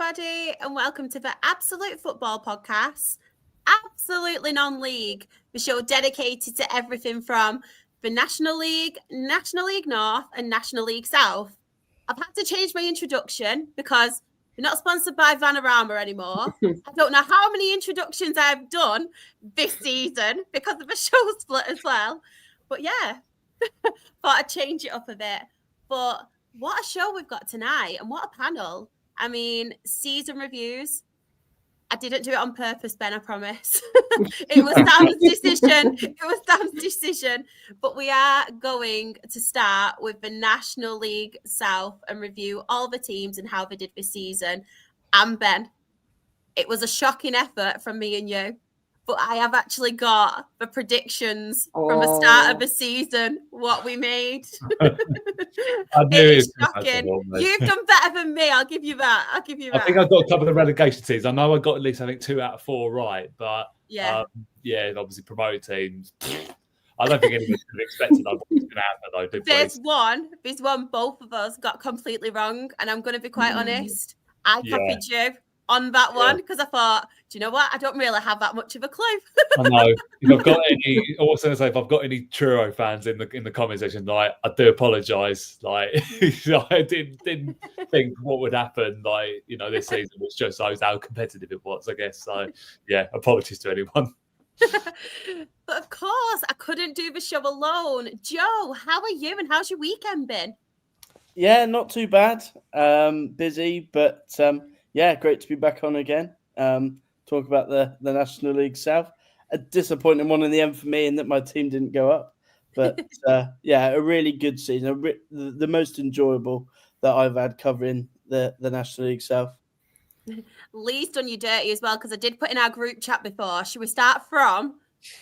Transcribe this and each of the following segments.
everybody, and welcome to the Absolute Football Podcast, Absolutely Non-League, the show dedicated to everything from the National League North, and National League South. I've had to change my introduction because we're not sponsored by Vanarama anymore. I don't know how many introductions I've done this season because of a show split as well. But yeah, thought I'd change it up a bit. But what a show we've got tonight, and what a panel. I mean, season reviews. I didn't do it on purpose, Ben, I promise. It was Sam's decision. But we are going to start with the National League South and review all the teams and how they did this season. And Ben, it was a shocking effort from me and you. But I have actually got the predictions from the start of the season, what we made. It's shocking. You've done better than me. I'll give you that. I think I've got a couple of relegation teams. I know I got at least, 2 out of 4 right. But, obviously promoted teams. I don't think anyone could have expected that was going to happen, though. There's one both of us got completely wrong. And I'm going to be quite honest. I copied you on that one because I thought, do you know what? I don't really have that much of a clue. I know. If I've got any, also going to say, if I've got any Truro fans in the comment section, I do apologise. I didn't think what would happen. This season, which just shows how competitive it was, I guess. So, apologies to anyone. But of course, I couldn't do the show alone. Joe, how are you, and how's your weekend been? Yeah, not too bad. Busy, but great to be back on again. Talk about the National League South. A disappointing one in the end for me in that my team didn't go up. But a really good season. The most enjoyable that I've had covering the National League South. Lee's done you dirty as well, because I did put in our group chat before. Should we start from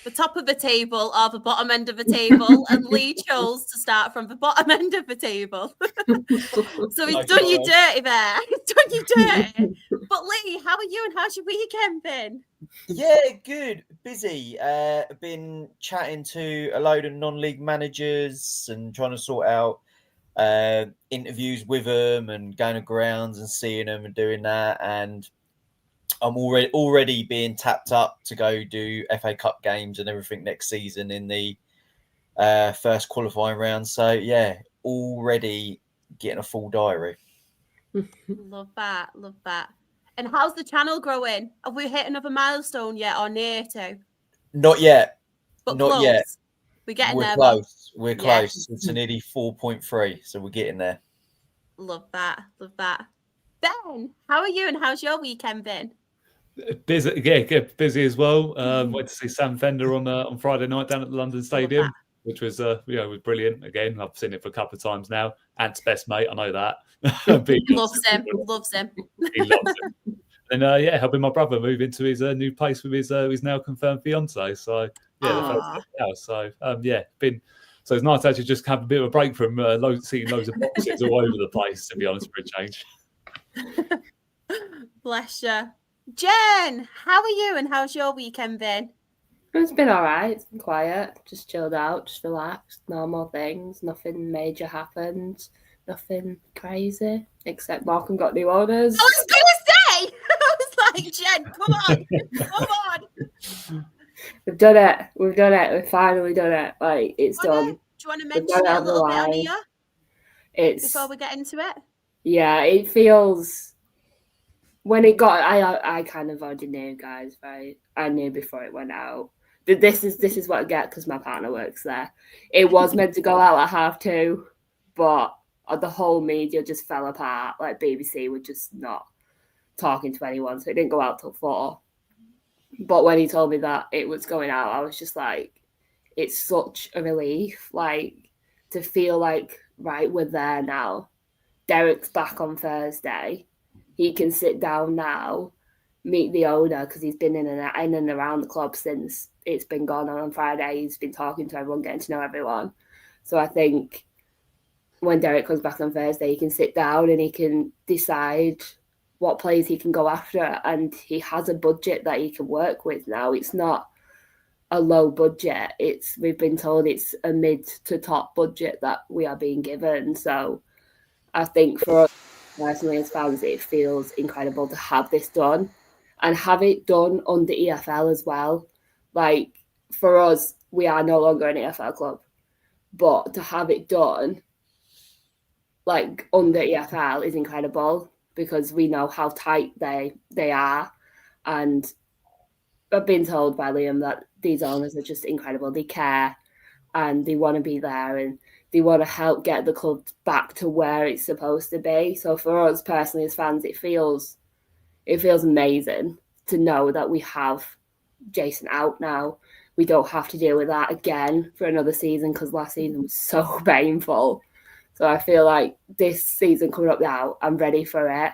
the top of the table or the bottom end of the table? And Lee chose to start from the bottom end of the table. So he's done you dirty there. He's done you dirty. But Lee, how are you, and how's your weekend been? Yeah, good. Busy. Been chatting to a load of non-league managers and trying to sort out interviews with them and going to grounds and seeing them and doing that. And I'm already being tapped up to go do FA Cup games and everything next season in the first qualifying round. So, already getting a full diary. Love that. And how's the channel growing? Have we hit another milestone yet, or near to? Not yet. But not close. Yet. We're getting We're there. Close. We're close. It's nearly 4.3, so we're getting there. Love that. Ben, how are you, and how's your weekend been? Busy, busy as well. Went to see Sam Fender on Friday night down at the London Stadium, which was was brilliant. Again, I've seen it for a couple of times now. Ant's best mate, I know that. Loves him. He loves him. And helping my brother move into his new place with his now confirmed fiance. So So it's nice to actually just have a bit of a break from seeing loads of boxes all over the place, to be honest, for a change. Bless you. Jen, how are you, and how's your weekend been? It's been all right. It's been quiet. Just chilled out, just relaxed. Normal things. Nothing major happened. Nothing crazy. Except Markham got new owners. I was going to say! I was like, Jen, come on. We've done it. We've finally done it. It's done. Do you want to mention it a little bit on here? Before we get into it? Yeah, it feels... When it got... I kind of already knew, guys, right? I knew before it went out. This is what I get because my partner works there. It was meant to go out at 2:30, but the whole media just fell apart. BBC were just not talking to anyone, so it didn't go out till 4. But when he told me that it was going out, I was just like, it's such a relief, to feel like, right, we're there now. Derek's back on Thursday. He can sit down now, meet the owner, because he's been in and around the club since it's been gone on Friday. He's been talking to everyone, getting to know everyone. So I think when Derek comes back on Thursday, he can sit down and he can decide what players he can go after, and he has a budget that he can work with now. It's not a low budget. We've been told it's a mid to top budget that we are being given. So I think for us, personally as fans, it feels incredible to have this done and have it done under EFL as well. Like, for us, we are no longer an EFL club, but to have it done like under EFL is incredible because we know how tight they are. And I've been told by Liam that these owners are just incredible. They care and they want to be there and they want to help get the club back to where it's supposed to be. So for us personally as fans, it feels amazing to know that we have Jason out now. We don't have to deal with that again for another season because last season was so painful. So I feel like this season coming up now, I'm ready for it.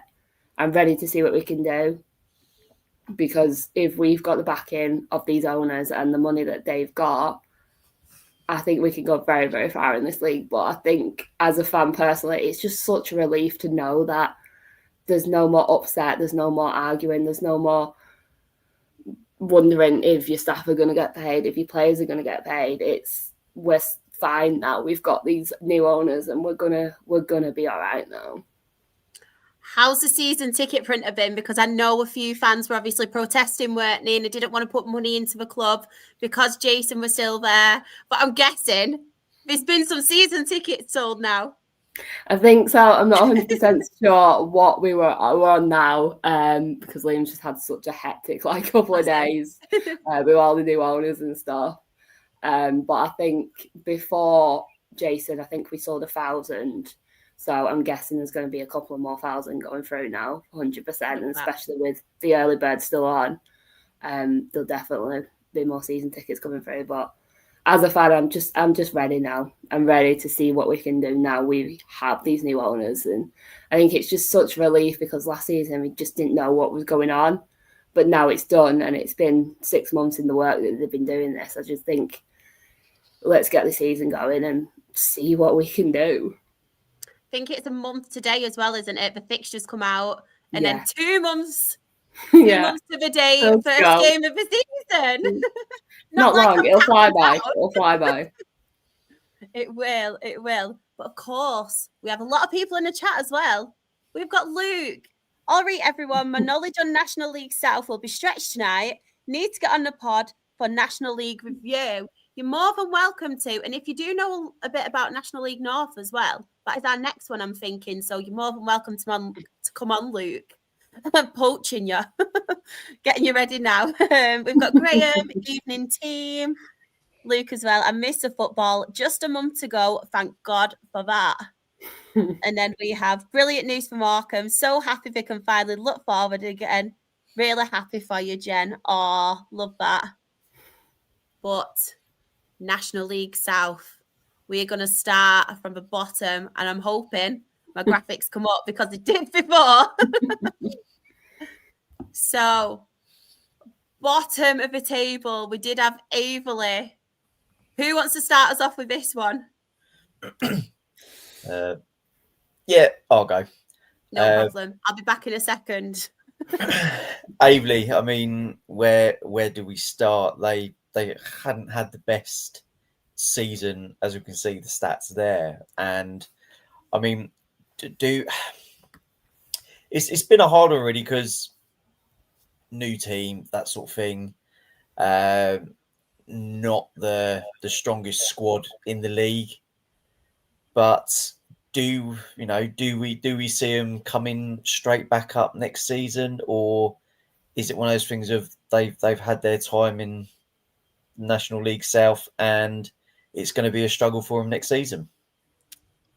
I'm ready to see what we can do. Because if we've got the backing of these owners and the money that they've got, I think we can go very, very far in this league. But I think as a fan personally, it's just such a relief to know that there's no more upset, there's no more arguing, there's no more wondering if your staff are going to get paid, if your players are going to get paid. We're fine now. We've got these new owners and we're gonna be all right now. How's the season ticket printer been? Because I know a few fans were obviously protesting, weren't they? And they didn't want to put money into the club because Jason was still there. But I'm guessing there's been some season tickets sold now. I think so. I'm not 100% sure what we're on now because Liam's just had such a hectic couple of days with all the new owners and stuff. But I think before Jason, I think we sold 1,000. So I'm guessing there's going to be a couple of more thousand going through now, 100%, and especially with the early bird still on, there'll definitely be more season tickets coming through. But as a fan, I'm just ready now. I'm ready to see what we can do now. We have these new owners, and I think it's just such relief because last season we just didn't know what was going on, but now it's done, and it's been 6 months in the work that they've been doing this. I just think let's get the season going and see what we can do. I think it's a month today as well, isn't it? The fixtures come out, and then 2 months. 2 months to the day, first game of the season. Not long. It'll fly by. It'll fly by. It will. It will. But of course, we have a lot of people in the chat as well. We've got Luke. All right, everyone. My knowledge on National League South will be stretched tonight. Need to get on the pod for National League review. You're more than welcome to. And if you do know a bit about National League North as well, that is our next one, I'm thinking. So you're more than welcome to come on, Luke. I'm poaching you. Getting you ready now. We've got Graham, evening team. Luke as well. I missed the football just a month ago. Thank God for that. And then we have brilliant news from Markham. So happy they can finally look forward again. Really happy for you, Jen. Oh, love that. But National League South, we're going to start from the bottom, and I'm hoping my graphics come up because it did before. So, bottom of the table, we did have Eastleigh. Who wants to start us off with this one? Yeah, I'll go. No problem. I'll be back in a second. Eastleigh, I mean, where do we start? They hadn't had the best season, as we can see the stats there, and I mean, it's been a hard already because new team, that sort of thing, not the strongest squad in the league, but do we see them coming straight back up next season, or is it one of those things of they've had their time in National League South and it's going to be a struggle for them next season?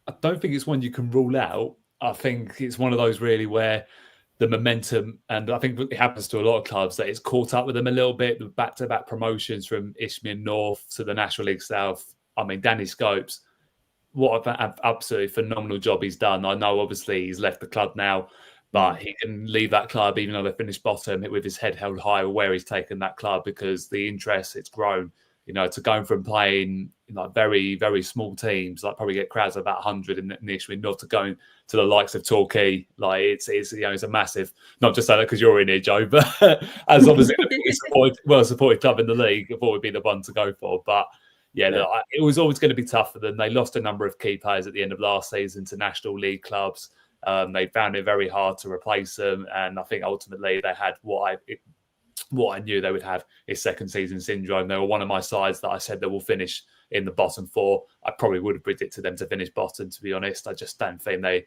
I don't think it's one you can rule out. I think it's one of those really where the momentum, and I think it happens to a lot of clubs, that it's caught up with them a little bit. The back-to-back promotions from Isthmian North to the National League South. I mean, Danny Scopes, what an absolutely phenomenal job he's done. I know obviously he's left the club now, but he can leave that club even though they finished bottom with his head held high where he's taken that club, because the interest, it's grown. You know, to going from playing very, very small teams, like probably get crowds of about 100 in the Isthmian North, to going to the likes of Torquay, like it's a massive, not just that because you're in here, Joe, but as obviously the biggest well-supported club in the league, I thought would be the one to go for. But yeah, look, it was always going to be tough for them. They lost a number of key players at the end of last season to National League clubs. They found it very hard to replace them, and I think ultimately they had what I knew they would have is second season syndrome. They were one of my sides that I said they will finish in the bottom 4. I probably would have predicted them to finish bottom, to be honest. I just don't think they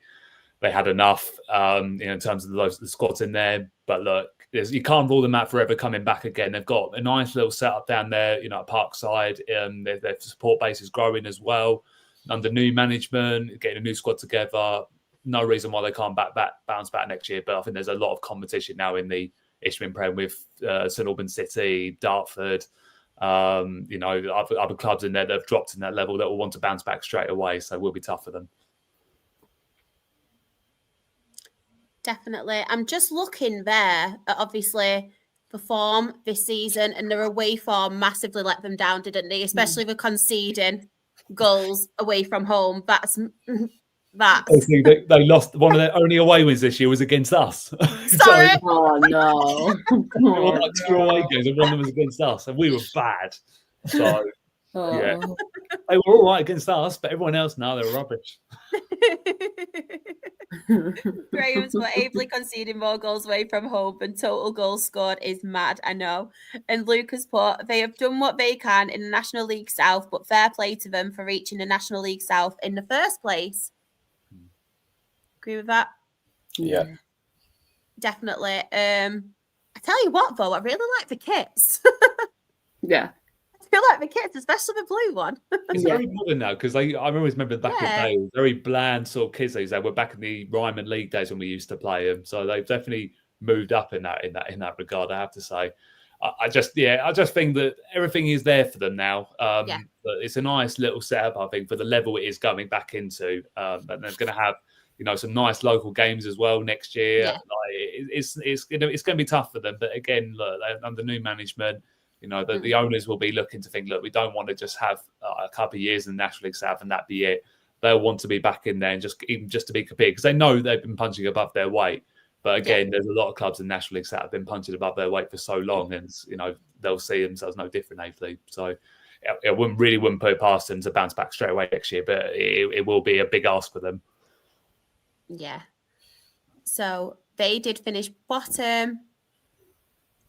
had enough in terms of the squads in there. But look, you can't rule them out forever coming back again. They've got a nice little setup down there, at Parkside. Their support base is growing as well. Under new management, getting a new squad together, no reason why they can't bounce back next year. But I think there's a lot of competition now in the Isthmian Prem with St Albans City, Dartford, other clubs in there that have dropped in that level that will want to bounce back straight away. So it will be tough for them. Definitely. I'm just looking there at obviously the form this season, and their away form massively let them down, didn't they? Especially with conceding goals away from home. That's they lost. One of their only away wins this year was against us. Sorry. Oh no. There were like 2 away games, and one of them was against us, and we were bad. So yeah, they were all right against us, but everyone else, no, they were rubbish. Graham's were ably conceding more goals away from home than total goals scored is mad, I know. And Lucas put, they have done what they can in the National League South, but fair play to them for reaching the National League South in the first place. Agree with that? Yeah. Definitely. I tell you what, though, I really like the kits. Yeah. I feel like the kits, especially the blue one. It's very modern now because I always remember back in the day, it was very bland sort of kits. They were back in the Ryman League days when we used to play them, so they've definitely moved up in that regard. I have to say, I just think that everything is there for them now. But it's a nice little setup, I think, for the level it is going back into, and they're going to have some nice local games as well next year. Yeah. It's going to be tough for them, but again, look, under new management. The owners will be looking to think, look, we don't want to just have a couple of years in the National League South and that be it. They'll want to be back in there and just to be competing because they know they've been punching above their weight. But again, there's a lot of clubs in the National League South have been punching above their weight for so long, and they'll see themselves no different, hopefully. So it wouldn't put it past them to bounce back straight away next year, but it will be a big ask for them. Yeah. So they did finish bottom.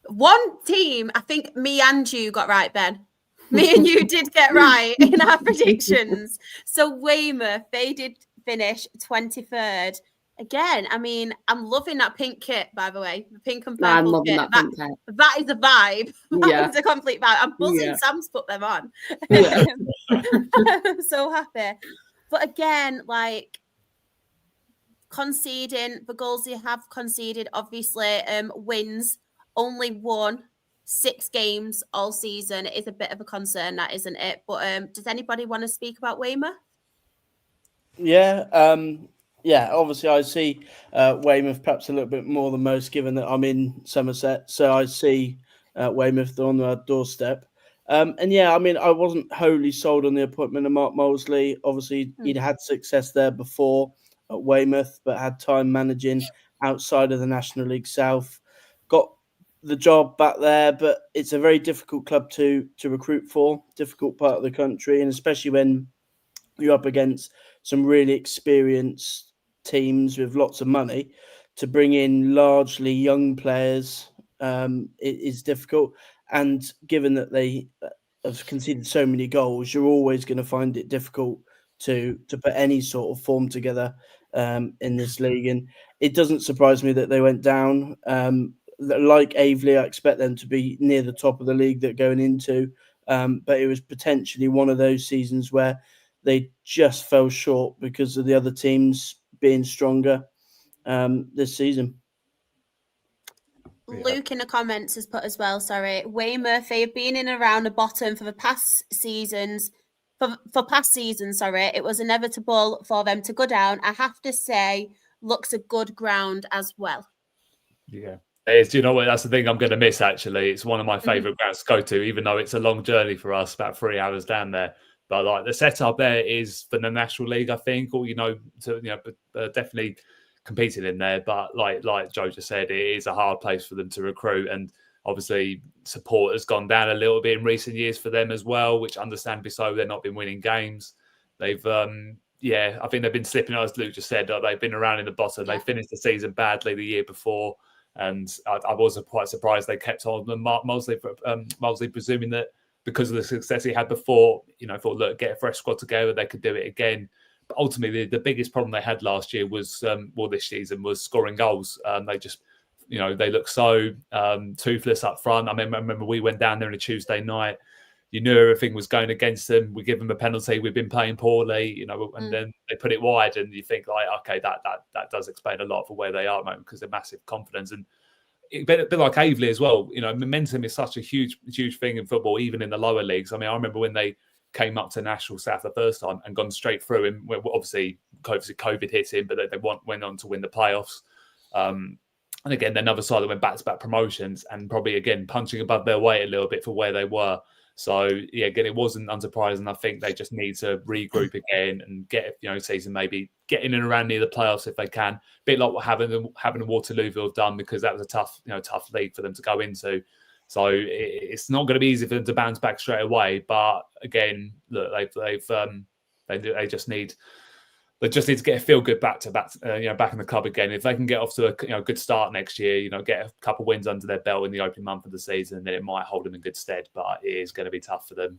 One team, I think me and you got right, Ben. Me and you did get right in our predictions. So Weymouth, they did finish 23rd. Again, I mean, I'm loving that pink kit, by the way. The pink and purple I'm loving kit. that pink kit. That is a vibe. Yeah. It's a complete vibe. I'm buzzing Yeah. Sam's put them on. Yeah. I'm so happy. But again, conceding, the goals they have conceded, obviously, wins. Only won 6 games all season. It is a bit of a concern, that isn't it? But does anybody want to speak about Weymouth? Yeah, obviously I see Weymouth perhaps a little bit more than most, given that I'm in Somerset. So I see Weymouth on our doorstep. I wasn't wholly sold on the appointment of Mark Molesley. Obviously, he'd had success there before at Weymouth, but had time managing outside of the National League South. Got the job back there, but it's a very difficult club to recruit for, difficult part of the country, and especially when you're up against some really experienced teams with lots of money, to bring in largely young players it is difficult. And given that they have conceded so many goals, you're always going to find it difficult to put any sort of form together in this league. And it doesn't surprise me that they went down. Like Ebbsfleet, I expect them to be near the top of the league they're going into. But it was potentially one of those seasons where they just fell short because of the other teams being stronger this season. Luke in the comments has put as well, Weymouth, they have been in and around the bottom for the past seasons. For past seasons, it was inevitable for them to go down. I have to say, looks a good ground as well. Yeah. It is. Do you know what? That's the thing I'm going to miss, actually. It's one of my favourite grounds to go to, even though it's a long journey for us, about 3 hours down there. But the setup there is for the National League, I think, or definitely competing in there. But like Joe just said, it is a hard place for them to recruit, and obviously support has gone down a little bit in recent years for them as well, which understandably so. They've not been winning games. They've yeah, I think they've been slipping, as Luke just said. They've been around in the bottom. Yeah. They finished the season badly the year before, and I was quite surprised they kept on. And Mosley, presuming that because of the success he had before, thought, look, get a fresh squad together, they could do it again. But ultimately, the biggest problem they had last year was, this season, was scoring goals. They just, they looked so toothless up front. I remember we went down there on a Tuesday night. You knew everything was going against them. We give them a penalty. We've been playing poorly, and then they put it wide, and you think, like, okay, that does explain a lot for where they are at the moment, because they're massive confidence. And a bit like Aveley as well. Momentum is such a huge thing in football, even in the lower leagues. I remember when they came up to National South the first time and gone straight through, and obviously COVID hit him, but they went on to win the playoffs. And again, another side that went back-to-back promotions, and probably again punching above their weight a little bit for where they were. So yeah, again, it wasn't unsurprising. I think they just need to regroup again and get season maybe get in and around near the playoffs if they can. A bit like what having Waterlooville have done, because that was a tough league for them to go into. So it's not going to be easy for them to bounce back straight away. But again, look, they just need to get a feel good back in the club again. If they can get off to a good start next year, get a couple of wins under their belt in the opening month of the season, then it might hold them in good stead. But it is going to be tough for them.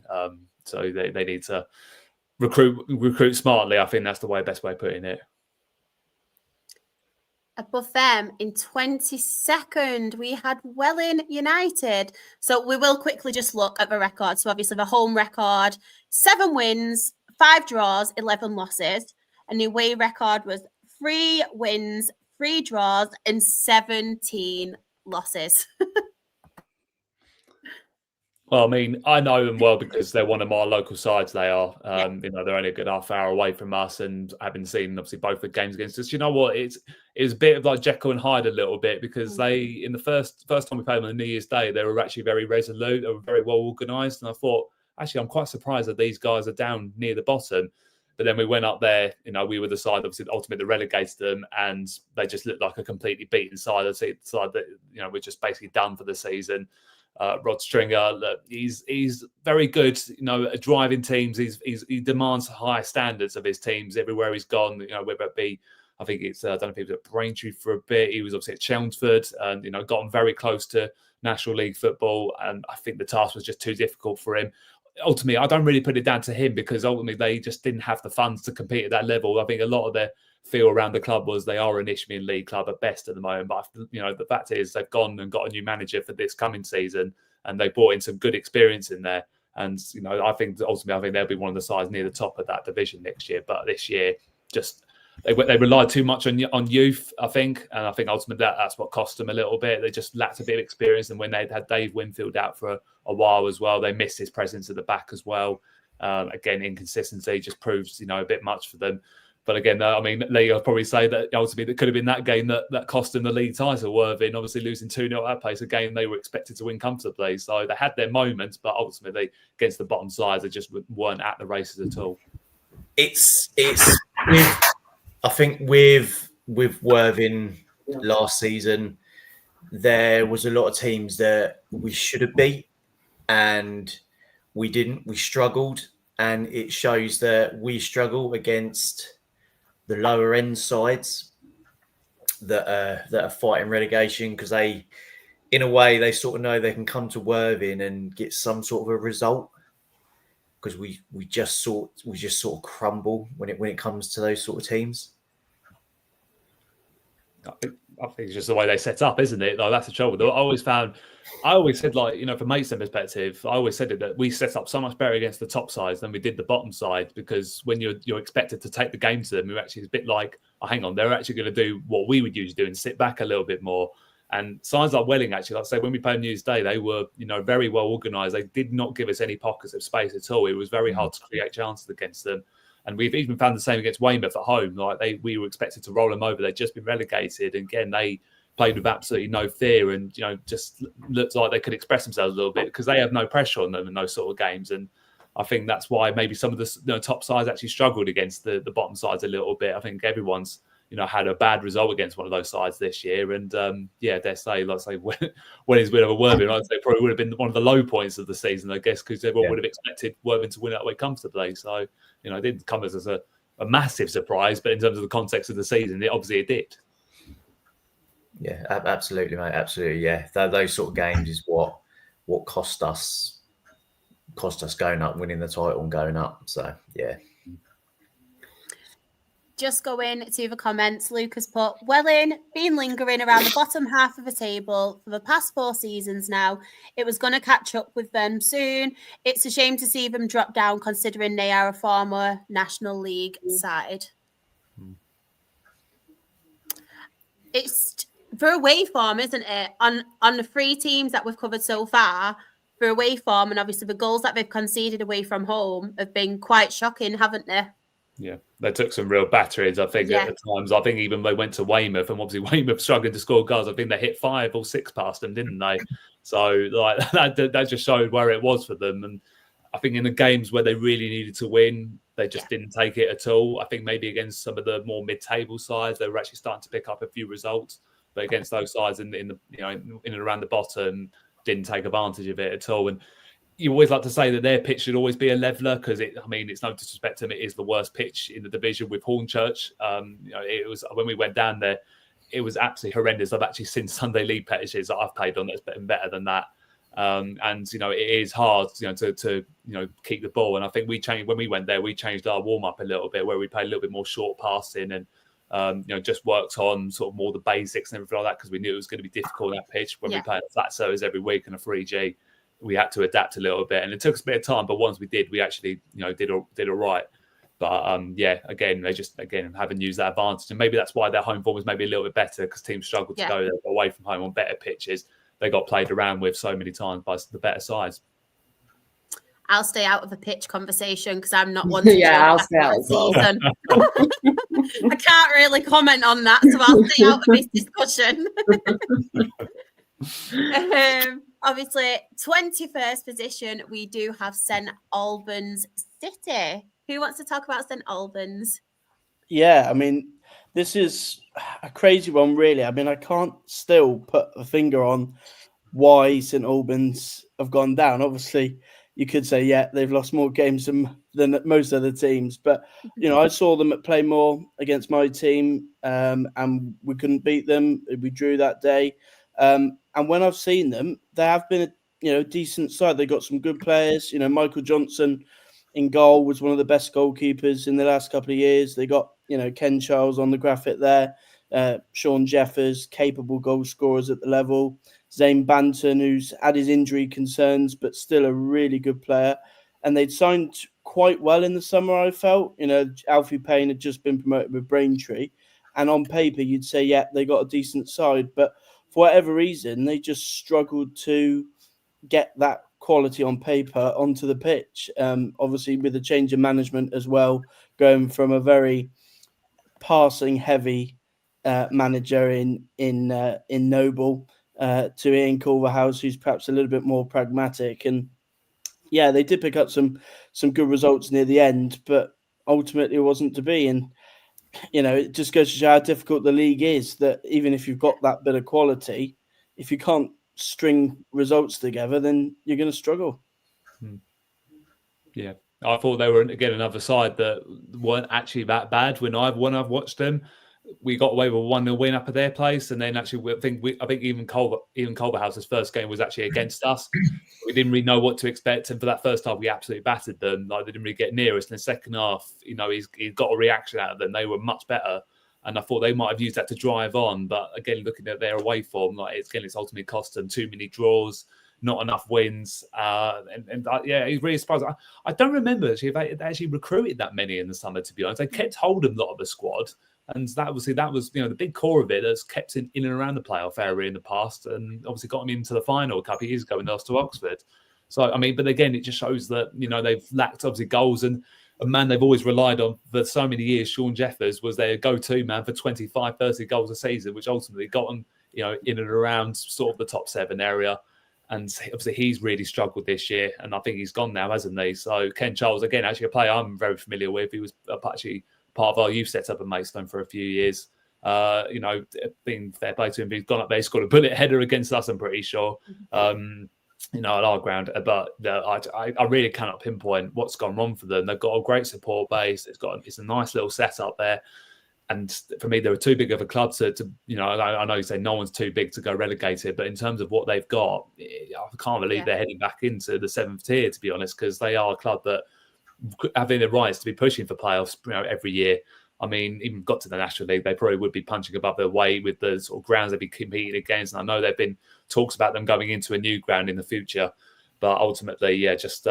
So they need to recruit smartly. I think that's the best way of putting it. Above them, in 22nd, we had Welling United. So we will quickly just look at the record. So obviously the home record, 7 wins, 5 draws, 11 losses. And the away record was 3 wins, 3 draws, and 17 losses. Well, I know them well because they're one of my local sides. They are, they're only a good half hour away from us, and having seen obviously both the games against us, you know what? It's a bit of like Jekyll and Hyde a little bit, because they, in the first time we played them on New Year's Day, they were actually very resolute. They were very well organised, and I thought, actually, I'm quite surprised that these guys are down near the bottom. But then we went up there, we were the side, obviously, ultimately relegated them, and they just looked like a completely beaten side. I'd say the side that, we're just basically done for the season. Rod Stringer, he's very good, at driving teams. He demands high standards of his teams everywhere he's gone. Whether it be, I think it's I don't know if he was at Braintree for a bit. He was obviously at Chelmsford, and gotten very close to National League football. And I think the task was just too difficult for him. Ultimately, I don't really put it down to him, because ultimately they just didn't have the funds to compete at that level. I think a lot of their feel around the club was they are an Isthmian League club at best at the moment. But the fact is they've gone and got a new manager for this coming season, and they brought in some good experience in there. And I think ultimately they'll be one of the sides near the top of that division next year. But this year, just they relied too much on youth, I think, and I think ultimately that's what cost them a little bit. They just lacked a bit of experience, and when they'd had Dave Winfield out for a while as well, they missed his presence at the back as well. Again, inconsistency just proves a bit much for them. But again, Lee, I'll probably say that ultimately it could have been that game that cost them the league title. Worthing obviously losing 2-0 at that place, a game they were expected to win comfortably. So they had their moments, but ultimately against the bottom sides, they just weren't at the races at all. It's I think with Worthing last season, there was a lot of teams that we should have beat, and we didn't. We struggled, and it shows that we struggle against the lower end sides that are fighting relegation, because they, in a way, they sort of know they can come to Worthing and get some sort of a result, because we just sort of crumble when it comes to those sort of teams. I think it's just the way they set up, isn't it? Like, that's the trouble. I always said, like, from Maidstone perspective, I always said that we set up so much better against the top sides than we did the bottom side, because when you're expected to take the game to them, it's a bit like, oh, hang on, they're actually going to do what we would usually do and sit back a little bit more. And sides like Welling, actually, like I say, when we played New Year's Day, they were, very well organised. They did not give us any pockets of space at all. It was very hard to create chances against them. And we've even found the same against Weymouth at home. Like we were expected to roll them over. They'd just been relegated. And again, they played with absolutely no fear, and just looked like they could express themselves a little bit, because they have no pressure on them in those sort of games. And I think that's why maybe some of the top sides actually struggled against the bottom sides a little bit. I think everyone's had a bad result against one of those sides this year. And dare say, when he's been over Worthing, I'd say probably would have been one of the low points of the season, I guess, because everyone would have expected Worthing to win that way comfortably. So, it didn't come as a massive surprise, but in terms of the context of the season, it did. Yeah, absolutely, mate. Absolutely, yeah. Those sort of games is what cost us going up, winning the title and going up. So yeah. Just going to the comments, Lucas put, Welling, been lingering around the bottom half of the table for the past 4 seasons now. It was going to catch up with them soon. It's a shame to see them drop down considering they are a former National League side. It's for away form, isn't it? On the 3 teams that we've covered so far, for away form, and obviously the goals that they've conceded away from home have been quite shocking, haven't they? Yeah, they took some real batteries, I think, at the times. I think even they went to Weymouth, and obviously Weymouth struggling to score goals. I think they hit 5 or 6 past them, didn't they? So like that just showed where it was for them. And I think in the games where they really needed to win, they just didn't take it at all. I think maybe against some of the more mid-table sides, they were actually starting to pick up a few results. But against those sides in the in and around the bottom, didn't take advantage of it at all. And you always like to say that their pitch should always be a leveller because it's no disrespect to them, it is the worst pitch in the division with Hornchurch. It was when we went down there, it was absolutely horrendous. I've actually seen Sunday League pitches that I've played on that's been better than that. And it is hard, to keep the ball. And I think we changed when we went there. We changed our warm up a little bit where we played a little bit more short passing and just worked on sort of more the basics and everything like that because we knew it was going to be difficult on that pitch when we played flat serves every week and a 3G. We had to adapt a little bit, and it took us a bit of time. But once we did, we actually, did all right. But again, they just haven't used that advantage, and maybe that's why their home form was maybe a little bit better because teams struggled to go there away from home on better pitches. They got played around with so many times by the better sides. I'll stay out of the pitch conversation because I'm not one to I'll stay out as well. I can't really comment on that, so I'll stay out of this discussion. Obviously, 21st position, we do have St Albans City. Who wants to talk about St Albans? Yeah, I mean, this is a crazy one, really. I mean, I can't still put a finger on why St Albans have gone down. Obviously, you could say, they've lost more games than most other teams. But, I saw them play more against my team and we couldn't beat them. We drew that day. And when I've seen them, they have been a decent side. They got some good players. Michael Johnson in goal was one of the best goalkeepers in the last couple of years. They got Ken Charles on the graphic there, Sean Jeffers, capable goal scorers at the level, Zane Banton, who's had his injury concerns but still a really good player. And they'd signed quite well in the summer, I felt. Alfie Payne had just been promoted with Braintree, and on paper you'd say they got a decent side, but for whatever reason, they just struggled to get that quality on paper onto the pitch. Obviously, with a change of management as well, going from a very passing-heavy manager in Noble to Ian Culverhouse, who's perhaps a little bit more pragmatic. And they did pick up some good results near the end, but ultimately it wasn't to be. And it just goes to show how difficult the league is, that even if you've got that bit of quality, if you can't string results together, then you're going to struggle. Yeah. I thought they were, again, another side that weren't actually that bad. When I've watched them, we got away with a 1-0 win up at their place. And then actually, I think even Culverhouse's first game was actually against us. We didn't really know what to expect. And for that first half, we absolutely battered them. Like, they didn't really get near us. In the second half, he got a reaction out of them. They were much better. And I thought they might have used that to drive on. But again, looking at their away form, it's ultimately cost them too many draws, not enough wins. He's really surprised. I don't remember actually if they actually recruited that many in the summer, to be honest. They kept hold of a lot of the squad. And that was the big core of it that's kept in and around the playoff area in the past, and obviously got them into the final a couple of years ago when they lost to Oxford. So, but again, it just shows that, they've lacked obviously goals, and a man they've always relied on for so many years, Sean Jeffers, was their go-to man for 25, 30 goals a season, which ultimately got them, in and around sort of the top 7 area. And obviously he's really struggled this year, and I think he's gone now, hasn't he? So Ken Charles, again, actually a player I'm very familiar with. He was actually part of our youth setup at Maidstone for a few years. Being fair play to him, he's gone up there, he's got a bullet header against us, I'm pretty sure. at our ground. But I really cannot pinpoint what's gone wrong for them. They've got a great support base. It's a nice little setup there. And for me, they were too big of a club to I know you say no one's too big to go relegated, but in terms of what they've got, I can't believe they're heading back into the 7th tier, to be honest, because they are a club that having the rights to be pushing for playoffs every year. I mean, even got to the National League, they probably would be punching above their weight with the sort of grounds they'd be competing against. And I know there have been talks about them going into a new ground in the future, but ultimately, they've just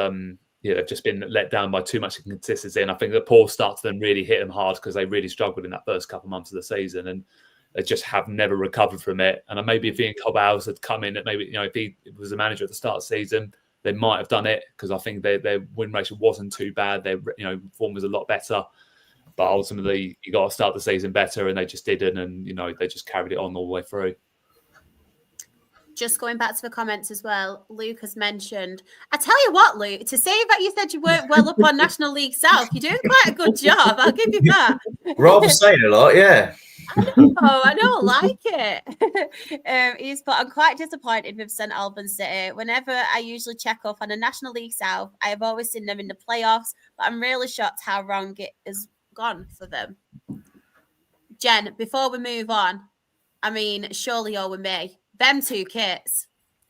been let down by too much inconsistency. And I think the poor start to them really hit them hard because they really struggled in that first couple of months of the season, and they just have never recovered from it. And maybe if Ian Cobhouse had come in, maybe if he was a manager at the start of the season, they might have done it, because I think their win ratio wasn't too bad. Their form was a lot better. But ultimately, you got to start the season better, and they just didn't, and they just carried it on all the way through. Just going back to the comments as well, Luke has mentioned. I tell you what, Luke, to say that you said you weren't well up on National League South, you're doing quite a good job. I'll give you that. Rather saying a lot, yeah. I don't like it. He's put, I'm quite disappointed with St Albans City. Whenever I usually check up on the National League South, I have always seen them in the playoffs, but I'm really shocked how wrong it has gone for them. Jen, before we move on, I mean, surely you're with me. Them two kits.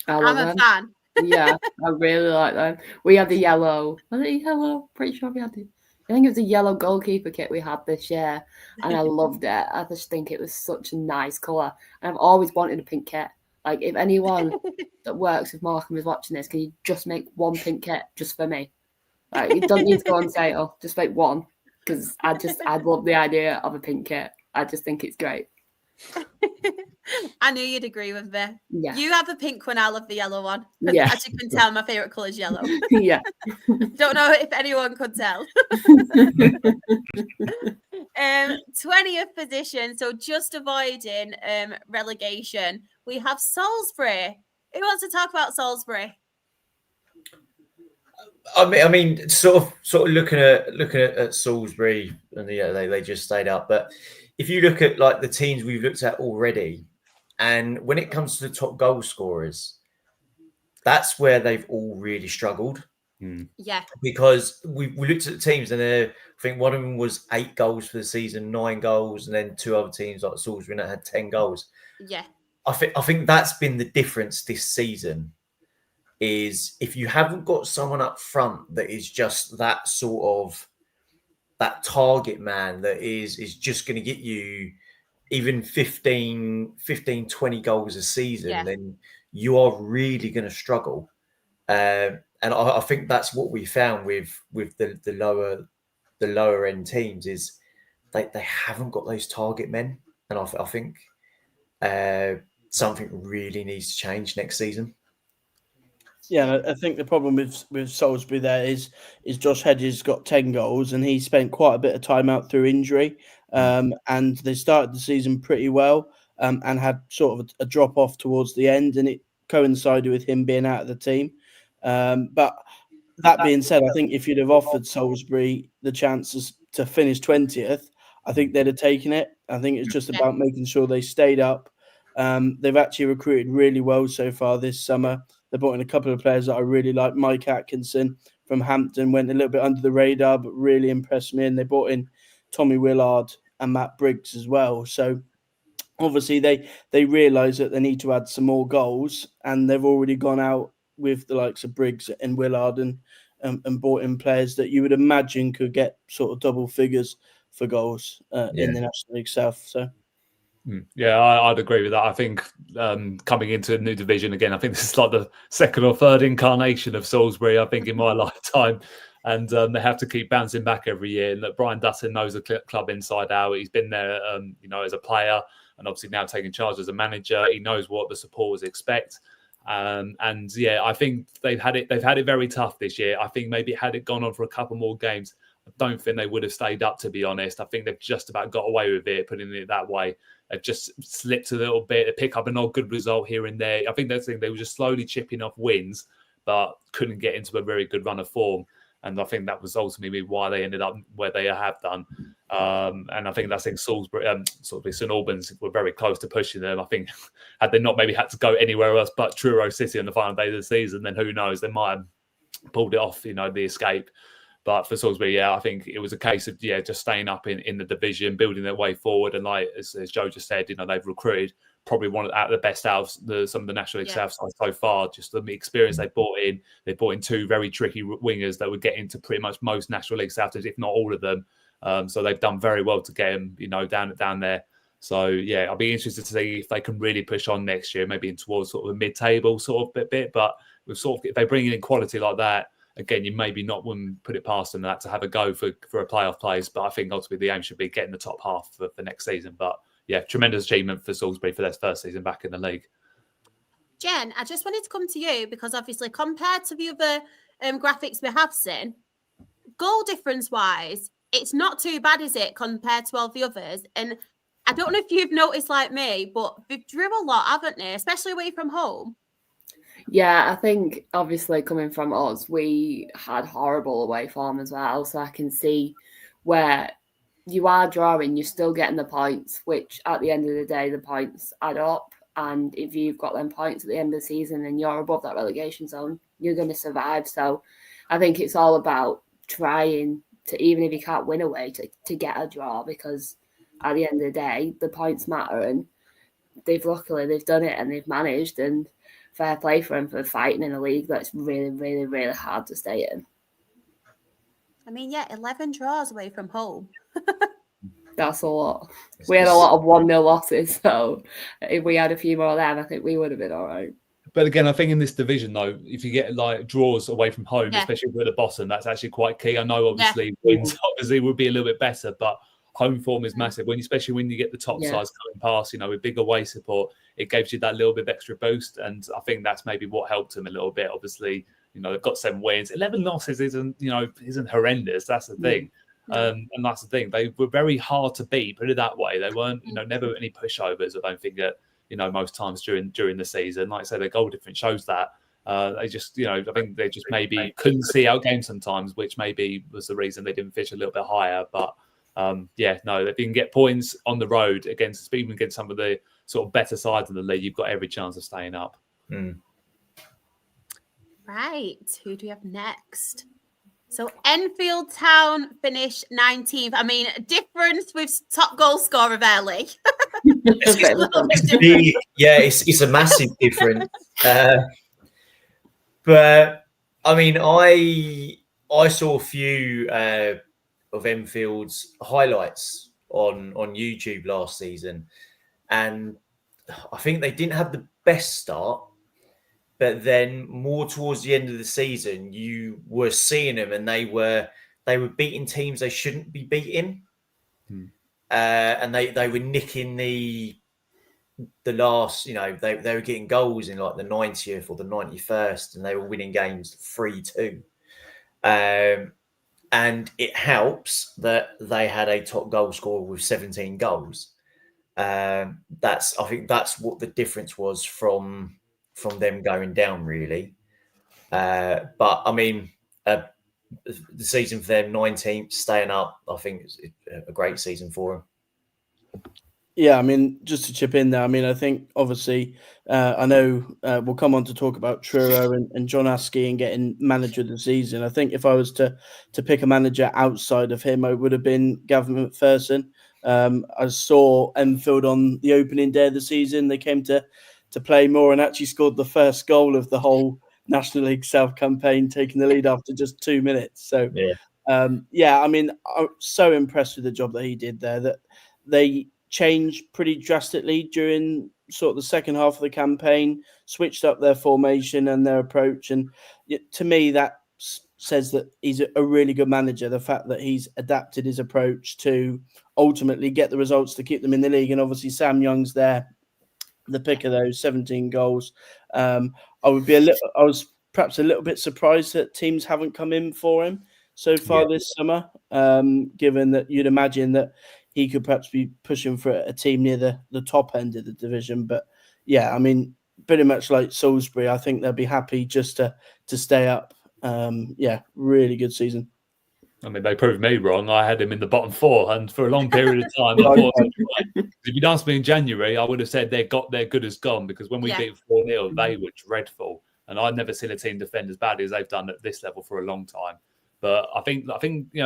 I'm a fan. Yeah, I really like them. We had the yellow. Was it yellow? Pretty sure we had the. I think it was the yellow goalkeeper kit we had this year, and I loved it. I just think it was such a nice colour. And I've always wanted a pink kit. Like, if anyone that works with Markham is watching this, can you just make one pink kit just for me? Like, you don't need to go on sale. Just make one, because I love the idea of a pink kit. I just think it's great. I knew you'd agree with me. Yeah. You have the pink one, I love the yellow one. Yeah. As you can tell, my favourite colour is yellow. Yeah. Don't know if anyone could tell. 20th position, so just avoiding relegation. We have Salisbury. Who wants to talk about Salisbury? I mean, sort of looking at Salisbury, and they just stayed up. But if you look at like the teams we've looked at already, and when it comes to the top goal scorers, that's where they've all really struggled. Yeah, because we looked at the teams, and I think one of them was 8 goals for the season, 9 goals, and then 2 other teams like Salisbury that had 10 goals. Yeah, I think that's been the difference this season. Is if you haven't got someone up front that is just that sort of that target man that is just going to get you even 15, 20 goals a season, then you are really going to struggle. And I think that's what we found with the lower end teams is they haven't got those target men. And I think something really needs to change next season. Yeah, I think the problem with Salisbury there is Josh Hedges got 10 goals, and he spent quite a bit of time out through injury. And they started the season pretty well, and had sort of a drop off towards the end, and it coincided with him being out of the team. But that being said, I think if you'd have offered Salisbury the chances to finish 20th, I think they'd have taken it. I think it's just about making sure they stayed up. They've actually recruited really well so far this summer. They brought in a couple of players that I really like. Mike Atkinson from Hampton went a little bit under the radar, but really impressed me. And they brought in Tommy Willard and Matt Briggs as well. So obviously they realise that they need to add some more goals, and they've already gone out with the likes of Briggs and Willard and brought in players that you would imagine could get sort of double figures for goals in the National League South. So. Yeah, I'd agree with that. I think coming into a new division again, I think this is like the second or third incarnation of Salisbury, I think, in my lifetime. And they have to keep bouncing back every year. And that Brian Dutton knows the club inside out. He's been there, as a player, and obviously now taking charge as a manager. He knows what the supporters expect. I think they've had it very tough this year. I think maybe had it gone on for a couple more games, I don't think they would have stayed up, to be honest. I think they've just about got away with it, putting it that way. They've just slipped a little bit, they pick up an odd good result here and there. I think that's the thing, they were just slowly chipping off wins, but couldn't get into a very good run of form. And I think that was ultimately why they ended up where they have done. And I think that's in Salisbury, sort of St Albans were very close to pushing them. I think had they not maybe had to go anywhere else but Truro City on the final day of the season, then who knows, they might have pulled it off, the escape. But for Salisbury, I think it was a case of just staying up in the division, building their way forward, and like as Joe just said, they've recruited probably one of the best out of some of the National League South sides so far. Just the experience they brought in. They brought in 2 very tricky wingers that would get into pretty much most National League South teams, if not all of them. So they've done very well to get him, down there. So I'll be interested to see if they can really push on next year, maybe in towards sort of a mid-table sort of bit. But with if they bring in quality like that, again, you maybe not wouldn't put it past them that to have a go for a playoff place. But I think ultimately the aim should be getting the top half for next season. But tremendous achievement for Salisbury for their first season back in the league. Jen, I just wanted to come to you because obviously compared to the other graphics we have seen, goal difference wise, it's not too bad, is it, compared to all the others? And I don't know if you've noticed like me, but they've drew a lot, haven't they? Especially away from home. Yeah, I think obviously coming from us, we had horrible away form as well. So I can see where you are drawing, you're still getting the points, which at the end of the day, the points add up. And if you've got them points at the end of the season and you're above that relegation zone, you're going to survive. So I think it's all about trying to, even if you can't win away, to get a draw, because at the end of the day, the points matter. And they've done it and they've managed, and fair play for them for fighting in a league that's really, really, really hard to stay in. I mean, 11 draws away from home. That's a lot. We had a lot of 1-0 losses, so if we had a few more of them, I think we would have been all right. But again, I think in this division, though, if you get like draws away from home, especially if we're at the bottom, that's actually quite key. I know, obviously, wins obviously would be a little bit better, but home form is massive. Especially when you get the top sides coming past, with big away support, it gives you that little bit of extra boost. And I think that's maybe what helped them a little bit. Obviously, they've got 7 wins, 11 losses isn't horrendous. That's the thing. And that's the thing. They were very hard to beat, put it that way. They weren't, never any pushovers. I don't think that, most times during the season. Like I say, their goal difference shows that. They just, I think they just maybe couldn't see out games sometimes, which maybe was the reason they didn't fish a little bit higher. But if you can get points on the road even against some of the sort of better sides in the league, you've got every chance of staying up. Right. Who do we have next? So Enfield Town finished 19th. I mean, difference with top goal scorer their league. It's a massive difference. But I mean, I saw a few of Enfield's highlights on YouTube last season, and I think they didn't have the best start. But then more towards the end of the season, you were seeing them, and they were beating teams they shouldn't be beating, and they were nicking the last. They were getting goals in like the 90th or the 91st, and they were winning games 3-2. And it helps that they had a top goal scorer with 17 goals. I think that's what the difference was from them going down, really. But I mean, the season for them, 19th, staying up, I think it's a great season for them. Yeah, I mean, just to chip in there, I mean, I think obviously, I know we'll come on to talk about Truro and John Askey and getting manager of the season. I think if I was to pick a manager outside of him, I would have been Gavin McPherson. I saw Enfield on the opening day of the season. They came to play more and actually scored the first goal of the whole National League South campaign, taking the lead after just 2 minutes. So, I mean, I'm so impressed with the job that he did there, that they changed pretty drastically during sort of the second half of the campaign, switched up their formation and their approach. And to me, that says that he's a really good manager. The fact that he's adapted his approach to ultimately get the results to keep them in the league. And obviously Sam Young's there, the pick of those 17 goals. I was perhaps a little bit surprised that teams haven't come in for him so far this summer, given that you'd imagine that he could perhaps be pushing for a team near the top end of the division. But I mean, pretty much like Salisbury, I think they'll be happy just to stay up. Really good season. I mean, they proved me wrong. I had him in the bottom 4, and for a long period of time, I thought, if you'd asked me in January, I would have said they're good as gone, because when we beat 4-0, they were dreadful, and I'd never seen a team defend as badly as they've done at this level for a long time. But I think like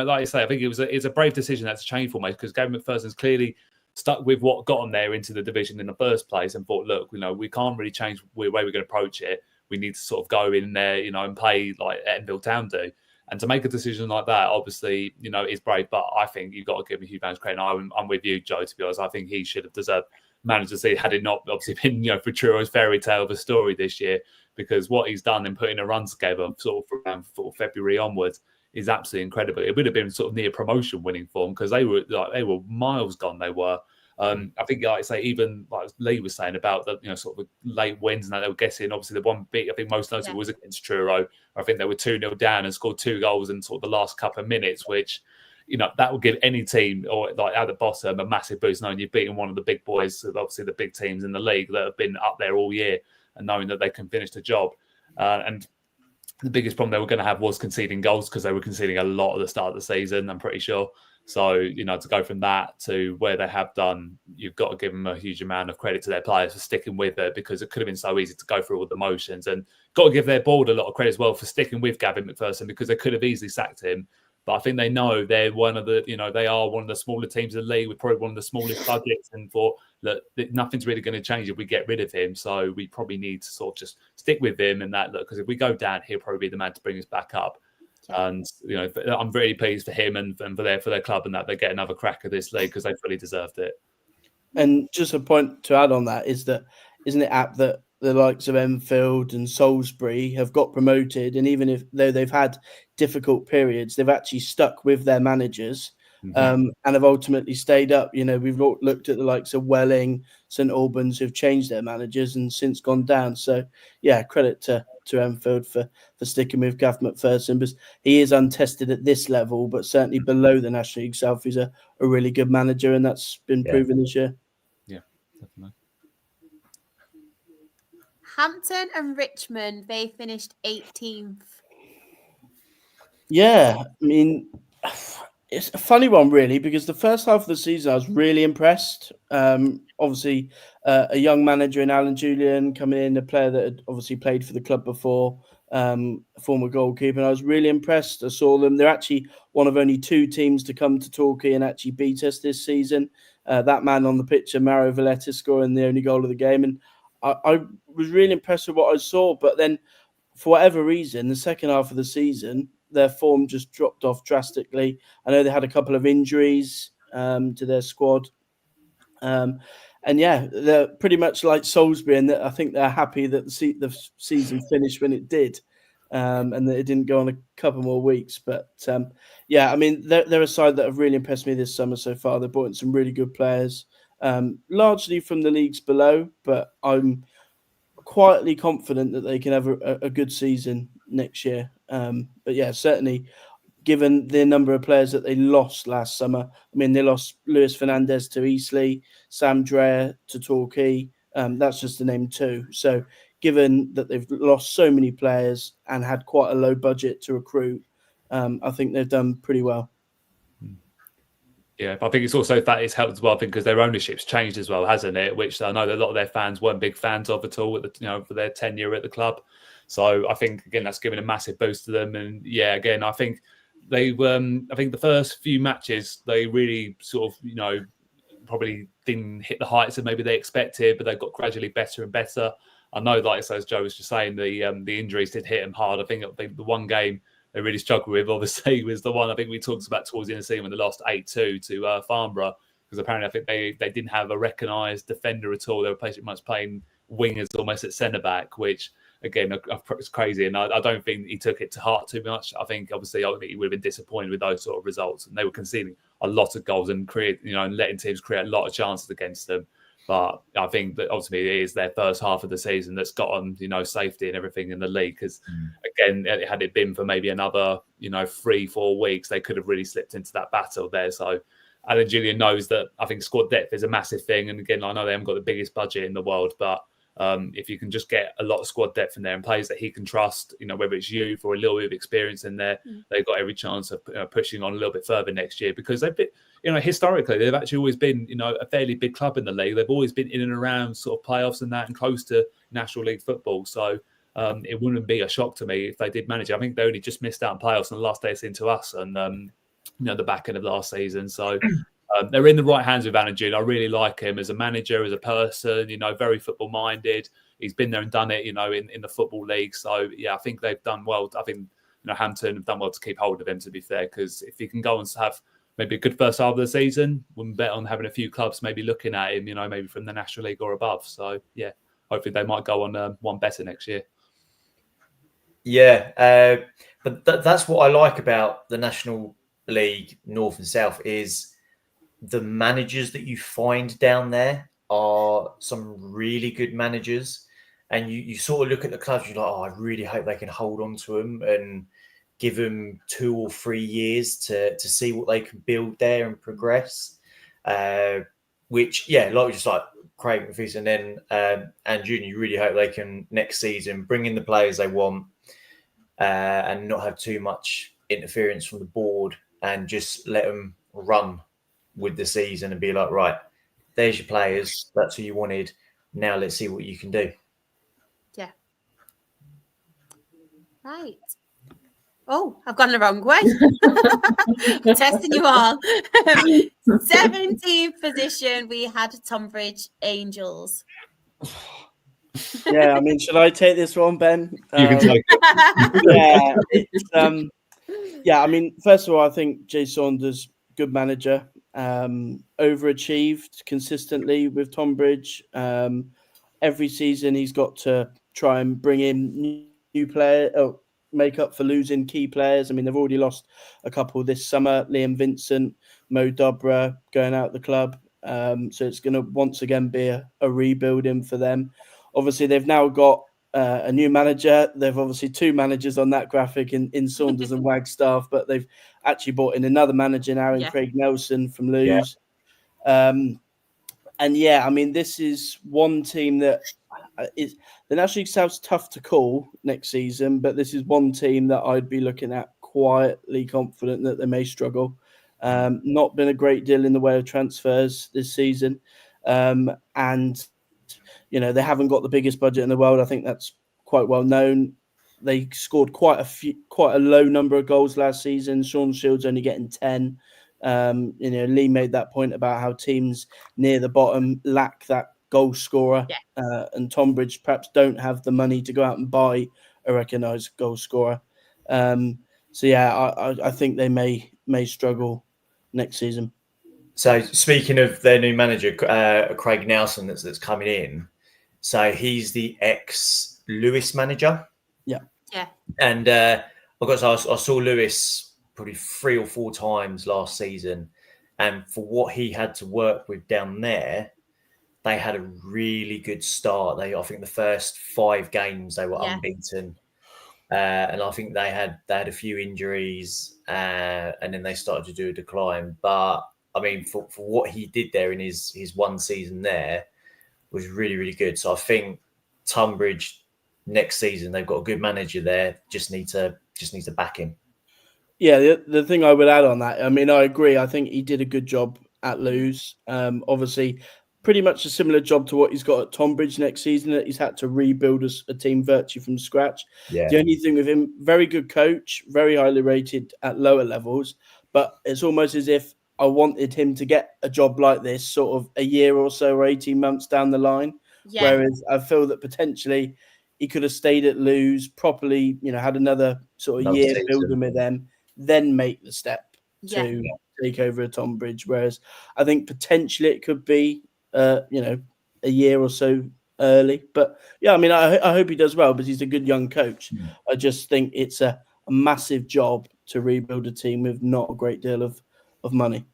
I say, I think it's a brave decision that's changed for me, because Gavin McPherson's clearly stuck with what got them there into the division in the first place, and thought, look, we can't really change the way we're going to approach it. We need to sort of go in there, and play like Enfield Town do. And to make a decision like that, obviously, is brave. But I think you've got to give him a huge amount of credit. I'm with you, Joe, to be honest. I think he should have deserved manager to see, had it not obviously been, for Truro's fairy tale of a story this year, because what he's done in putting a run together sort of around February onwards is absolutely incredible. It would have been sort of near promotion winning form, because they were miles gone. They were. I think, like I say, even like Lee was saying about the sort of late wins, and that they were getting, obviously the one beat I think most notable was against Truro. I think they were 2-0 down and scored 2 goals in sort of the last couple of minutes, which that will give any team or like at the bottom a massive boost, knowing you've beaten one of the big boys, obviously the big teams in the league that have been up there all year, and knowing that they can finish the job. And the biggest problem they were going to have was conceding goals, because they were conceding a lot at the start of the season, I'm pretty sure. So, to go from that to where they have done, you've got to give them a huge amount of credit to their players for sticking with it, because it could have been so easy to go through all the motions. And got to give their board a lot of credit as well for sticking with Gavin McPherson, because they could have easily sacked him. But I think they know they're one of the, they are one of the smaller teams in the league with probably one of the smallest budgets, and thought that nothing's really going to change if we get rid of him. So we probably need to sort of just stick with him in that look, because if we go down, he'll probably be the man to bring us back up. And I'm really pleased for him and for their club, and that they get another crack at this league, because they fully deserved it. And just a point to add on that is that, isn't it apt that the likes of Enfield and Salisbury have got promoted, and even though they've had difficult periods, they've actually stuck with their managers, and have ultimately stayed up. We've looked at the likes of Welling, St Albans, who've changed their managers and since gone down. So yeah, credit to Enfield for sticking with Gav McPherson, because he is untested at this level, but certainly below the National League South, he's a really good manager, and that's been proven this year. Yeah, definitely. Hampton and Richmond, they finished 18th. Yeah, I mean, it's a funny one, really, because the first half of the season I was really impressed. Obviously, a young manager in Alan Julian coming in, a player that had obviously played for the club before, a former goalkeeper, and I was really impressed. I saw them. They're actually one of only 2 teams to come to Torquay and actually beat us this season. That man on the picture, Mauro Valletta, scoring the only goal of the game. And I was really impressed with what I saw. But then, for whatever reason, the second half of the season, their form just dropped off drastically. I know they had a couple of injuries to their squad. And yeah, they're pretty much like Salisbury, and I think they're happy that the season finished when it did, and that it didn't go on a couple more weeks. But yeah, I mean, they're a side that have really impressed me this summer so far. They brought in some really good players, largely from the leagues below, but I'm quietly confident that they can have a good season next year. But yeah, certainly, given the number of players that they lost last summer. I mean, they lost Luis Fernandez to Eastleigh, Sam Dreyer to Torquay. That's just to name 2. So given that they've lost so many players and had quite a low budget to recruit, I think they've done pretty well. Yeah, but I think it's also that it's helped as well, because their ownership's changed as well, hasn't it? Which I know that a lot of their fans weren't big fans of at all at for their tenure at the club. So I think, again, that's given a massive boost to them. And yeah, again, I think they I think the first few matches, they really sort of, probably didn't hit the heights that maybe they expected, but they got gradually better and better. I know, like as Joe was just saying, the injuries did hit them hard. I think the one game they really struggled with, obviously, was the one I think we talked about towards the end of the season when they lost 8-2 to Farnborough, because apparently I think they didn't have a recognised defender at all. They were pretty much playing wingers almost at centre-back, which, again, it's crazy. And I don't think he took it to heart too much. I think, obviously, he would have been disappointed with those sort of results. And they were conceding a lot of goals and and letting teams create a lot of chances against them. But I think that ultimately it is their first half of the season that's got them, safety and everything in the league. Because, again, had it been for maybe another, 3-4 weeks, they could have really slipped into that battle there. So Alan Julian knows that I think squad depth is a massive thing. And again, I know they haven't got the biggest budget in the world, but If you can just get a lot of squad depth in there and players that he can trust, whether it's youth or a little bit of experience in there, they've got every chance of pushing on a little bit further next year, because they've been, historically, they've actually always been, a fairly big club in the league. They've always been in and around sort of playoffs and that, and close to National League football. So it wouldn't be a shock to me if they did manage it. I think they only just missed out on playoffs on the last day it's into us and, the back end of last season. So they're in the right hands with Alan June. I really like him as a manager, as a person, very football minded. He's been there and done it, in the Football League. So, yeah, I think they've done well. I think, Hampton have done well to keep hold of him, to be fair, because if he can go and have maybe a good first half of the season, wouldn't bet on having a few clubs maybe looking at him, maybe from the National League or above. So, yeah, hopefully they might go on one better next year. Yeah, but that's what I like about the National League North and South is the managers that you find down there are some really good managers, and you sort of look at the clubs, you're like, oh, I really hope they can hold on to them and give them 2 or 3 years to see what they can build there and progress. Which, yeah, like just like Craig McPherson and then and Junior, you really hope they can next season bring in the players they want and not have too much interference from the board and just let them run with the season and be like, right, there's your players. That's who you wanted. Now let's see what you can do. Yeah. Right. Oh, I've gone the wrong way. Testing you all. 17th position, we had Tonbridge Angels. Yeah, I mean, should I take this one, Ben? You can take it. Yeah, I mean, first of all, I think Jay Saunders, good manager, overachieved consistently with Tonbridge. Every season, he's got to try and bring in new players, make up for losing key players. I mean, they've already lost a couple this summer. Liam Vincent, Mo Dobra going out the club. So it's going to once again be a rebuilding for them. Obviously, they've now got a new manager. They've obviously 2 managers on that graphic in Saunders and Wagstaff, but they've actually brought in another manager now in Craig Nelson from Lewes. Yeah. And yeah, I mean, this is one team that is the National League South's tough to call next season, but this is one team that I'd be looking at quietly confident that they may struggle. Not been a great deal in the way of transfers this season. And, they haven't got the biggest budget in the world. I think that's quite well known. They scored quite a low number of goals last season. Sean Shields only getting 10. Lee made that point about how teams near the bottom lack that goal scorer, and Tonbridge perhaps don't have the money to go out and buy a recognised goal scorer. So yeah, I think they may struggle next season. So speaking of their new manager, Craig Nelson, that's coming in. So he's the ex-Lewis manager. Yeah. And I saw Lewis probably 3 or 4 times last season, and for what he had to work with down there, they had a really good start. I think the first 5 games they were unbeaten, and I think they had a few injuries, and then they started to do a decline. But I mean, for what he did there in his one season there was really, really good. So I think Tonbridge next season, they've got a good manager there. Just need to back him. Yeah, the thing I would add on that, I mean, I agree. I think he did a good job at Lewes. Obviously, pretty much a similar job to what he's got at Tonbridge next season. That he's had to rebuild a team virtually from scratch. Yeah. The only thing with him, very good coach, very highly rated at lower levels, but it's almost as if I wanted him to get a job like this sort of a year or so or 18 months down the line. Yeah. Whereas I feel that potentially he could have stayed at Lewes properly, had another sort of year building with them, then make the step to take over a Tonbridge. Whereas I think potentially it could be, a year or so early. But yeah, I mean, I hope he does well because he's a good young coach. Mm. I just think it's a massive job to rebuild a team with not a great deal of money.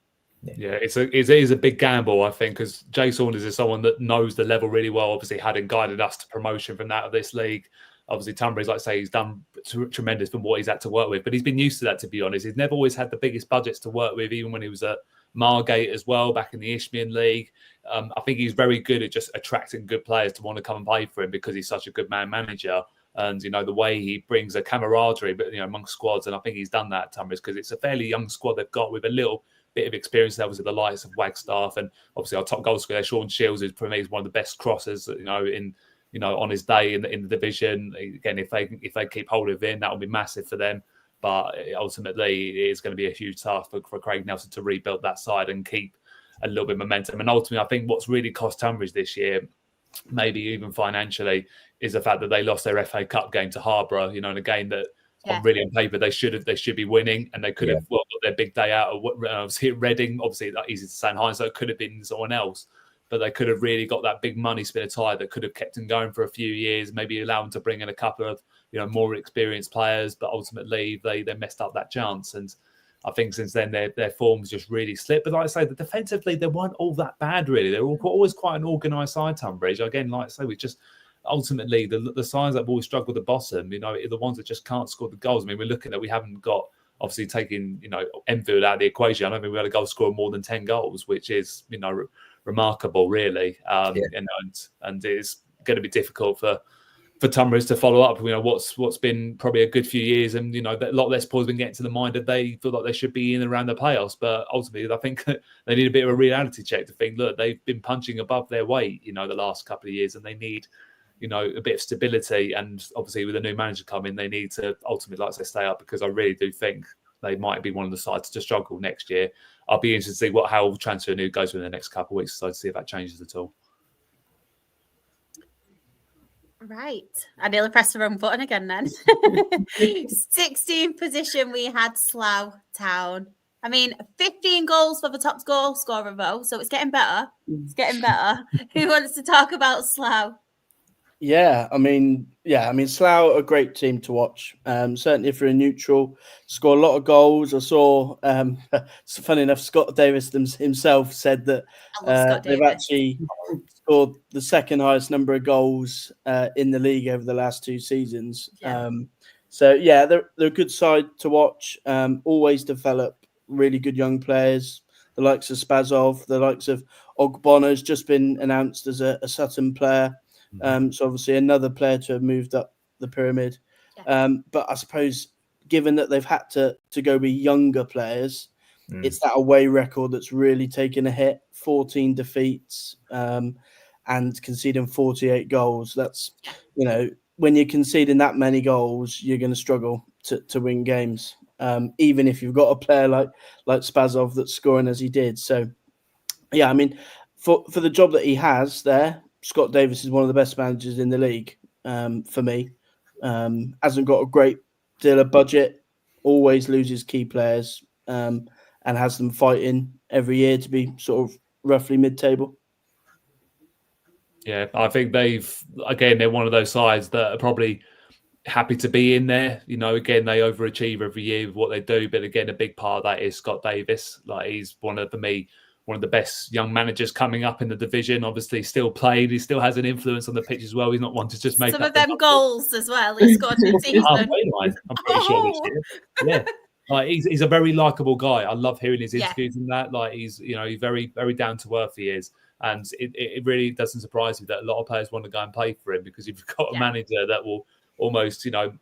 Yeah, it is a big gamble, I think, because Jay Saunders is someone that knows the level really well. Obviously, hadn't guided us to promotion from that of this league. Obviously, Tunbridge, like I say, he's done tremendous from what he's had to work with, but he's been used to that, to be honest. He's never always had the biggest budgets to work with, even when he was at Margate as well, back in the Isthmian League. I think he's very good at just attracting good players to want to come and play for him because he's such a good manager. And, the way he brings a camaraderie, but, amongst squads. And I think he's done that at Tunbridge because it's a fairly young squad they've got with a little bit of experience levels of the likes of Wagstaff. And obviously our top goal scorer, Sean Shields, is for me is one of the best crossers, on his day in the division. Again, if they keep hold of him, that will be massive for them. But ultimately, it is going to be a huge task for Craig Nelson to rebuild that side and keep a little bit of momentum. And ultimately, I think what's really cost Tunbridge this year, maybe even financially, is the fact that they lost their FA Cup game to Harborough. In a game that, really on paper, they should be winning, and they could have got their big day out of Reading. Obviously, that's easy to say in hindsight. It could have been someone else, but they could have really got that big money spinner tire that could have kept them going for a few years, maybe allow them to bring in a couple of more experienced players. But ultimately, they messed up that chance. And I think since then, their form's just really slipped. But like I say, defensively, they weren't all that bad, really. They were always quite an organised side, Tunbridge. Again, like I say, we just ultimately, the sides that have always struggled at the bottom, are the ones that just can't score the goals. I mean, we're looking at, we haven't got, obviously, taking, Enfield out of the equation. I don't think we had a goal scorer more than 10 goals, which is, remarkable, really. And it's going to be difficult for Tunbridge to follow up, what's been probably a good few years, and a lot less pause been getting to the mind that they feel like they should be in and around the playoffs. But ultimately, I think they need a bit of a reality check to think, look, they've been punching above their weight, the last couple of years, and they need, a bit of stability. And obviously, with a new manager coming, they need to ultimately, like I say, stay up, because I really do think they might be one of the sides to struggle next year. I'll be interested to see how transfer news goes in the next couple of weeks, so to see if that changes at all. Right. I nearly pressed the wrong button again then. 16th position, we had Slough Town. I mean, 15 goals for the top goal scorer, though, so it's getting better. It's getting better. Who wants to talk about Slough? Yeah, I mean, Slough are a great team to watch. Certainly for a neutral, score a lot of goals. I saw, funny enough, Scott Davis himself said that they've actually scored the second highest number of goals in the league over the last 2 seasons. Yeah. They're a good side to watch. Always develop really good young players. The likes of Spazov, the likes of Ogbono's just been announced as a Sutton player. So obviously another player to have moved up the pyramid. Yeah. But I suppose given that they've had to go with younger players, it's that away record that's really taken a hit. 14 defeats and conceding 48 goals. That's, when you're conceding that many goals, you're going to struggle to win games. Even if you've got a player like Spazov that's scoring as he did. So, yeah, I mean, for the job that he has there, Scott Davis is one of the best managers in the league for me. Hasn't got a great deal of budget, always loses key players, and has them fighting every year to be sort of roughly mid-table. Yeah, I think they're one of those sides that are probably happy to be in there. Again, they overachieve every year with what they do. But again, a big part of that is Scott Davis. Like, he's one of the best young managers coming up in the division. Obviously, still played. He still has an influence on the pitch as well. He's not one to just make some of them goals as well. He scored in the season. I'm pretty sure this year. Yeah, like he's a very likable guy. I love hearing his interviews and that. Like, he's very, very down to earth. He is, and it really doesn't surprise me that a lot of players want to go and play for him, because you've got a manager that will almost have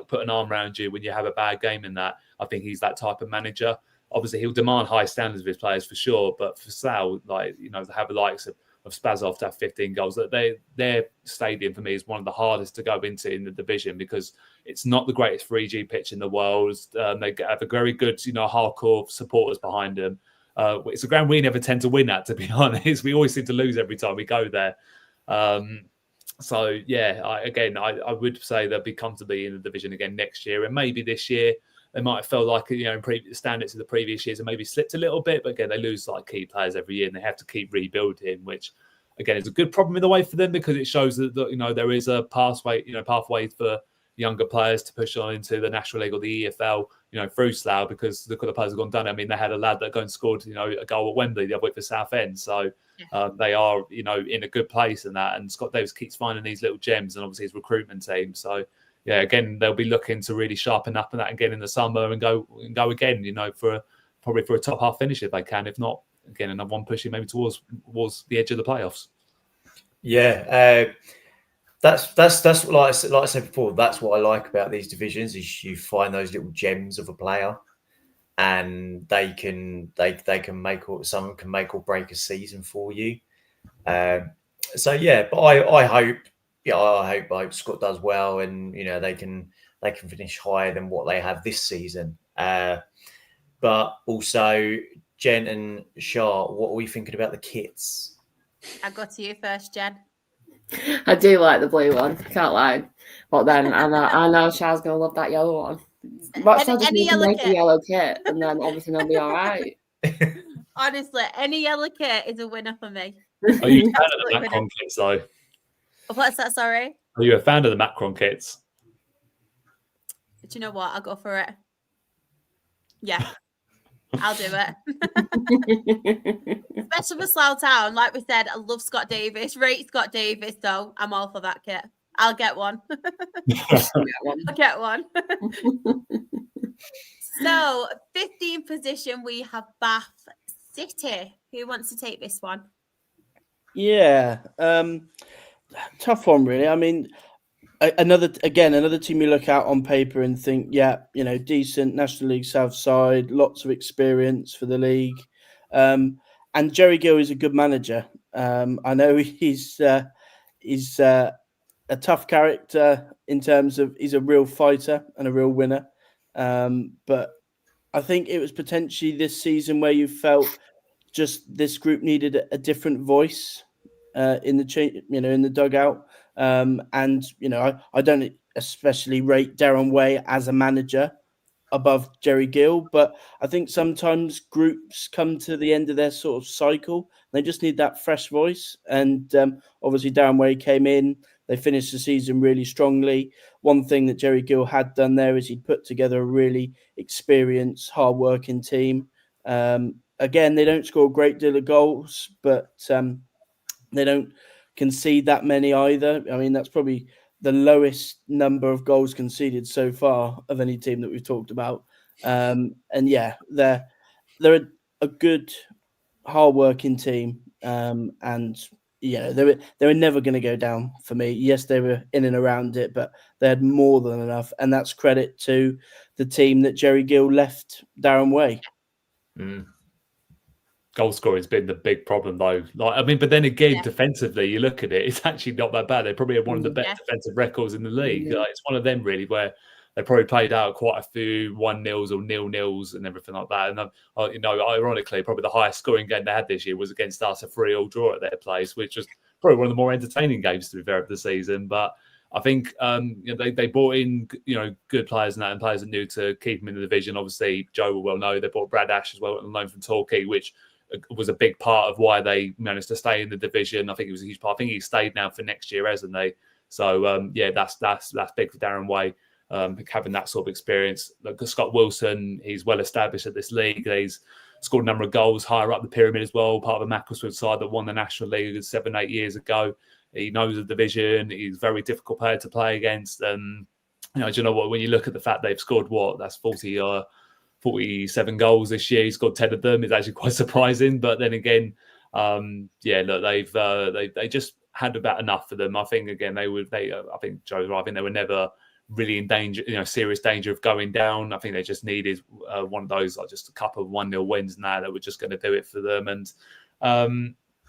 put an arm around you when you have a bad game in that. I think he's that type of manager. Obviously, he'll demand high standards of his players for sure, but for Slough, to have the likes of Spazov to have 15 goals, that their stadium for me is one of the hardest to go into in the division, because it's not the greatest 3G pitch in the world. They have a very good, hardcore supporters behind them. It's a ground we never tend to win at, to be honest. We always seem to lose every time we go there. I would say they'll be comfortably in the division again next year, and maybe this year. They might have felt like, in previous standards of the previous years and maybe slipped a little bit. But again, they lose key players every year, and they have to keep rebuilding, which, again, is a good problem in the way for them, because it shows that there is a pathway for younger players to push on into the National League or the EFL, through Slough, because look at the players who've gone done. I mean, they had a lad that gone and scored, a goal at Wembley the other week for Southend. So they are, in a good place in that. And Scott Davis keeps finding these little gems, and obviously his recruitment team. So, yeah, again, they'll be looking to really sharpen up on that again in the summer and go again, for probably for a top half finish if they can. If not, again, another one pushing maybe towards the edge of the playoffs. Yeah, that's like I said before. That's what I like about these divisions is you find those little gems of a player, and they can make someone can make or break a season for you. So yeah, but I hope Scott does well, and they can finish higher than what they have this season. But also, Jen and Shah, what are we thinking about the kits? I'll go to you first, Jen. I do like the blue one. Can't lie. But then I know Shah's gonna love that yellow one. Rochdale just need to make a yellow kit, and then everything will be all right. Honestly, any yellow kit is a winner for me. Are you a fan of the Macron kits, though? What's that? Sorry. Are you a fan of the Macron kits? Do you know what? I'll go for it. Yeah, I'll do it. Especially for Slough Town. Like we said, I love Scott Davis. Rate Scott Davis, so I'm all for that kit. I'll get one. I'll get one. So, 15th position, we have Bath City. Who wants to take this one? Yeah, tough one, really. I mean, another team you look out on paper and think, yeah, decent National League South side, lots of experience for the league. And Jerry Gill is a good manager. I know he's a tough character in terms of he's a real fighter and a real winner. But I think it was potentially this season where you felt just this group needed a different voice in the dugout. And I don't especially rate Darren Way as a manager above Jerry Gill, but I think sometimes groups come to the end of their sort of cycle. They just need that fresh voice. And obviously Darren Way came in. They finished the season really strongly. One thing that Jerry Gill had done there is he'd put together a really experienced, hard-working team. Again, they don't score a great deal of goals, but they don't concede that many either. I mean, that's probably the lowest number of goals conceded so far of any team that we've talked about. And yeah, they're a good, hard-working team. And yeah, they were never going to go down for me. Yes, they were in and around it, but they had more than enough. And that's credit to the team that Jerry Gill left Darren Way. Goal scoring has been the big problem, though. But then again, defensively, you look at it, it's actually not that bad. They probably have one of the best defensive records in the league. It's one of them, really, where they probably played out quite a few 1-0s or 0-0s and everything like that. And, ironically, probably the highest scoring game they had this year was against us, a 3-3 draw at their place, which was probably one of the more entertaining games, to be fair, of the season. But I think they brought in good players and players that knew to keep them in the division. Obviously, Joe will well know they brought Brad Ash as well, on loan from Torquay, which was a big part of why they managed to stay in the division. I think it was a huge part. I think he's stayed now for next year, hasn't they? So that's big for Darren Way, having that sort of experience. Like Scott Wilson, he's well established at this league. He's scored a number of goals higher up the pyramid as well. Part of a Macclesfield side that won the National League 7-8 years ago. He knows the division. He's a very difficult player to play against. And do you know what? When you look at the fact they've scored that's 47 goals this year. He scored 10 of them. It's actually quite surprising. But then again, they just had about enough for them. I think again I think Joe's right. I think they were never really in danger, serious danger of going down. I think they just needed one of those, like just a couple of 1-0 wins now that were just going to do it for them. And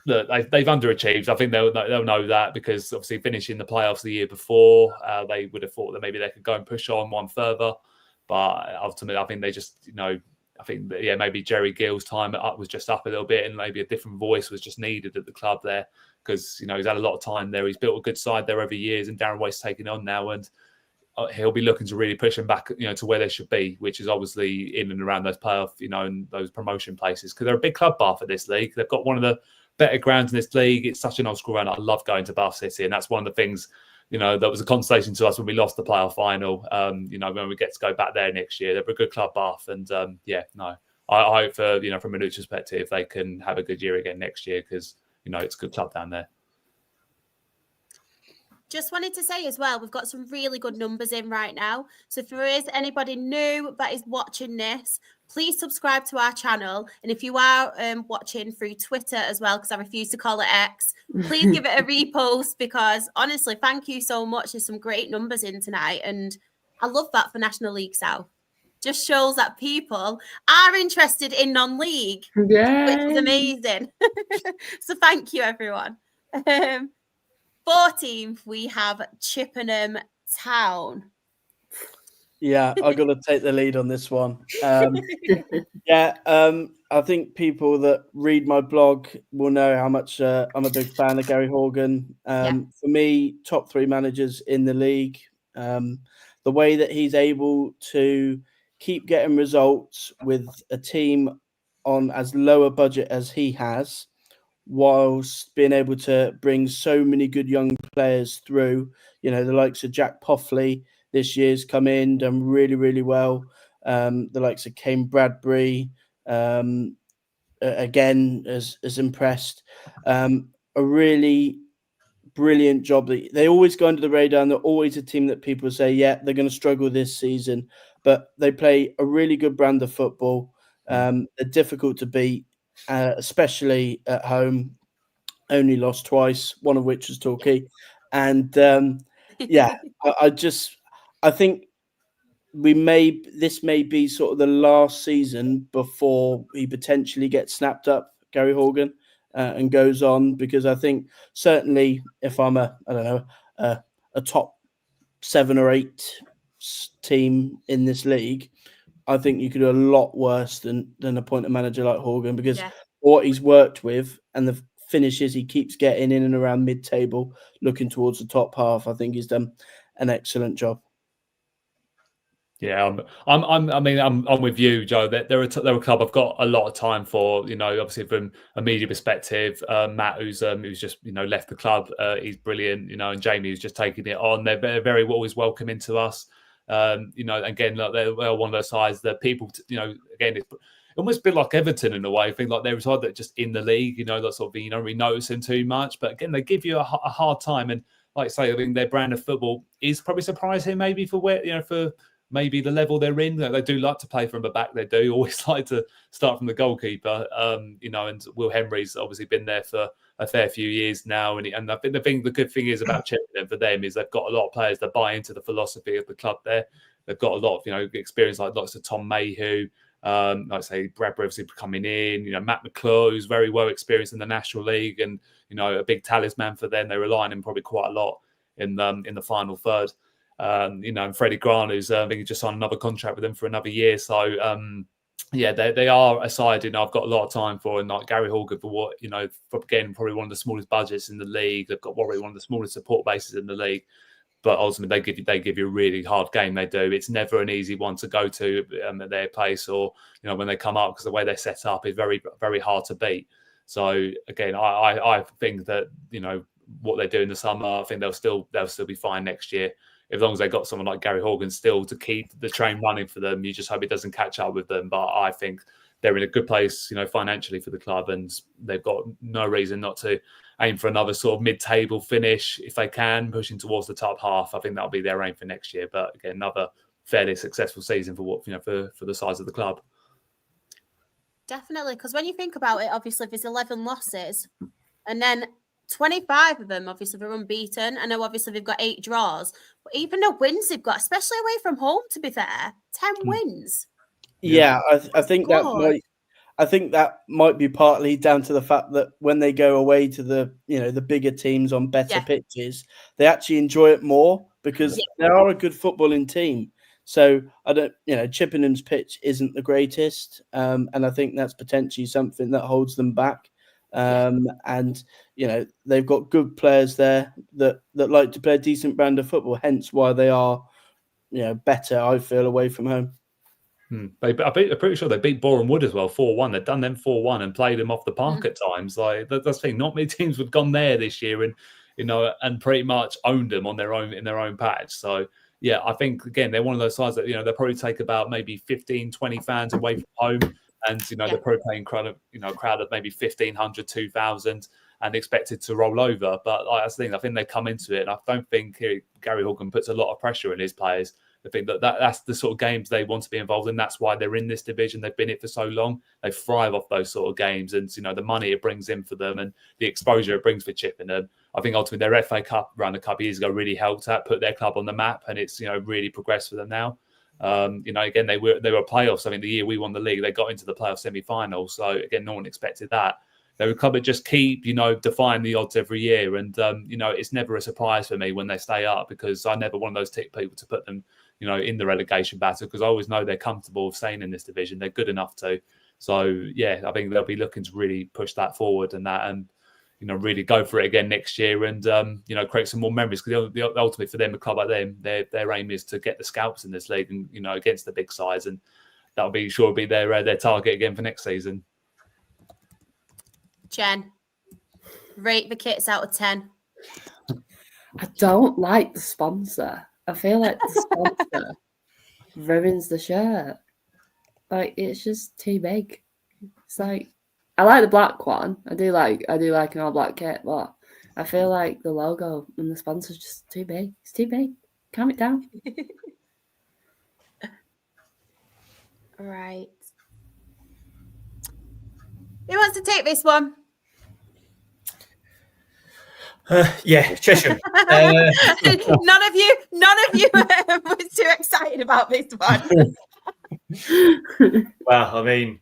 look, they've underachieved. I think they'll know that, because obviously finishing the playoffs the year before, they would have thought that maybe they could go and push on one further. But ultimately, I think they just, maybe Jerry Gill's time was just up a little bit, and maybe a different voice was just needed at the club there, because, he's had a lot of time there. He's built a good side there over years, and Darren Way's taking on now, and he'll be looking to really push them back, to where they should be, which is obviously in and around those playoff, and those promotion places, because they're a big club, Bath, at this league. They've got one of the better grounds in this league. It's such an old school ground. I love going to Bath City, and that's one of the things. That was a consolation to us when we lost the playoff final. When we get to go back there next year, they're a good club, Bath, and I hope for from a neutral perspective they can have a good year again next year, because it's a good club down there. Just wanted to say as well, we've got some really good numbers in right now. So if there is anybody new that is watching this, please subscribe to our channel. And if you are watching through Twitter as well, because I refuse to call it X, please give it a repost, because honestly, thank you so much. There's some great numbers in tonight. And I love that for National League South. Just shows that people are interested in non-league, which is amazing. So thank you, everyone. 14th, we have Chippenham Town. Yeah, I got to take the lead on this one. I think people that read my blog will know how much I'm a big fan of Gary Horgan. For me, top 3 managers in the league. The way that he's able to keep getting results with a team on as low a budget as he has, whilst being able to bring so many good young players through, the likes of Jack Poffley this year's come in, done really, really well. The likes of Kane Bradbury, again, has impressed. A really brilliant job. They always go under the radar, and they're always a team that people say, yeah, they're going to struggle this season. But they play a really good brand of football. They're difficult to beat, especially at home. Only lost twice, one of which was Torquay. And I think this may be sort of the last season before he potentially gets snapped up, Gary Horgan, and goes on, because I think certainly if I'm a top 7 or 8 team in this league, I think you could do a lot worse than appoint a manager like Horgan, because what he's worked with and the finishes he keeps getting in and around mid-table, looking towards the top half, I think he's done an excellent job. Yeah, I'm with you, Joe. They're a club I've got a lot of time for. Obviously from a media perspective, Matt, who's just left the club, he's brilliant. And Jamie, who's just taking it on. They're very always welcoming to us. Again, like they're one of those sides that people, again, it's almost a bit like Everton in a way. I think like they're a side that just in the league, that sort of you don't really notice them too much. But again, they give you a hard time. And like I say, I think their brand of football is probably surprising maybe for where for maybe the level they're in. They do like to play from the back. They do always like to start from the goalkeeper. And Will Henry's obviously been there for a fair few years now. And I think the good thing is about Chippenham for them is they've got a lot of players that buy into the philosophy of the club there. They've got a lot of, experience, like lots of Tom Mayhew, like I say, Bradbury obviously coming in, Matt McClure, who's very well experienced in the National League and, a big talisman for them. They rely on him probably quite a lot in the final third. And Freddie Grant, who's I think he just signed another contract with them for another year. So they are a side I've got a lot of time for, and like Gary Horgan for what again probably one of the smallest budgets in the league. They've got probably one of the smallest support bases in the league, but ultimately they give you a really hard game. They do. It's never an easy one to go to at their place, or when they come up, because the way they're set up is very very hard to beat. So again, I think that what they do in the summer, I think they'll still be fine next year. As long as they've got someone like Gary Horgan still to keep the train running for them, you just hope it doesn't catch up with them. But I think they're in a good place, financially for the club, and they've got no reason not to aim for another sort of mid-table finish if they can, pushing towards the top half. I think that'll be their aim for next year. But again, another fairly successful season for for the size of the club. Definitely, because when you think about it, obviously there's 11 losses, and then 25 of them, obviously, they're unbeaten. I know, obviously, they've got 8 draws. But even the wins they've got, especially away from home, to be fair, 10 wins. Yeah, I think that might be partly down to the fact that when they go away to the bigger teams on better pitches, they actually enjoy it more, because they are a good footballing team. So Chippenham's pitch isn't the greatest, and I think that's potentially something that holds them back. And they've got good players there that like to play a decent brand of football, hence why they are better, I feel, away from home. I'm pretty sure they beat Boreham Wood as well 4-1. They've done them 4-1 and played them off the park at times. Like that's the thing, not many teams have gone there this year and pretty much owned them in their own patch. So yeah, I think again they're one of those sides that they'll probably take about maybe 15-20 fans away from home. And they're probably playing crowd of maybe 1,500, 2,000, and expected to roll over. But that's the thing. I think they come into it, and I don't think Gary Horgan puts a lot of pressure on his players. I think that's the sort of games they want to be involved in. That's why they're in this division. They've been in it for so long. They thrive off those sort of games, and the money it brings in for them and the exposure it brings for Chippenham. I think ultimately their FA Cup run a couple of years ago really helped that, put their club on the map, and it's really progressed for them now. Again, they were playoffs. I think the year we won the league, they got into the playoff semi-final. So again, no one expected that. They would come and just keep, defying the odds every year. And, it's never a surprise for me when they stay up, because I never want those people to put them, in the relegation battle, because I always know they're comfortable staying in this division. They're good enough to. So, yeah, I think they'll be looking to really push that forward and really go for it again next year and, create some more memories. Because ultimately for them, a club like them, their aim is to get the scalps in this league and, against the big sides. And that'll be their target again for next season. Jen, rate the kits out of 10. I don't like the sponsor. I feel like the sponsor ruins the shirt. Like, it's just too big. It's like, I like the black one. I do like an all black kit, but I feel like the logo and the sponsor's just too big. It's too big. Calm it down. Right. Who wants to take this one? Yeah, Chesham. None of you was too excited about this one. Well, I mean,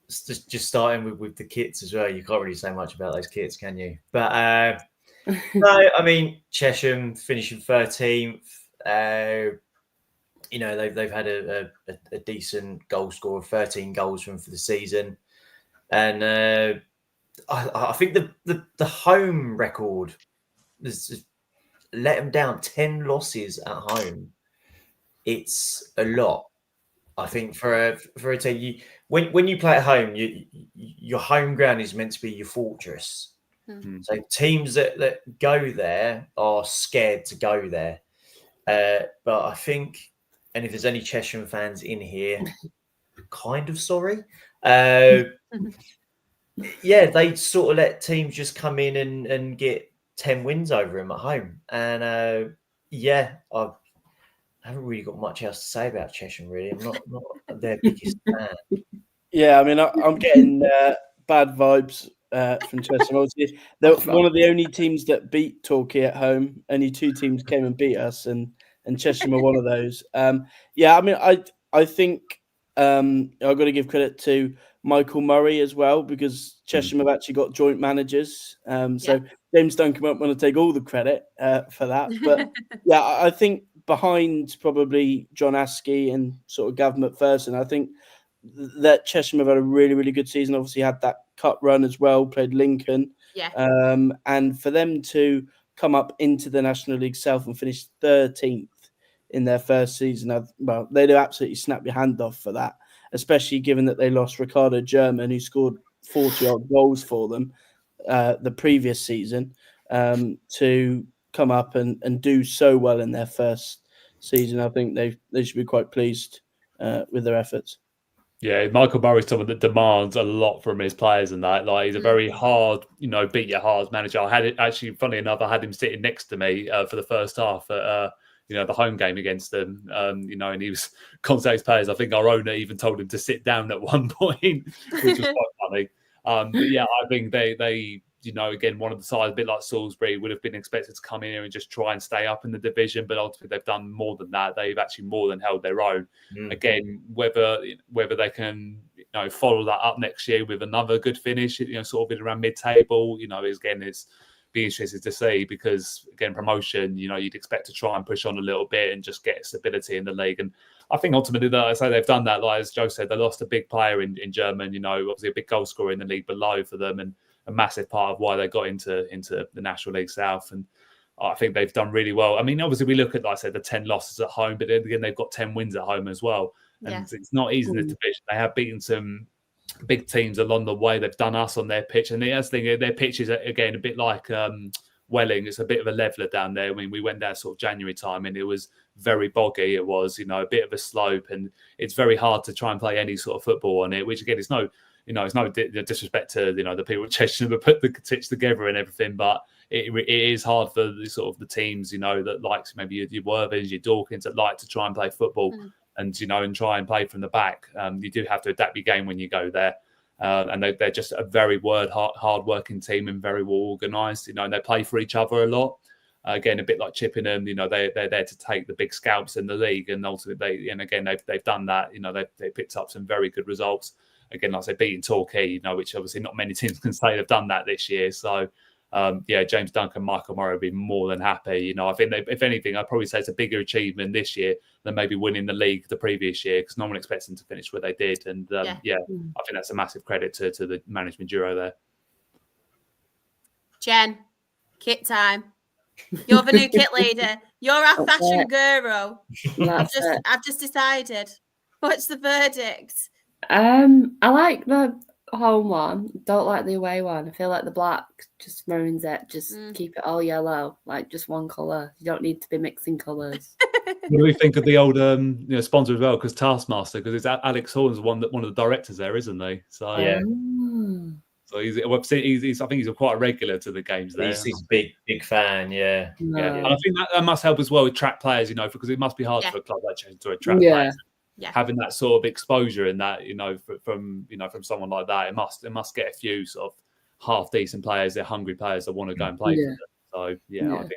it's just starting with the kits as well. You can't really say much about those kits, can you? But no, I mean, Chesham finishing 13th. They've had a decent goal score of 13 goals for the season, and I think the home record has let them down. 10 losses at home. It's a lot. I think for a team, when you play at home, your home ground is meant to be your fortress. Mm-hmm. So teams that go there are scared to go there. But I think, and if there's any Chesham fans in here, kind of sorry. Yeah, they sort of let teams just come in and get 10 wins over them at home. And I haven't really got much else to say about Chesham, really. I'm not their biggest fan. Yeah, I mean, I'm getting bad vibes from Chesham. Obviously, they're one of the only teams that beat Torquay at home. Only 2 teams came and beat us, and Chesham are one of those. Yeah, I mean, I think I've got to give credit to Michael Murray as well, because Chesham have actually got joint managers. So James Duncan won't want to take all the credit for that. But yeah, I think behind probably John Askey and sort of Gav McPherson, I think that Chesham have had a really, really good season. Obviously had that cup run as well, played Lincoln. Yeah. And for them to come up into the National League South and finish 13th in their first season, well, they'd have absolutely snapped your hand off for that, especially given that they lost Ricardo German, who scored 40-odd goals for them the previous season, to come up and do so well in their first season. I think they should be quite pleased with their efforts. Yeah, Michael Murray's someone that demands a lot from his players, and that, like, he's a very hard, beat your hard manager. I had it actually, funny enough, I had him sitting next to me for the first half at the home game against them, and he was constantly players. I think our owner even told him to sit down at one point, which was quite funny. But yeah, I think they again, one of the sides, a bit like Salisbury, would have been expected to come in here and just try and stay up in the division, but ultimately they've done more than that. They've actually more than held their own. Again, whether they can follow that up next year with another good finish, sort of in around mid-table, it's be interested to see, because again, promotion, you'd expect to try and push on a little bit and just get stability in the league. And I think ultimately, I say they've done that. Like as Joe said, they lost a big player in German, obviously a big goal scorer in the league below for them, and a massive part of why they got into the National League South. And I think they've done really well. I mean, obviously we look at, like I said, the 10 losses at home, but then again, they've got 10 wins at home as well. And it's not easy in the division. They have beaten some big teams along the way. They've done us on their pitch. And the other thing, their pitch is, again, a bit like Welling. It's a bit of a leveler down there. I mean, we went down sort of January time and it was very boggy. It was, a bit of a slope, and it's very hard to try and play any sort of football on it, which again, it's it's no disrespect to the people at Cheshire who put the stitch together and everything, but it is hard for the sort of the teams that likes maybe your Worthings, your Dawkins that like to try and play football and and try and play from the back. You do have to adapt your game when you go there. And they're just a very hard working team and very well organised, and they play for each other a lot. Again, a bit like Chippenham, they're there to take the big scalps in the league, and ultimately, they've done that. They've picked up some very good results. Again, like I say, beating Torquay, which obviously not many teams can say they've done that this year. So, James Duncan, Michael Murray will be more than happy. I think if anything, I'd probably say it's a bigger achievement this year than maybe winning the league the previous year, because no one expects them to finish where they did. And I think that's a massive credit to the management duo there. Jen, kit time. You're the new kit leader. You're our fashion guru. I've just decided. What's the verdict? I like the home one. Don't like the away one. I feel like the black just ruins it. Just keep it all yellow, like just one colour. You don't need to be mixing colours. What do we think of the old sponsor as well? Because Taskmaster, because it's Alex Horn's one of the directors there, isn't he? So yeah. So he's I think he's quite a regular to the games there. He's a big fan, yeah. And I think that must help as well with track players, because it must be hard for a club like Cheshire to attract players. Yeah. Having that sort of exposure and that, from someone like that, it must get a few sort of half decent players, they're hungry players that want to go and play for them. So I think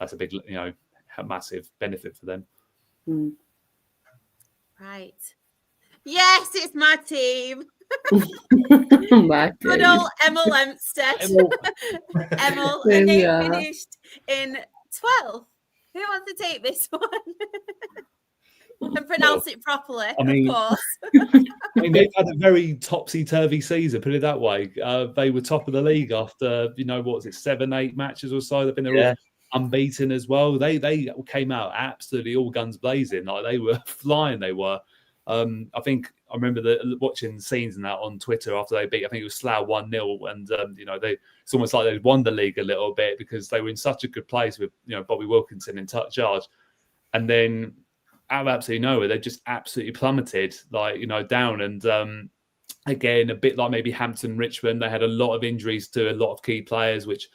that's a big, a massive benefit for them. Right. Yes, it's my team. Good old Emil Empstead. Emil, and they finished in 12th. Who wants to take this one? And pronounce it properly, of course. They've had a very topsy-turvy season, put it that way. They were top of the league after, 7-8 matches or so. They've been unbeaten as well. They came out absolutely all guns blazing. Like, they were flying, they were. I remember watching scenes and that on Twitter after they beat, I think it was Slough 1-0, and it's almost like they'd won the league a little bit because they were in such a good place with Bobby Wilkinson in charge, and then out of absolutely nowhere they just absolutely plummeted, down. And again, a bit like maybe Hampton, Richmond, they had a lot of injuries to a lot of key players, which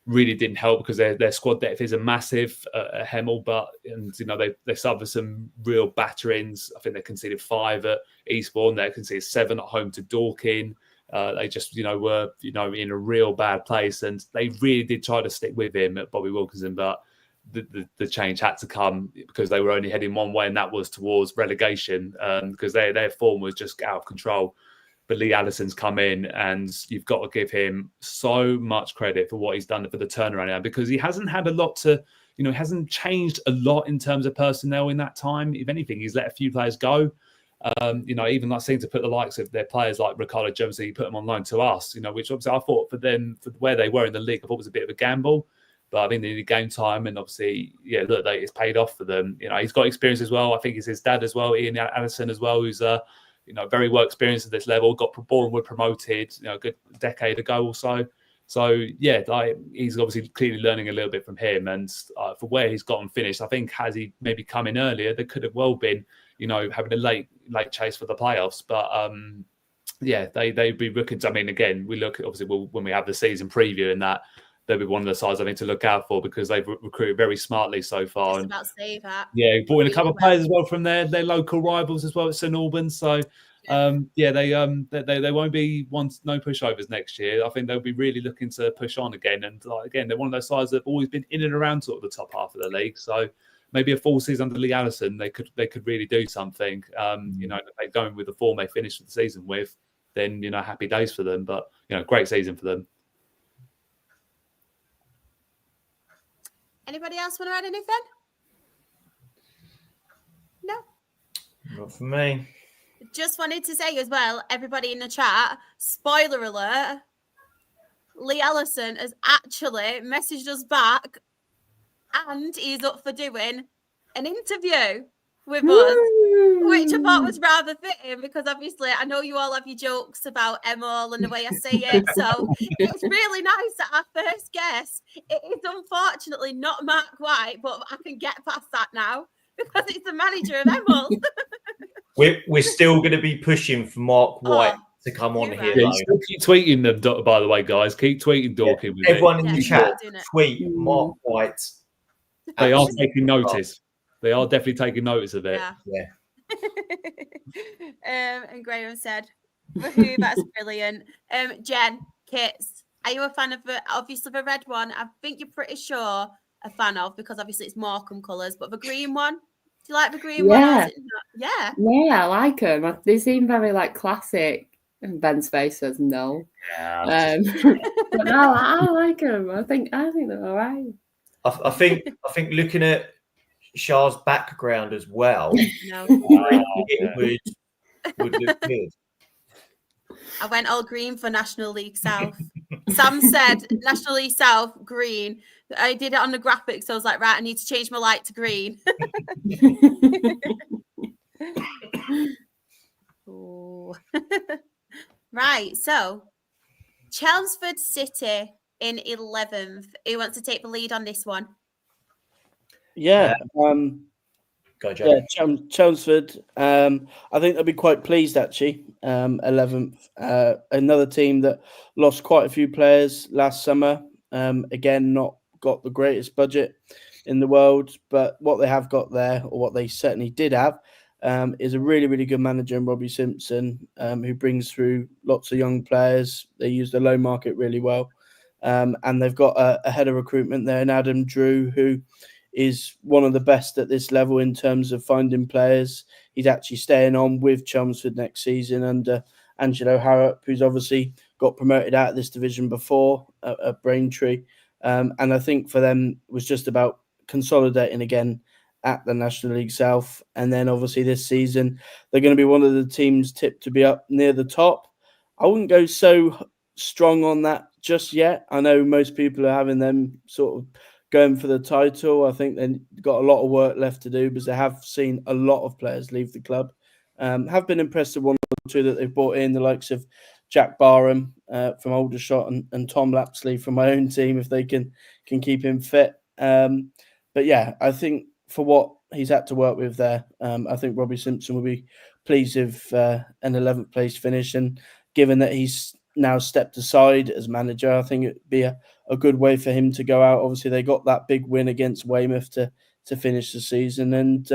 really didn't help because their squad depth isn't massive at Hemel, they suffered some real batterings. I think they conceded 5 at Eastbourne. They conceded 7 at home to Dorking. They just were in a real bad place, and they really did try to stick with him at Bobby Wilkinson, but the change had to come because they were only heading one way, and that was towards relegation, because their form was just out of control. But Lee Allison's come in, and you've got to give him so much credit for what he's done for the turnaround now, because he hasn't had a lot to, hasn't changed a lot in terms of personnel in that time. If anything, he's let a few players go. Even like seeing to put the likes of their players like Ricardo Jones, he put them on loan to us, which obviously I thought for them, for where they were in the league, I thought was a bit of a gamble. But I think they needed game time, and obviously, it's paid off for them. He's got experience as well. I think it's his dad as well, Ian Allison as well, who's very well experienced at this level. Got Bournemouth promoted, a good decade ago or so. So he's obviously clearly learning a little bit from him. And for where he's gotten finished, I think had he maybe come in earlier, there could have well been, having a late chase for the playoffs. But they'd be looking to. I mean, again, we look obviously when we have the season preview and that. They'll be one of the sides I need to look out for because they've recruited very smartly so far. I was about to say that. Yeah, brought in a couple of players as well from their local rivals as well at St Albans. So, they won't be no pushovers next year. I think they'll be really looking to push on again. And again, they're one of those sides that have always been in and around sort of the top half of the league. So maybe a full season under Lee Allison, they could really do something. If they go in with the form they finished the season with, then happy days for them. But great season for them. Anybody else want to add anything? No? Not for me. Just wanted to say as well, everybody in the chat, spoiler alert, Lee Allison has actually messaged us back and he's up for doing an interview with us, which I thought was rather fitting because obviously I know you all have your jokes about Emil and the way I say it. So it's really nice that our first guest, it is unfortunately not Mark White, but I can get past that now because it's the manager of Emil. We're still going to be pushing for Mark White to come on You're here. right. Yeah, you Loan. still keep tweeting them, by the way, guys. Keep tweeting Dorking with Everyone it. in Yeah, the keep chat, doing it. tweet Mark White. They are Absolutely. taking notice. They are definitely taking notice of it. Yeah. Yeah. And Graham said, "Woohoo, that's brilliant." Jen, Kits, are you a fan of obviously the red one? I think you're pretty sure a fan of, because obviously it's Morecambe colours, but the green one. Do you like the green one? Or Yeah. is it not? Yeah. Yeah, I like them. They seem very like classic. And Ben's face says no. Yeah, But no, I like them. I think they're all right. I think looking at Shah's background as well, No. it would look good. I went all green for National League South. Sam said National League South green. I did it on the graphics, so I was like, right, I need to change my light to green. Ooh. Right, so Chelmsford City in 11th. Who wants to take the lead on this one? Yeah. Go, Joe. Yeah, Chelmsford. I think they'll be quite pleased actually. 11th. Another team that lost quite a few players last summer. Again, not got the greatest budget in the world, but what they have got there, or what they certainly did have, is a really, really good manager in Robbie Simpson, who brings through lots of young players. They use the low market really well. And they've got a head of recruitment there in Adam Drew, who is one of the best at this level in terms of finding players. He's actually staying on with Chelmsford next season under Angelo Harrop, who's obviously got promoted out of this division before at Braintree. And I think for them it was just about consolidating again at the National League South. And then obviously this season, they're going to be one of the teams tipped to be up near the top. I wouldn't go so strong on that just yet. I know most people are having them sort of going for the title. I think they've got a lot of work left to do, because they have seen a lot of players leave the club. Have been impressed with one or two that they've brought in, the likes of Jack Barham from Aldershot and Tom Lapsley from my own team, if they can keep him fit. But yeah, I think for what he's had to work with there, I think Robbie Simpson will be pleased with an 11th place finish. And given that he's now stepped aside as manager, I think it'd be a good way for him to go out. Obviously, they got that big win against Weymouth to finish the season, and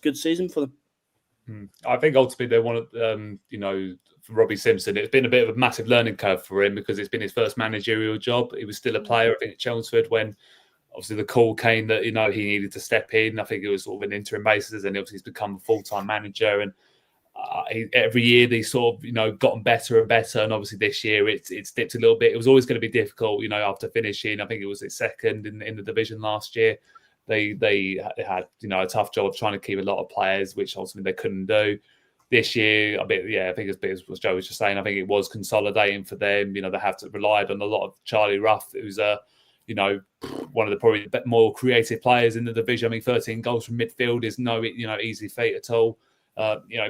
good season for them. I think ultimately they want to, for Robbie Simpson, it's been a bit of a massive learning curve for him, because it's been his first managerial job. He was still a player, I think, at Chelmsford when obviously the call came that, he needed to step in. I think it was sort of an interim basis, and obviously he's become a full-time manager. And every year they sort of, gotten better and better. And obviously this year it's dipped a little bit. It was always going to be difficult, after finishing, I think it was its second in the division last year. They had, a tough job of trying to keep a lot of players, which ultimately they couldn't do. This year, I think as Joe was just saying, I think it was consolidating for them. They have to relied on a lot of Charlie Ruff, who's one of the probably more creative players in the division. I mean, 13 goals from midfield is no, easy feat at all.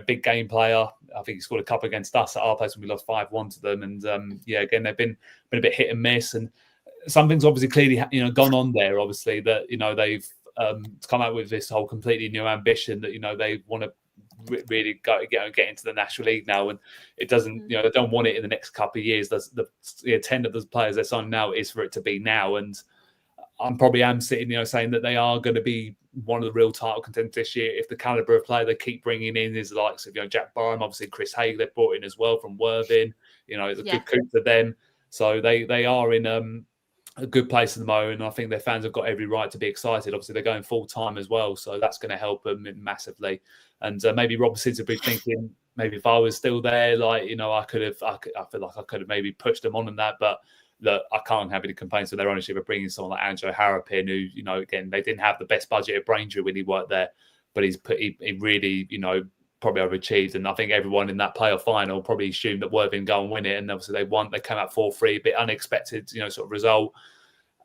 Big game player. I think he scored a couple against us at our place when we lost 5-1 to them. And again, they've been a bit hit and miss. And something's obviously clearly gone on there. Obviously that they've come out with this whole completely new ambition that they want to really get into the National League now, and it doesn't. They don't want it in the next couple of years. The 10 of the players they're signing now is for it to be now, and I'm probably sitting saying that they are going to be one of the real title contenders this year if the caliber of player they keep bringing in is the likes of Jack Barham, obviously Chris Haig they've brought in as well from Worthing. It's a good coup for them, so they are in a good place at the moment, and I think their fans have got every right to be excited. Obviously, they're going full time as well, so that's going to help them massively. And maybe Robertson's will be thinking, maybe if I was still there, I feel like I could have maybe pushed them on in that. But look, I can't have any complaints with their ownership of bringing someone like Angelo Harrop in, who again they didn't have the best budget at Braintree when he worked there, but he really probably overachieved. And I think everyone in that playoff final probably assumed that Worthing go and win it, and obviously they won. They came out 4-3, a bit unexpected, sort of result.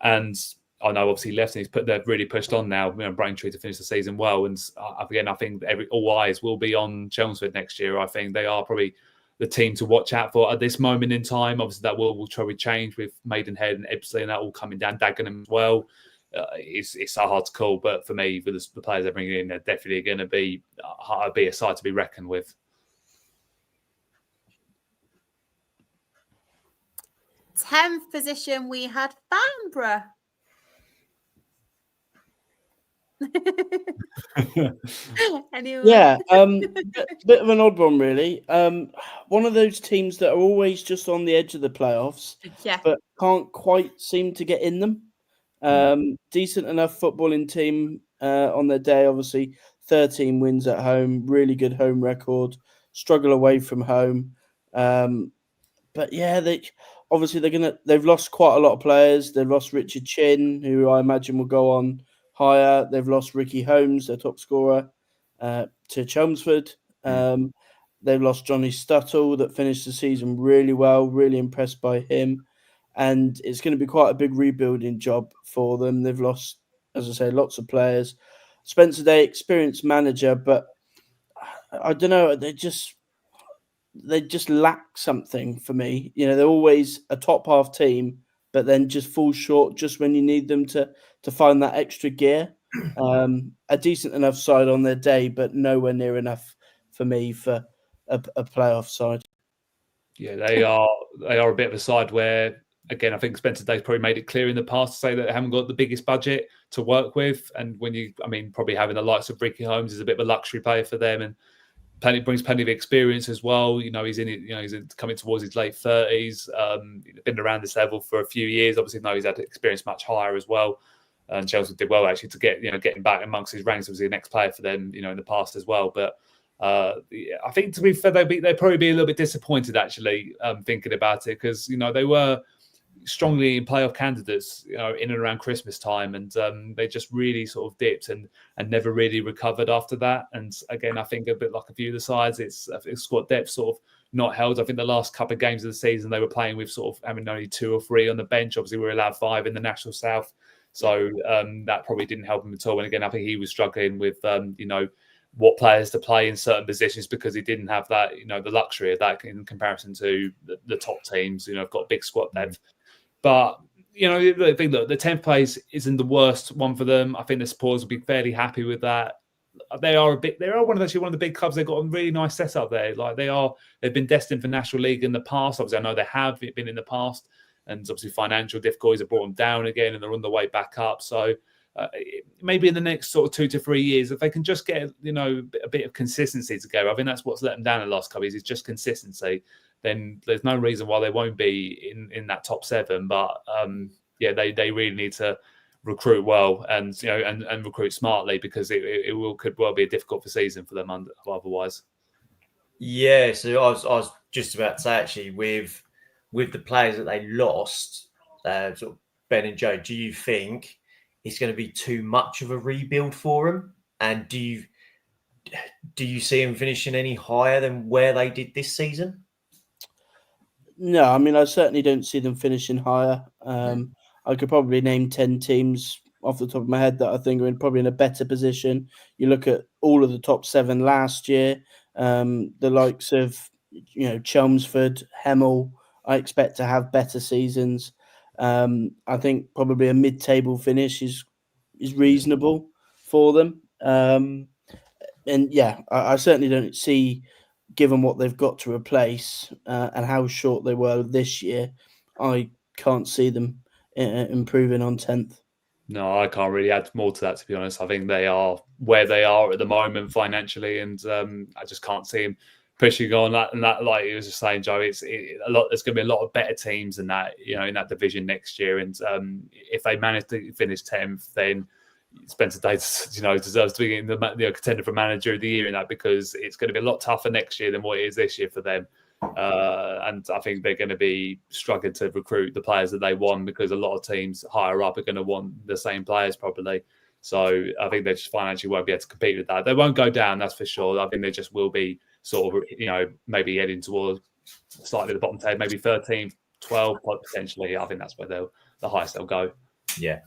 And I know obviously left, and they've really pushed on now, Braintree to finish the season well. And again, I think all eyes will be on Chelmsford next year. I think they are probably the team to watch out for at this moment in time. Obviously, that will probably change with Maidenhead and Ebbsfleet and that all coming down, Dagenham as well. It's so hard to call, but for me, for the players they're bringing in, they're definitely going to be a side to be reckoned with. 10th position, we had Farnborough. Anyone? Yeah, bit of an odd one, really. One of those teams that are always just on the edge of the playoffs, Yeah. but can't quite seem to get in them. Decent enough footballing team on their day, obviously 13 wins at home, really good home record, struggle away from home. But yeah, they've lost quite a lot of players. They've lost Richard Chin, who I imagine will go on higher. They've lost Ricky Holmes, their top scorer, to Chelmsford. They've lost Johnny Stuttle, that finished the season really well, really impressed by him. And it's going to be quite a big rebuilding job for them. They've lost, as I say, lots of players. Spencer Day, experienced manager, but I don't know, they just lack something for me. They're always a top half team, but then just fall short just when you need them to find that extra gear. A decent enough side on their day, but nowhere near enough for me for a playoff side. Yeah, they are a bit of a side where, again, I think Spencer Day's probably made it clear in the past to say that they haven't got the biggest budget to work with. And probably having the likes of Ricky Holmes is a bit of a luxury player for them, and brings plenty of experience as well. He's in it. He's coming towards his late 30s. Been around this level for a few years. Obviously, he's had experience much higher as well. And Chelsea did well actually to get him back amongst his ranks. Obviously, the next player for them, in the past as well. But I think, to be fair, they'd probably be a little bit disappointed actually, thinking about it, because they were strongly in playoff candidates, in and around Christmas time, and they just really sort of dipped and never really recovered after that. And again, I think a bit like a few of the sides, it's squad depth sort of not held. I think the last couple of games of the season they were playing with sort of having only 2 or 3 on the bench. Obviously, we were allowed 5 in the National South, so that probably didn't help him at all. And again, I think he was struggling with what players to play in certain positions, because he didn't have that the luxury of that in comparison to the top teams. Have got big squad depth. But, I think the 10th place isn't the worst one for them. I think the supporters will be fairly happy with that. They are one of the big clubs. They've got a really nice setup there. They've been destined for National League in the past. Obviously, I know they have been in the past, and obviously financial difficulties have brought them down again, and they're on the way back up. So maybe in the next sort of 2 to 3 years, if they can just get a bit of consistency together, I think that's what's let them down the last couple of years, is just consistency. Then there's no reason why they won't be in that top 7. But they really need to recruit well and recruit smartly, because it could well be a difficult season for them otherwise. Yeah, so I was just about to say, actually, with the players that they lost, sort of Ben and Joe, do you think it's going to be too much of a rebuild for them? And do you see them finishing any higher than where they did this season? No, I certainly don't see them finishing higher. I could probably name 10 teams off the top of my head that I think are probably in a better position. You look at all of the top 7 last year, the likes of Chelmsford, Hemel, I expect to have better seasons. I think probably a mid-table finish is reasonable for them. I certainly don't see, given what they've got to replace and how short they were this year, I can't see them improving on 10th. No, I can't really add more to that, to be honest. I think they are where they are at the moment financially, and I just can't see them pushing on that. And that, like you was just saying, Joe, there's going to be a lot of better teams in that, in that division next year. And if they manage to finish 10th, then Spencer Day, deserves to be in the contender for manager of the year in that, because it's going to be a lot tougher next year than what it is this year for them. And I think they're going to be struggling to recruit the players that they want, because a lot of teams higher up are going to want the same players probably. So I think they just financially won't be able to compete with that. They won't go down, that's for sure. I think they just will be sort of, maybe heading towards slightly the bottom 10, maybe 13th, 12th potentially. I think that's where the highest they'll go. Yeah.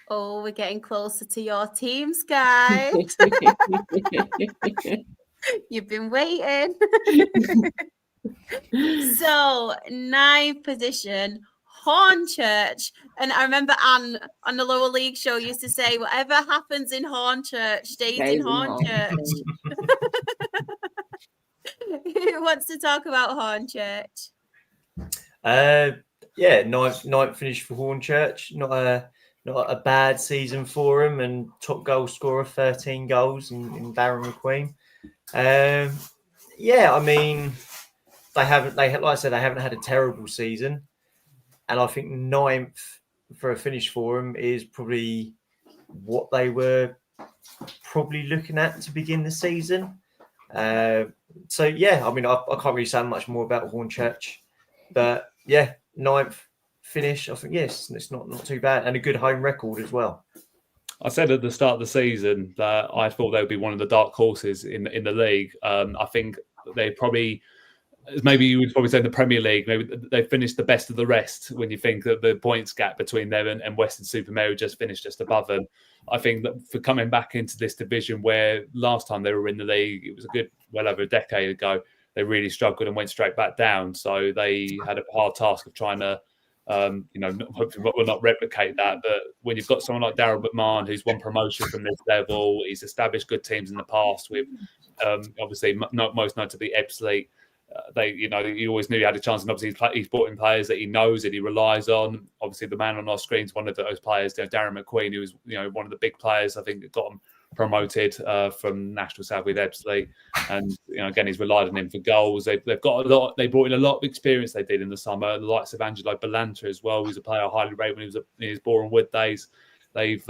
Oh, we're getting closer to your teams, guys. You've been waiting. So, 9th position, Hornchurch. And I remember Anne on the lower league show used to say, whatever happens in Hornchurch stays in Hornchurch. Who wants to talk about Hornchurch? Yeah, ninth finish for Hornchurch. Not a bad season for him, and top goal scorer, 13 goals in Darren McQueen. Yeah, I mean, like I said, they haven't had a terrible season, and I think ninth for a finish for them is probably what they were probably looking at to begin the season. So yeah, I mean, I can't really say much more about Hornchurch, but yeah, ninth finish. I think yes, it's not too bad, and a good home record as well. I said at the start of the season that I thought they would be one of the dark horses in the league. I think they probably, maybe you would probably say in the Premier League, maybe they finished the best of the rest when you think that the points gap between them and Weston-super-Mare just finished just above them. I think that for coming back into this division where last time they were in the league, it was well over a decade ago, they really struggled and went straight back down. So they had a hard task of trying to, hopefully we'll not replicate that. But when you've got someone like Darryl McMahon, who's won promotion from this level, he's established good teams in the past with, obviously, most notably Ebbsfleet. You always knew he had a chance, and obviously he's brought in players that he knows, that he relies on. Obviously, the man on our screen is one of those players, Darren McQueen, who was one of the big players. I think that got him promoted from National South with Ebbsfleet, and again he's relied on him for goals. They've got a lot. They brought in a lot of experience. They did in the summer, the likes of Angelo Balanta as well, who's a player I highly rate when he was in his Boreham Wood days. They've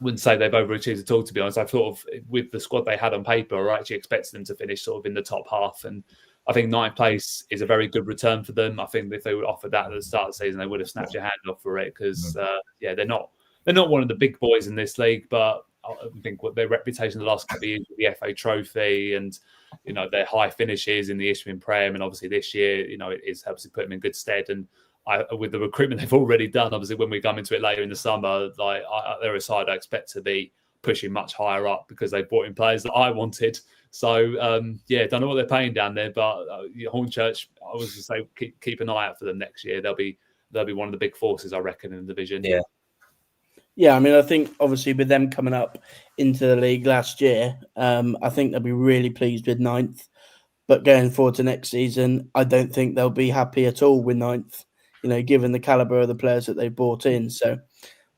wouldn't say they've overachieved at all, to be honest. I thought of, with the squad they had on paper, I actually expected them to finish sort of in the top half, and I think ninth place is a very good return for them. I think if they would offer that at the start of the season, they would have snapped your hand off for it, because they're not one of the big boys in this league, but I think what their reputation the last couple of years with the FA Trophy and their high finishes in the Isthmian Prem, and obviously this year it is obviously put them in good stead. And with the recruitment they've already done, obviously when we come into it later in the summer, they're a side I expect to be pushing much higher up, because they brought in players that I wanted. So don't know what they're paying down there, but Hornchurch, I was just say keep an eye out for them next year. They'll be one of the big forces, I reckon, in the division. Yeah, I mean, I think obviously with them coming up into the league last year, I think they'll be really pleased with ninth. But going forward to next season, I don't think they'll be happy at all with ninth, given the calibre of the players that they brought in. So,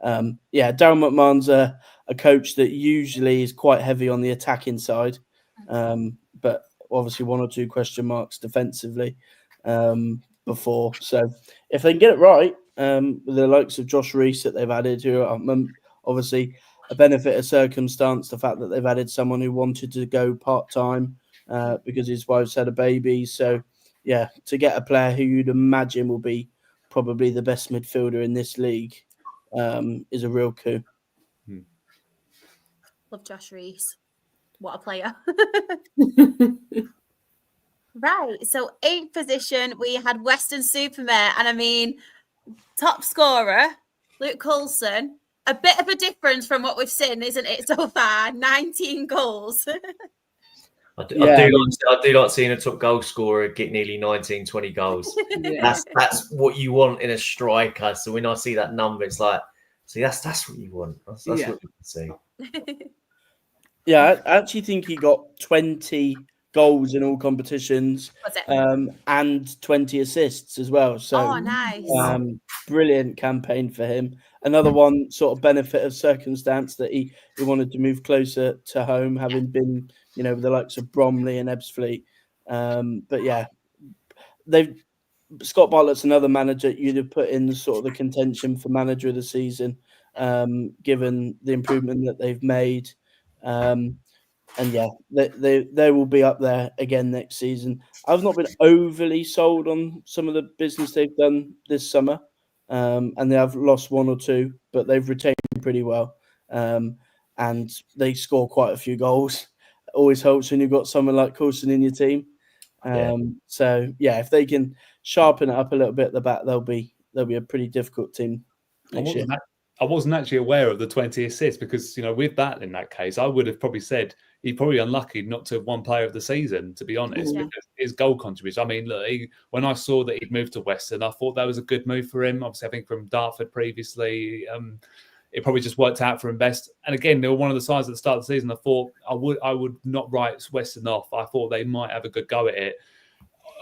Darryl McMahon's a coach that usually is quite heavy on the attacking side, but obviously one or two question marks defensively before. So if they can get it right, with the likes of Josh Reese that they've added, who are obviously a benefit of circumstance, the fact that they've added someone who wanted to go part-time because his wife's had a baby. So, yeah, to get a player who you'd imagine will be probably the best midfielder in this league is a real coup. Love Josh Reese. What a player. Right, so 8th position, we had Weston-super-Mare, and I mean, top scorer, Luke Coulson. A bit of a difference from what we've seen, isn't it, so far? 19 goals. I do like seeing a top goal scorer get nearly 19, 20 goals. That's what you want in a striker. So when I see that number, it's like, see, that's what you want. That's what you can see. Yeah, I actually think he got 20 goals in all competitions and 20 assists as well. So, nice. Brilliant campaign for him. Another one sort of benefit of circumstance that he wanted to move closer to home, having been, with the likes of Bromley and Ebbsfleet. But yeah, Scott Bartlett's another manager you'd have put in sort of the contention for manager of the season, given the improvement that they've made. And yeah, they will be up there again next season. I've not been overly sold on some of the business they've done this summer, and they have lost one or two, but they've retained pretty well. And they score quite a few goals. It always helps when you've got someone like Coulson in your team. So yeah, if they can sharpen it up a little bit at the back, they'll be a pretty difficult team next year. I wasn't actually aware of the 20 assists, because with that, in that case, I would have probably said he's probably unlucky not to have won player of the season, to be honest, because his goal contribution. I mean, look, when I saw that he'd moved to Western, I thought that was a good move for him. Obviously, I think from Dartford previously, it probably just worked out for him best. And again, they were one of the sides at the start of the season. I thought I would not write Western off. I thought they might have a good go at it.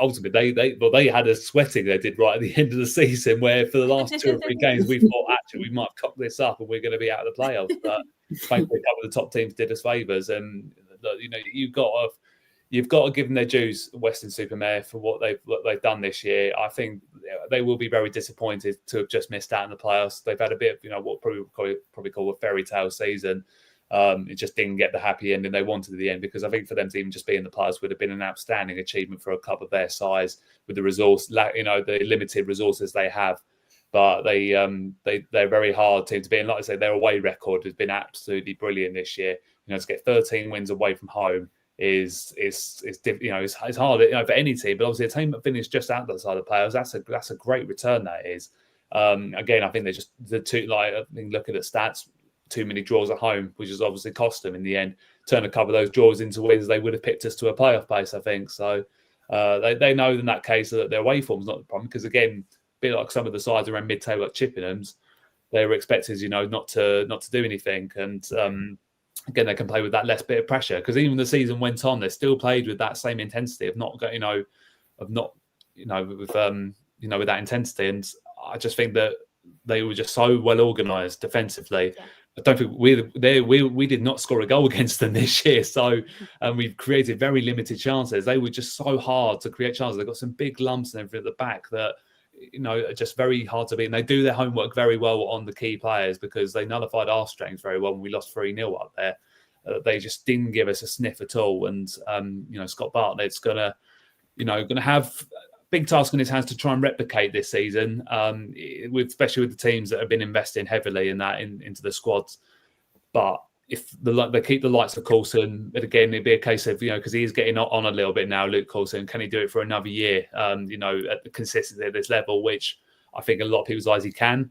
ultimately they had a sweating they did right at the end of the season, where for the last 2 or 3 games we thought actually we might have cocked this up and we're going to be out of the playoffs. But thankfully, a couple of the top teams did us favours, and you've got to give them their dues, Weston-super-Mare, for what they've done this year. I think they will be very disappointed to have just missed out in the playoffs. They've had a bit of what probably call a fairy tale season. It just didn't get the happy ending they wanted at the end, because I think for them to even just be in the playoffs would have been an outstanding achievement for a club of their size with the the limited resources they have. But they're a very hard team to be. And like I say, their away record has been absolutely brilliant this year. To get 13 wins away from home is it's hard for any team. But obviously, a team that finished just outside the playoffs, that's a great return. That is. Again, I think they're just the two. I think looking at stats, too many draws at home, which has obviously cost them in the end. Turn a couple of those draws into wins, they would have picked us to a playoff place, I think. So they know in that case that their away form's not the problem, because again, a bit like some of the sides around mid-table like Chippenham's, they were expected, not to do anything, and again they can play with that less bit of pressure, because even the season went on, they still played with that same intensity with that intensity, and I just think that they were just so well organised defensively. Yeah. I don't think we did not score a goal against them this year. So we've created very limited chances. They were just so hard to create chances. They've got some big lumps and everything at the back that, are just very hard to beat. And they do their homework very well on the key players, because they nullified our strengths very well when we lost 3-0 up there. They just didn't give us a sniff at all. And, Scott Bartlett's going to have big task in his hands to try and replicate this season, especially with the teams that have been investing heavily in that into the squads. But if they keep the likes of Coulson, but again, it'd be a case of because he is getting on a little bit now, Luke Coulson. Can he do it for another year? At the consistency at this level, which I think a lot of people's eyes he can.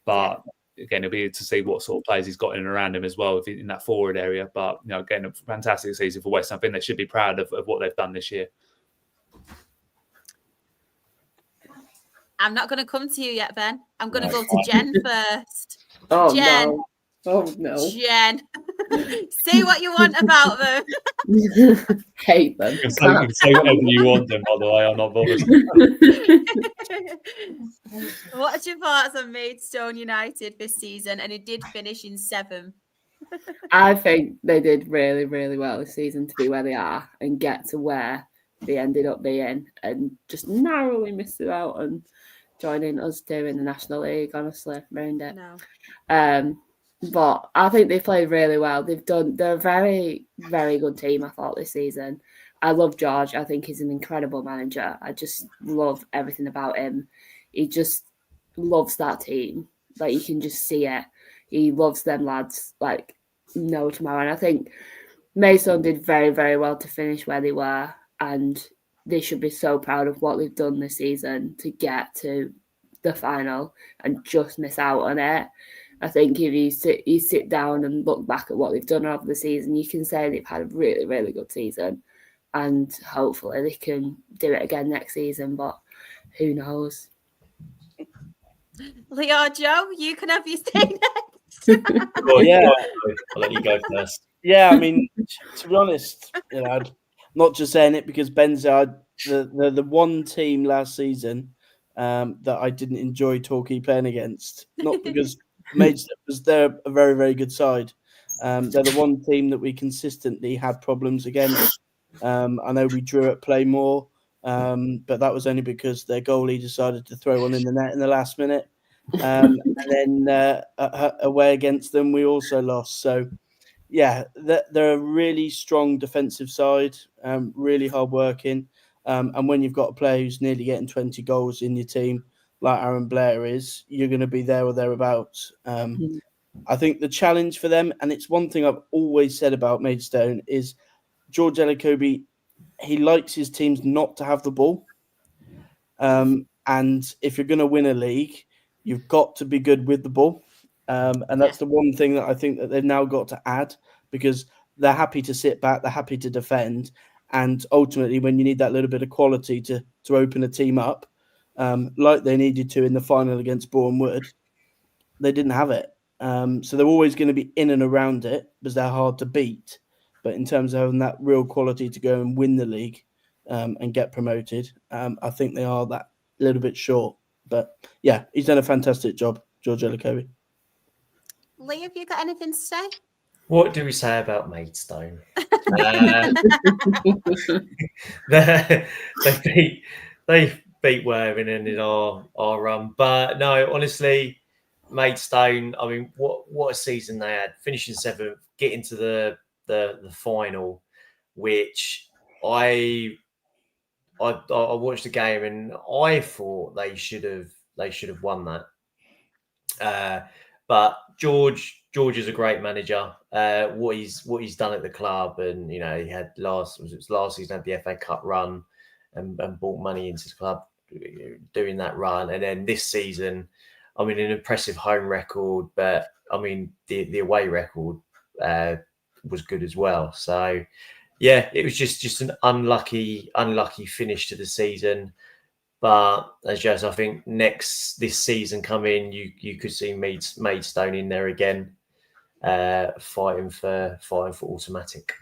But again, it'll be to see what sort of players he's got in and around him as well in that forward area. But again, a fantastic season for West. I think they should be proud of what they've done this year. I'm not going to come to you yet, Ben. I'm going to go to Jen first. Oh, Jen. no. Oh, no. Jen. Say what you want about them. Hate them. You can say whatever you want them, by the way. I'm not bothered. What's your thoughts on Maidstone United this season? And it did finish in 7th. I think they did really, really well this season to be where they are and get to where they ended up being, and just narrowly missed it out and joining us two in the National League. Honestly, ruined it. No. But I think they played really well. They're a very, very good team, I thought, this season. I love George. I think he's an incredible manager. I just love everything about him. He just loves that team. Like, you can just see it. He loves them lads like no tomorrow. And I think Maidstone did very, very well to finish where they were. And they should be so proud of what they've done this season to get to the final and just miss out on it. I think if you sit down and look back at what they've done over the season, you can say they've had a really, really good season. And hopefully they can do it again next season, but who knows? Leo, Joe, you can have your say next. Well, yeah, I'll let you go first. Yeah, I mean, to be honest, I'm not just saying it because Ben's the one team last season that I didn't enjoy Torquay playing against. Not because they're a very, very good side. They're the one team that we consistently had problems against. I know we drew at Playmore, but that was only because their goalie decided to throw one in the net in the last minute. And then away against them, we also lost. So, yeah, they're a really strong defensive side, really hard working. And when you've got a player who's nearly getting 20 goals in your team, like Aaron Blair is, you're going to be there or thereabouts. I think the challenge for them, and it's one thing I've always said about Maidstone, is George Elokobi, he likes his teams not to have the ball. And if you're going to win a league, you've got to be good with the ball. And that's the one thing that I think that they've now got to add, because they're happy to sit back, they're happy to defend. And ultimately, when you need that little bit of quality to open a team up, like they needed to in the final against Boreham Wood, they didn't have it. So they're always going to be in and around it because they're hard to beat. But in terms of having that real quality to go and win the league, and get promoted. I think they are that little bit short. But yeah, he's done a fantastic job, George Elokobi. Lee, have you got anything to say? What do we say about Maidstone? They beat Worthing in our run, but no, honestly, Maidstone. I mean, what a season they had, finishing 7th, getting to the final, which I watched the game and I thought they should have won that. But George is a great manager. What he's done at the club, and he had last season had the FA Cup run and brought money into the club doing that run, and then this season, I mean, an impressive home record, but I mean the away record was good as well. So yeah, it was just an unlucky finish to the season. But as Jazz, I think this season coming, you could see Maidstone in there again, fighting for automatic.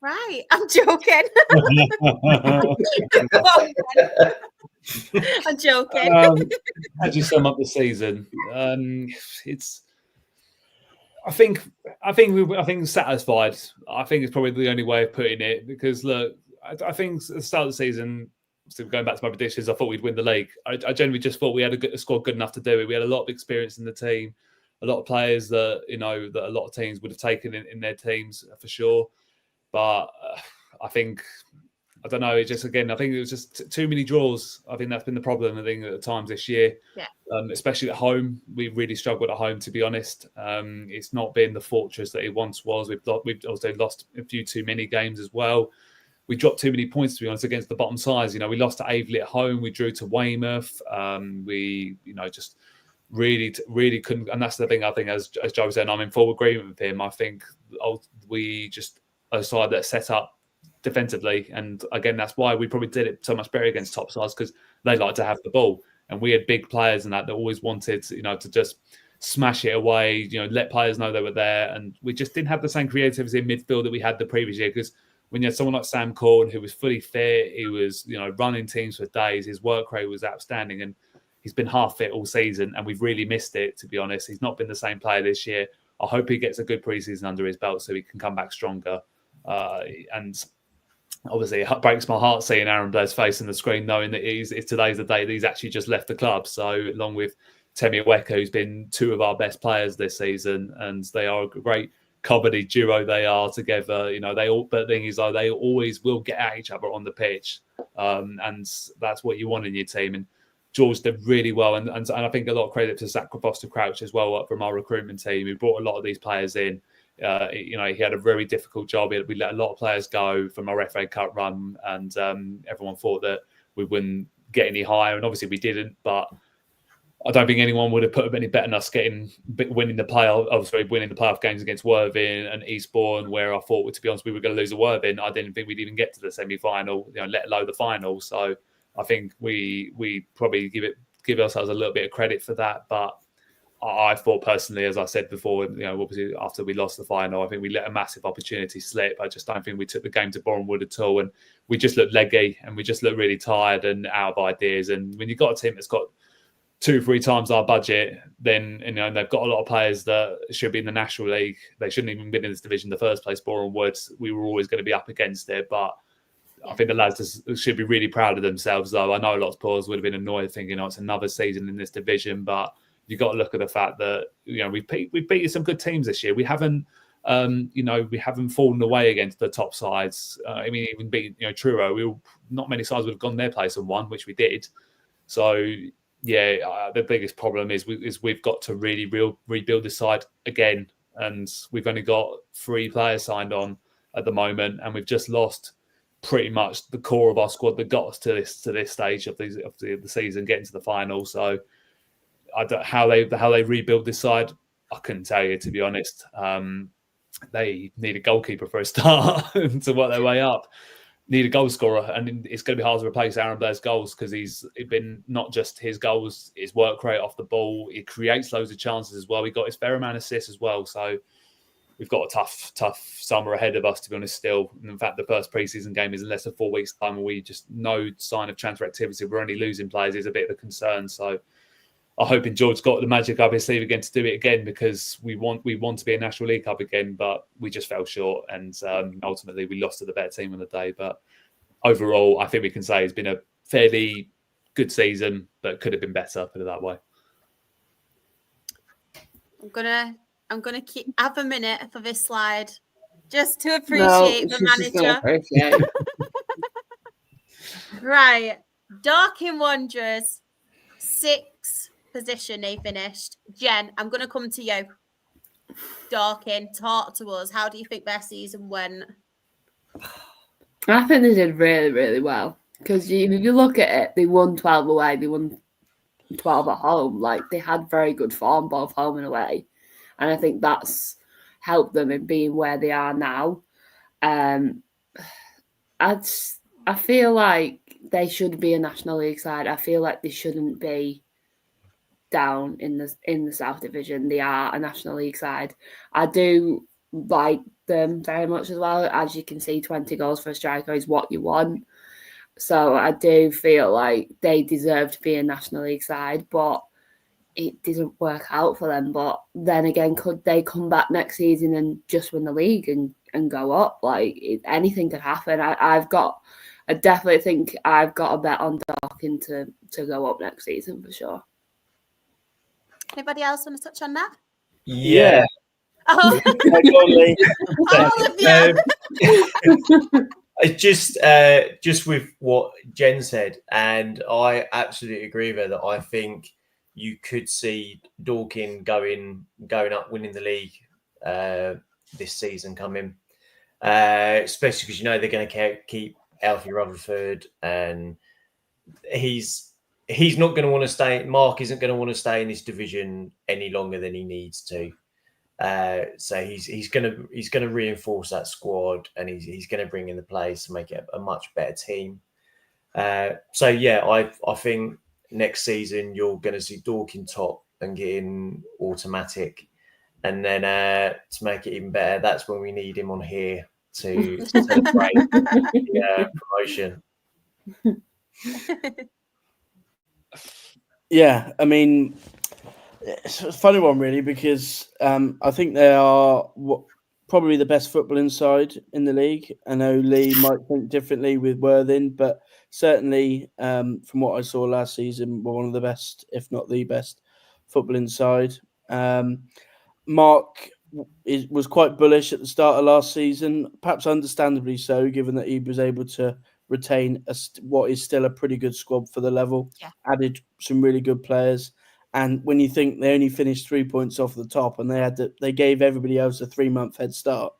Right, I'm joking. I'm joking. As you sum up the season, I think satisfied. I think it's probably the only way of putting it, because look, I think at the start of the season, so going back to my predictions, I thought we'd win the league. I generally just thought we had a squad good enough to do it. We had a lot of experience in the team, a lot of players that that a lot of teams would have taken in their teams for sure. But I think, I don't know, I think it was just too many draws. I think that's been the problem, I think, at times this year. Yeah. Especially at home. We really struggled at home, to be honest. It's not been the fortress that it once was. We've also lost a few too many games as well. We dropped too many points, to be honest, against the bottom sides. We lost to Ebbsfleet at home. We drew to Weymouth. We, just really couldn't. And that's the thing, I think, as Joe was saying, I'm in full agreement with him. I think we just a side that set up defensively, and again, that's why we probably did it so much better against top sides, because they like to have the ball, and we had big players and that always wanted to just smash it away, let players know they were there, and we just didn't have the same creativity in midfield that we had the previous year. Because when you had someone like Sam Corn, who was fully fit, he was running teams for days, his work rate was outstanding, and he's been half fit all season, and we've really missed it, to be honest. He's not been the same player this year. I hope he gets a good preseason under his belt so he can come back stronger. And obviously, it breaks my heart seeing Aaron Blair's face on the screen, knowing that today's the day that he's actually just left the club. So, along with Temi Aweka, who's been two of our best players this season, and they are a great comedy duo. They are together. But the thing is, they always will get at each other on the pitch, and that's what you want in your team. And George did really well, and I think a lot of credit to Zach Foster Crouch as well from our recruitment team. We brought a lot of these players in. He had a very difficult job. We let a lot of players go from our FA Cup run, and everyone thought that we wouldn't get any higher, and obviously we didn't. But I don't think anyone would have put any bet on us winning the playoff games against Worthing and Eastbourne, where I thought, to be honest, we were going to lose a Worthing. I didn't think we'd even get to the semi-final, let alone the final. So I think we probably give ourselves a little bit of credit for that, but I thought personally, as I said before, obviously after we lost the final, I think we let a massive opportunity slip. I just don't think we took the game to Bournemouth at all, and we just looked leggy and we just looked really tired and out of ideas. And when you've got a team that's got 2-3 times our budget, then they've got a lot of players that should be in the National League. They shouldn't even been in this division in the first place. Bournemouth, we were always going to be up against it, but I think the lads should be really proud of themselves. Though I know a lot of supporters would have been annoyed, thinking, it's another season in this division, but you got to look at the fact that we've beaten some good teams this year. We haven't we haven't fallen away against the top sides. Even beat Truro, not many sides would have gone their place and won, which we did. So the biggest problem is we've got to really rebuild this side again, and we've only got 3 players signed on at the moment, and we've just lost pretty much the core of our squad that got us to this stage of the season, getting to the final. So I don't how they rebuild this side. I couldn't tell you, to be honest. They need a goalkeeper for a start to work their way up. Need a goal scorer, and it's going to be hard to replace Aaron Blair's goals, because he's been not just his goals, his work rate off the ball. He creates loads of chances as well. He got his fair amount of assists as well. So we've got a tough summer ahead of us, to be honest, still. And in fact, the first pre-season game is in less than 4 weeks' time, and we just no sign of transfer activity. We're only losing players is a bit of a concern. So I'm hoping George's got the magic up his sleeve again to do it again, because we want to be a National League Cup again, but we just fell short, and ultimately we lost to the better team on the day. But overall, I think we can say it's been a fairly good season, but could have been better, put it that way. I'm gonna have a minute for this slide just to appreciate the manager. Right, Dorking Wanderers, 6th position they finished. Jen, I'm gonna come to you. Dorking, talk to us. How do you think their season went? I think they did really, really well, because if you look at it, they won 12 away, they won 12 at home. Like, they had very good form both home and away, and I think that's helped them in being where they are now. I feel like they should be a National League side. I feel like they shouldn't be down in the South Division. They are a National League side. I do like them very much as well. As you can see, 20 goals for a striker is what you want. So I do feel like they deserve to be a National League side, but it didn't work out for them. But then again, could they come back next season and just win the league and go up? Like, anything could happen. I definitely think I've got a bet on Dorking to go up next season for sure. Anybody else want to touch on that? Yeah. Oh, all of you. Just with what Jen said, and I absolutely agree with her that I think you could see Dorking going up, winning the league this season coming, especially because they're going to keep Alfie Rutherford, and he's not going to want to stay. Mark isn't going to want to stay in this division any longer than he needs to. So he's going to reinforce that squad, and he's going to bring in the players to make it a much better team. So yeah, I think next season you're going to see Dorking top and getting automatic, and then to make it even better, that's when we need him on here to celebrate the promotion. Yeah, I mean, it's a funny one, really, because I think they are probably the best footballing side in the league. I know Lee might think differently with Worthing, but certainly from what I saw last season, were one of the best, if not the best, footballing side. Mark was quite bullish at the start of last season, perhaps understandably so, given that he was able to retain what is still a pretty good squad for the level, added some really good players. And when you think they only finished 3 points off the top, and they gave everybody else a 3-month head start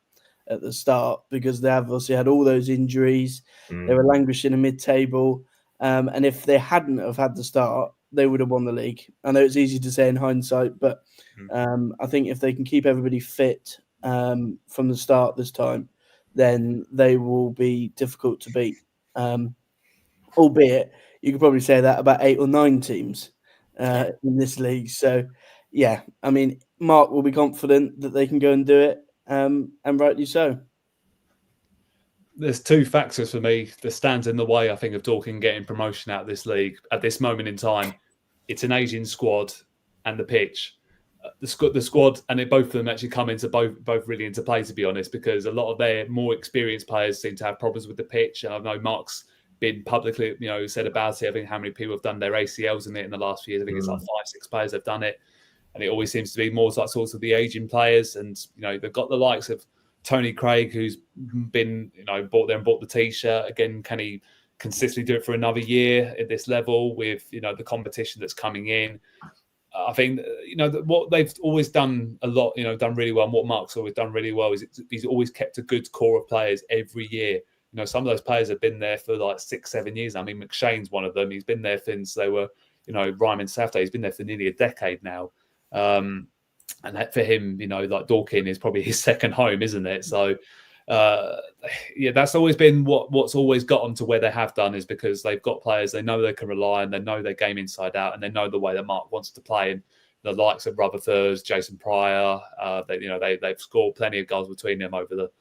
at the start, because they obviously had all those injuries. They were languishing in mid-table. And if they hadn't have had the start, they would have won the league. I know it's easy to say in hindsight, but I think if they can keep everybody fit from the start this time, then they will be difficult to beat. Albeit, you could probably say that about 8 or 9 teams in this league. So, yeah, I mean, Mark will be confident that they can go and do it, and rightly so. There's 2 factors for me that stands in the way, I think, of Dorking getting promotion out of this league at this moment in time. It's an aging squad and the pitch. The squad, and both of them actually come into both really into play, to be honest, because a lot of their more experienced players seem to have problems with the pitch. And I know Mark's been publicly, said about it. I think how many people have done their ACLs in it in the last few years. I think it's like 5-6 players have done it, and it always seems to be more like sorts of the aging players. And they've got the likes of Tony Craig, who's been bought the t-shirt again. Can he consistently do it for another year at this level with the competition that's coming in? I think what they've always done a lot, done really well, and what Mark's always done really well is he's always kept a good core of players every year. Some of those players have been there for like 6-7 years. I mean, McShane's one of them. He's been there since they were, Ryman Saturday. He's been there for nearly a decade now. And that for him, like Dorking is probably his second home, isn't it? So, that's always been what's always got them to where they have done, is because they've got players they know they can rely on, they know their game inside out, and they know the way that Mark wants to play. And the likes of Rutherford, Jason Pryor. They've scored plenty of goals between them over the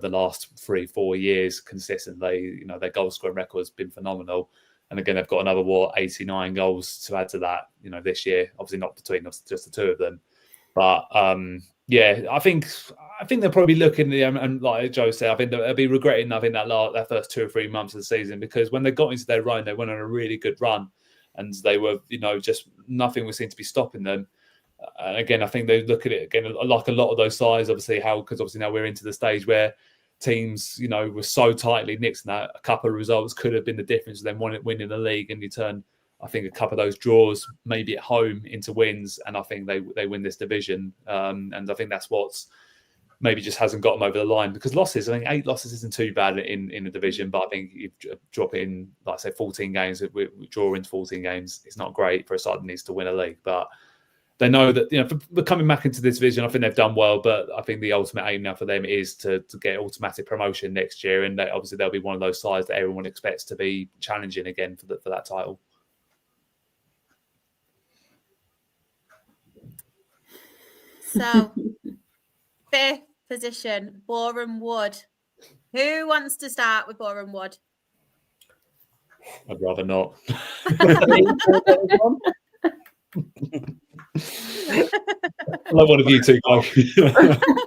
last 3-4 years consistently. You know, their goal scoring record has been phenomenal. And again, they've got another 89 goals to add to that, you know, this year. Obviously not between us, just the two of them. But I think they're probably looking, and like Joe said, I think they'll be regretting that first 2 or 3 months of the season, because when they got into their run, they went on a really good run, and they were, you know, just nothing was seen to be stopping them. And again, I think they look at it again like a lot of those sides, because obviously now we're into the stage where teams, you know, were so tightly nicked that a couple of results could have been the difference of them winning the league, and you turn, I think, a couple of those draws maybe at home into wins, and I think they win this division. And I think that's what's maybe just hasn't got them over the line, because losses, I think 8 losses isn't too bad in the division, but I think you drop in, like I say, 14 games, we draw into 14 games. It's not great for a side that needs to win a league, but they know that, you know, for coming back into this division, I think they've done well, but I think the ultimate aim now for them is to get automatic promotion next year, and obviously they'll be one of those sides that everyone expects to be challenging again for that title. So, 5th position, Boreham Wood. Who wants to start with Boreham Wood? I'd rather not. Like one of you two guys.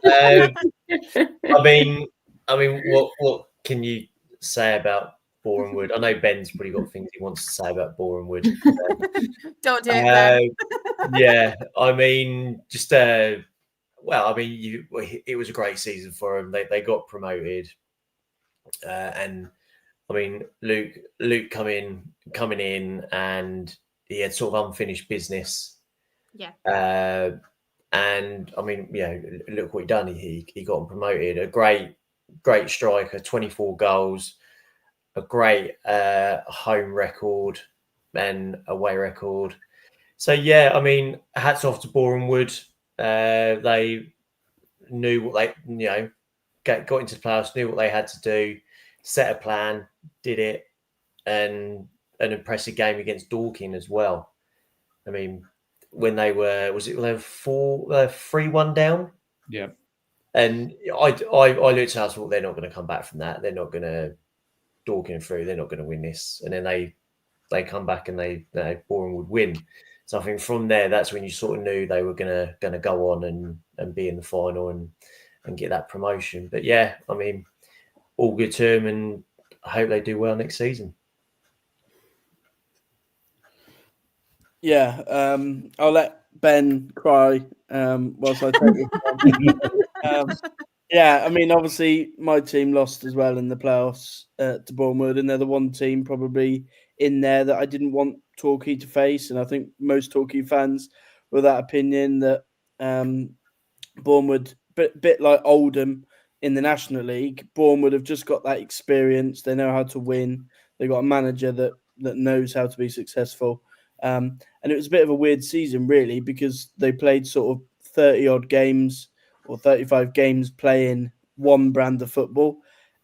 I mean, what can you say about Boreham Wood? I know Ben's probably got things he wants to say about Boreham Wood. Don't do it, Ben. Yeah, I mean, just it was a great season for them. They got promoted, and I mean, Luke coming in, and he had sort of unfinished business. Yeah. And I mean, you know, look what he done. He got him promoted. A great striker, 24 goals, a great home record and away record. So yeah, I mean, hats off to Boreham Wood. They knew what they, you know, got into the playoffs, knew what they had to do, set a plan, did it, and an impressive game against Dorking as well. I mean, when they were 3-1 down? Yeah. And I looked at us, well, they're not going to come back from that. They're not going to Dorking through. They're not going to win this. And then they come back and they Boreham would win. So I think from there, that's when you sort of knew they were going to go on and be in the final and get that promotion. But yeah, I mean, all good to them, and I hope they do well next season. Yeah, I'll let Ben cry whilst I take this. Yeah, I mean, obviously my team lost as well in the playoffs to Bournemouth, and they're the one team probably in there that I didn't want Torquay to face, and I think most Torquay fans were that opinion that Bournemouth, bit like Oldham in the National League, Bournemouth have just got that experience. They know how to win. They've got a manager that knows how to be successful. And it was a bit of a weird season, really, because they played sort of 30-odd games or 35 games playing one brand of football.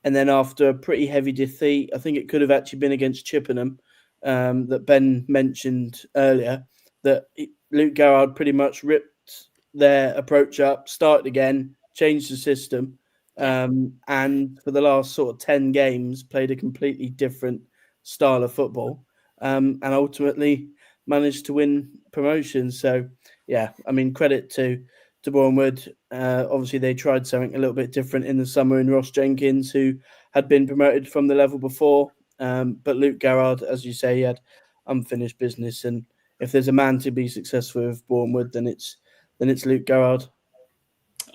And then after a pretty heavy defeat, I think it could have actually been against Chippenham, that Ben mentioned earlier, that Luke Garrard pretty much ripped their approach up, started again, changed the system, and for the last sort of 10 games played a completely different style of football, and ultimately managed to win promotion. So yeah, I mean, credit to Boreham Wood. Obviously they tried something a little bit different in the summer in Ross Jenkins, who had been promoted from the level before, but Luke Garrard, as you say, he had unfinished business, and if there's a man to be successful with Boreham Wood, then it's Luke Garrard.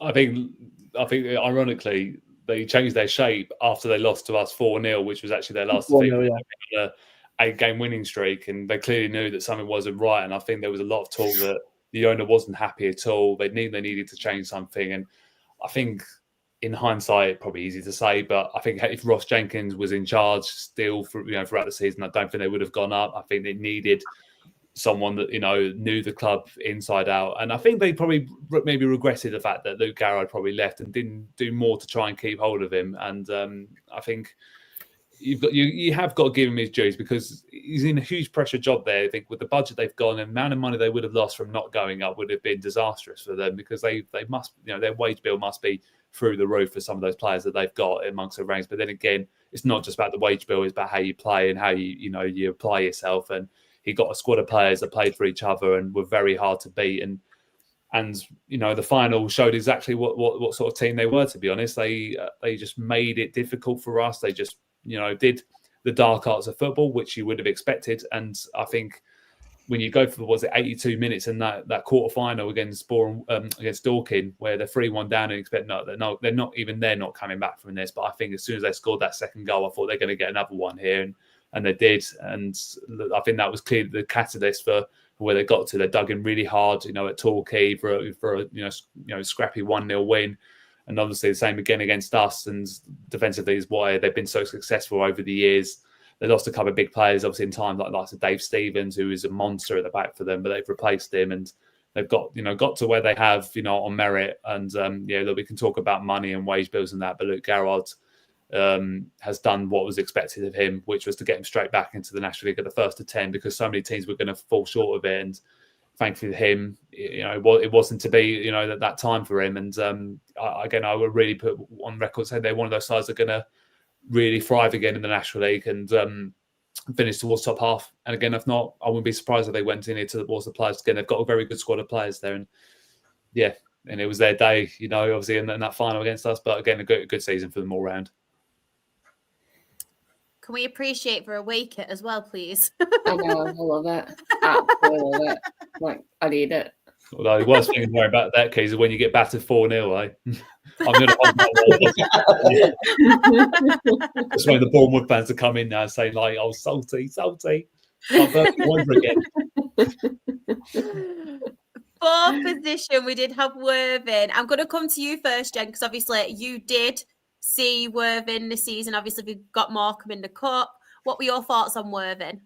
I think ironically they changed their shape after they lost to us 4-0, which was actually their last defeat. Yeah. 8-game winning streak, and they clearly knew that something wasn't right. And I think there was a lot of talk that the owner wasn't happy at all. They needed to change something. And I think in hindsight, probably easy to say, but I think if Ross Jenkins was in charge still throughout the season, I don't think they would have gone up. I think they needed someone that, knew the club inside out. And I think they probably maybe regretted the fact that Luke Garrard probably left and didn't do more to try and keep hold of him. And I think you have got to give him his dues because he's in a huge pressure job there. I think with the budget they've got and the amount of money they would have lost from not going up would have been disastrous for them because they must, their wage bill must be through the roof for some of those players that they've got amongst the ranks. But then again, it's not just about the wage bill; it's about how you play and how you apply yourself. And he got a squad of players that played for each other and were very hard to beat. And the final showed exactly what sort of team they were. To be honest, they just made it difficult for us. They just did the dark arts of football, which you would have expected. And I think when you go for 82 minutes in that quarter final against Dorking, where they're 3-1 down and expect they're not coming back from this. But I think as soon as they scored that second goal, I thought they're going to get another one here, and they did. And I think that was clearly the catalyst for where they got to. They dug in really hard, at Torquay for a scrappy 1-0 win. And obviously the same again against us. And defensively is why they've been so successful over the years. They lost a couple of big players, obviously, in time like Dave Stevens, who is a monster at the back for them, but they've replaced him and they've got to where they have, on merit. And look, we can talk about money and wage bills and that, but Luke Garrard has done what was expected of him, which was to get him straight back into the National League at the first of 10 because so many teams were going to fall short of it. And thankfully for him, it wasn't to be, that time for him. And I would really put on record saying they're one of those sides that are going to really thrive again in the National League and finish towards top half. And again, if not, I wouldn't be surprised if they went in here towards the players again. They've got a very good squad of players there, and and it was their day, obviously in that final against us. But again, a good season for them all round. Can we appreciate for a Wakeit as well, please? I know, I love it. Absolutely love it. Like, I need it. Although the worst thing worry about that case is when you get battered 4-0, I'm going to hold that one. Just when the Bournemouth fans are coming in now saying oh, salty. I'll burn you over again. Fourth position, we did have Worthing. I'm going to come to you first, Jen, because obviously you did see Worthing this season. Obviously, we've got Morecambe in the cup. What were your thoughts on Worthing?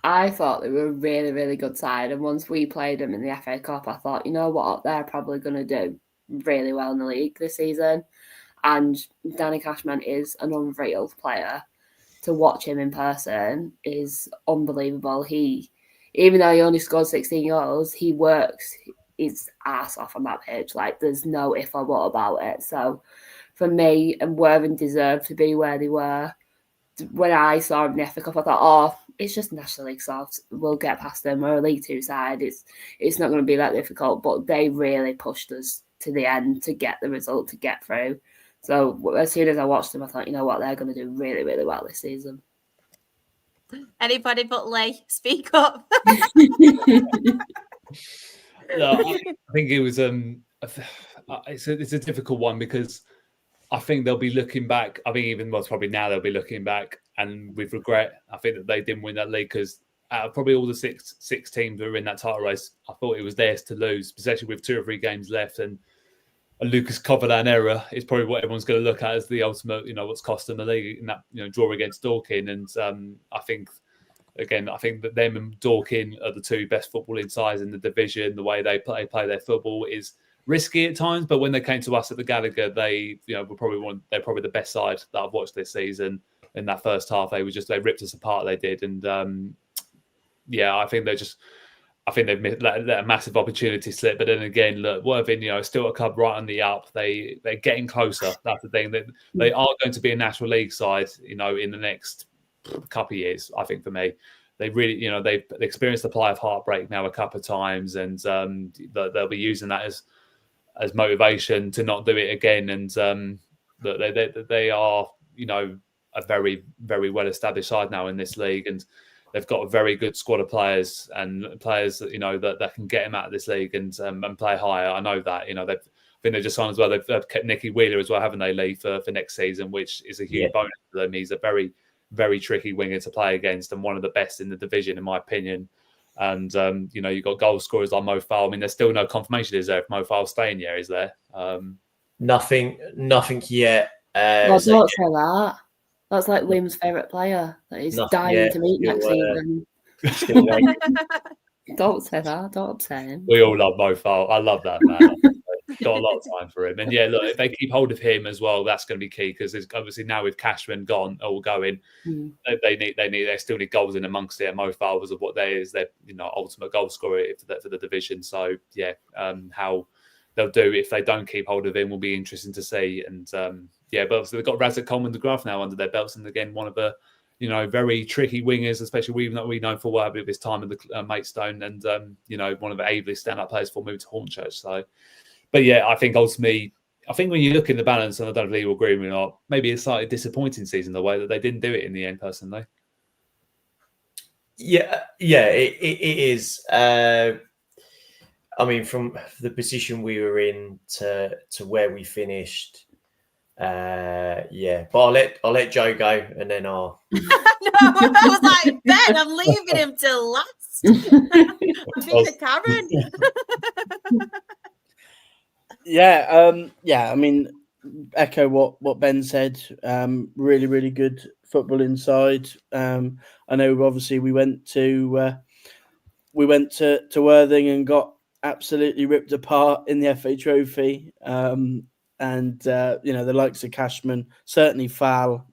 I thought they were a really, really good side. And once we played them in the FA Cup, I thought, you know what, they're probably going to do really well in the league this season. And Danny Cashman is an unreal player. To watch him in person is unbelievable. Even though he only scored 16 goals, he works his ass off on that pitch. Like, there's no if or what about it. So, for me, and Worthing deserved to be where they were. When I saw him in the FA Cup, I thought, it's just National League South. We'll get past them. We're a League Two side. It's not going to be that difficult. But they really pushed us to the end to get the result, to get through. So as soon as I watched them, I thought, you know what, they're going to do really, really well this season. Anybody but Lee, speak up. No, I think it was it's a difficult one because I think they'll be looking back. I think even probably now they'll be looking back and with regret. I think that they didn't win that league because out of probably all the six teams that were in that title race, I thought it was theirs to lose, especially with 2 or 3 games left. And a Lucas Coverland error is probably what everyone's going to look at as the ultimate, what's cost them the league in that, draw against Dorking. And I think that them and Dorking are the 2 best footballing sides in the division. The way they play their football is risky at times, but when they came to us at the Gallagher, they, they're probably the best side that I've watched this season. In that first half, they ripped us apart. They did, and I think they've let a massive opportunity slip. But then again, look, Worthing, still a club right on the up. They're getting closer. That's the thing. They are going to be a National League side, in the next couple of years. I think for me, they really, they've experienced the play of heartbreak now a couple of times, and they'll be using that as motivation to not do it again. And they are, a very, very well established side now in this league, and they've got a very good squad of players and players that that can get them out of this league and play higher. I know that I think they've just signed as well. They've kept Nicky Wheeler as well, haven't they, Lee, for next season, which is a huge bonus for them. He's a very, very tricky winger to play against and one of the best in the division, in my opinion. And you've got goal scorers like Mo Fowl. I mean, there's still no confirmation, is there, if Mo Fowl's staying here? Is there? Nothing yet. Don't say that. That's like Liam's favourite player that he's dying to meet next season. Don't say that. Don't upset him. We all love Mo Fowl. I love that man. got a lot of time for him. And yeah, look, if they keep hold of him as well, that's going to be key because obviously now with Cashman gone or going, they still need goals in amongst it. Mo Farah's of what they is their ultimate goal scorer for the division. So yeah, how they'll do if they don't keep hold of him will be interesting to see. And but obviously they've got Razak Coleman de Graaf now under their belts, and again one of the very tricky wingers, especially we know for a bit of his time in the Maidstone, and one of the ably stand-up players for move to Hornchurch. So, but yeah, I think ultimately, when you look in the balance, and I don't know if Lee will agree with me or not, maybe it's a slightly disappointing season the way that they didn't do it in the end, personally. Yeah, it is. I mean, from the position we were in to where we finished. But I'll let Joe go, and then I'll. No, I was like, Ben, I'm leaving him till last. I'm being a Karen. I mean, echo what Ben said. Really, really good football inside. I know, obviously, we went to Worthing and got absolutely ripped apart in the FA Trophy. And the likes of Cashman, certainly Fowl,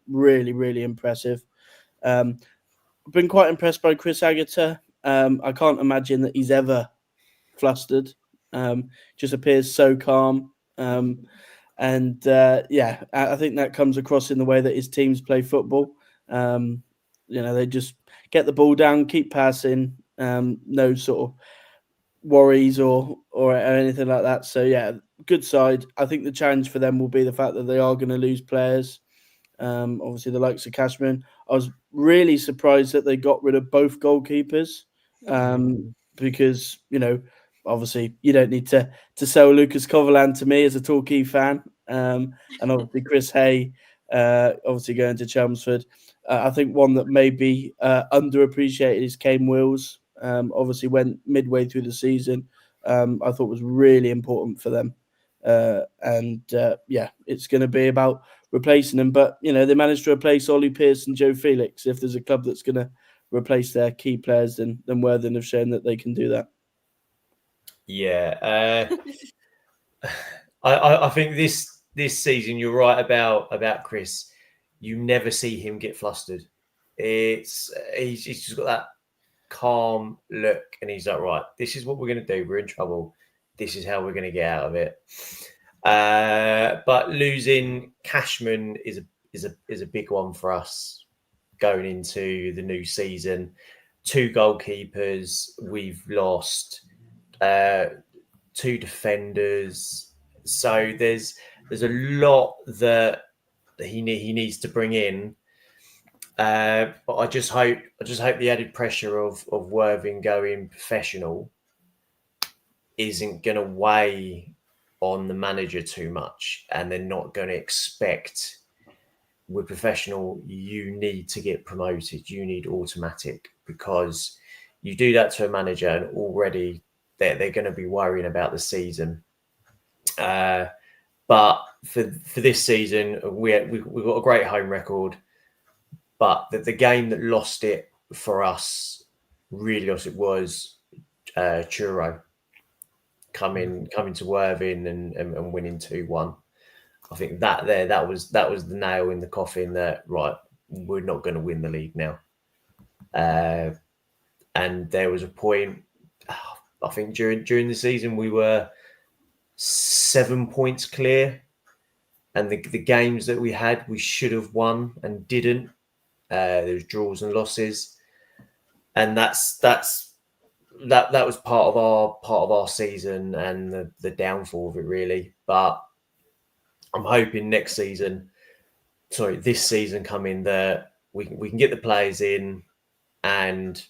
really, really impressive. I've been quite impressed by Chris Agata. I can't imagine that he's ever flustered. Just appears so calm. I think that comes across in the way that his teams play football. They just get the ball down, keep passing, no sort of worries or anything like that. So yeah, good side. I think the challenge for them will be the fact that they are going to lose players. Obviously the likes of Cashman. I was really surprised that they got rid of both goalkeepers, because obviously you don't need to sell Lucas Coverland to me as a Torquay fan, and obviously Chris Hay obviously going to Chelmsford. I think one that may be underappreciated is Kane Wills. Obviously went midway through the season. I thought was really important for them. It's going to be about replacing them. But, they managed to replace Ollie Pearce and Joe Felix. If there's a club that's going to replace their key players, then Worthing have shown that they can do that. Yeah. I think this season, you're right about Chris. You never see him get flustered. He's just got that calm look, and he's like, right, this is what we're going to do. We're in trouble. This is how we're going to get out of it. But losing Cashman is a big one for us going into the new season. 2 goalkeepers. We've lost 2 defenders. So there's a lot that he needs to bring in. But I just hope the added pressure of Worthing going professional isn't going to weigh on the manager too much, and they're not going to expect with professional you need to get promoted, you need automatic, because you do that to a manager and already they're going to be worrying about the season. But for this season, we've got a great home record. But the game that lost it for us, really lost it, was Truro coming to Worthing and winning 2-1. I think that was the nail in the coffin that, right, we're not going to win the league now. And there was a point, I think during the season we were 7 points clear, and the games that we had we should have won and didn't. There was draws and losses, and that was part of our season and the downfall of it, really. But I'm hoping this season coming, that we can get the players in and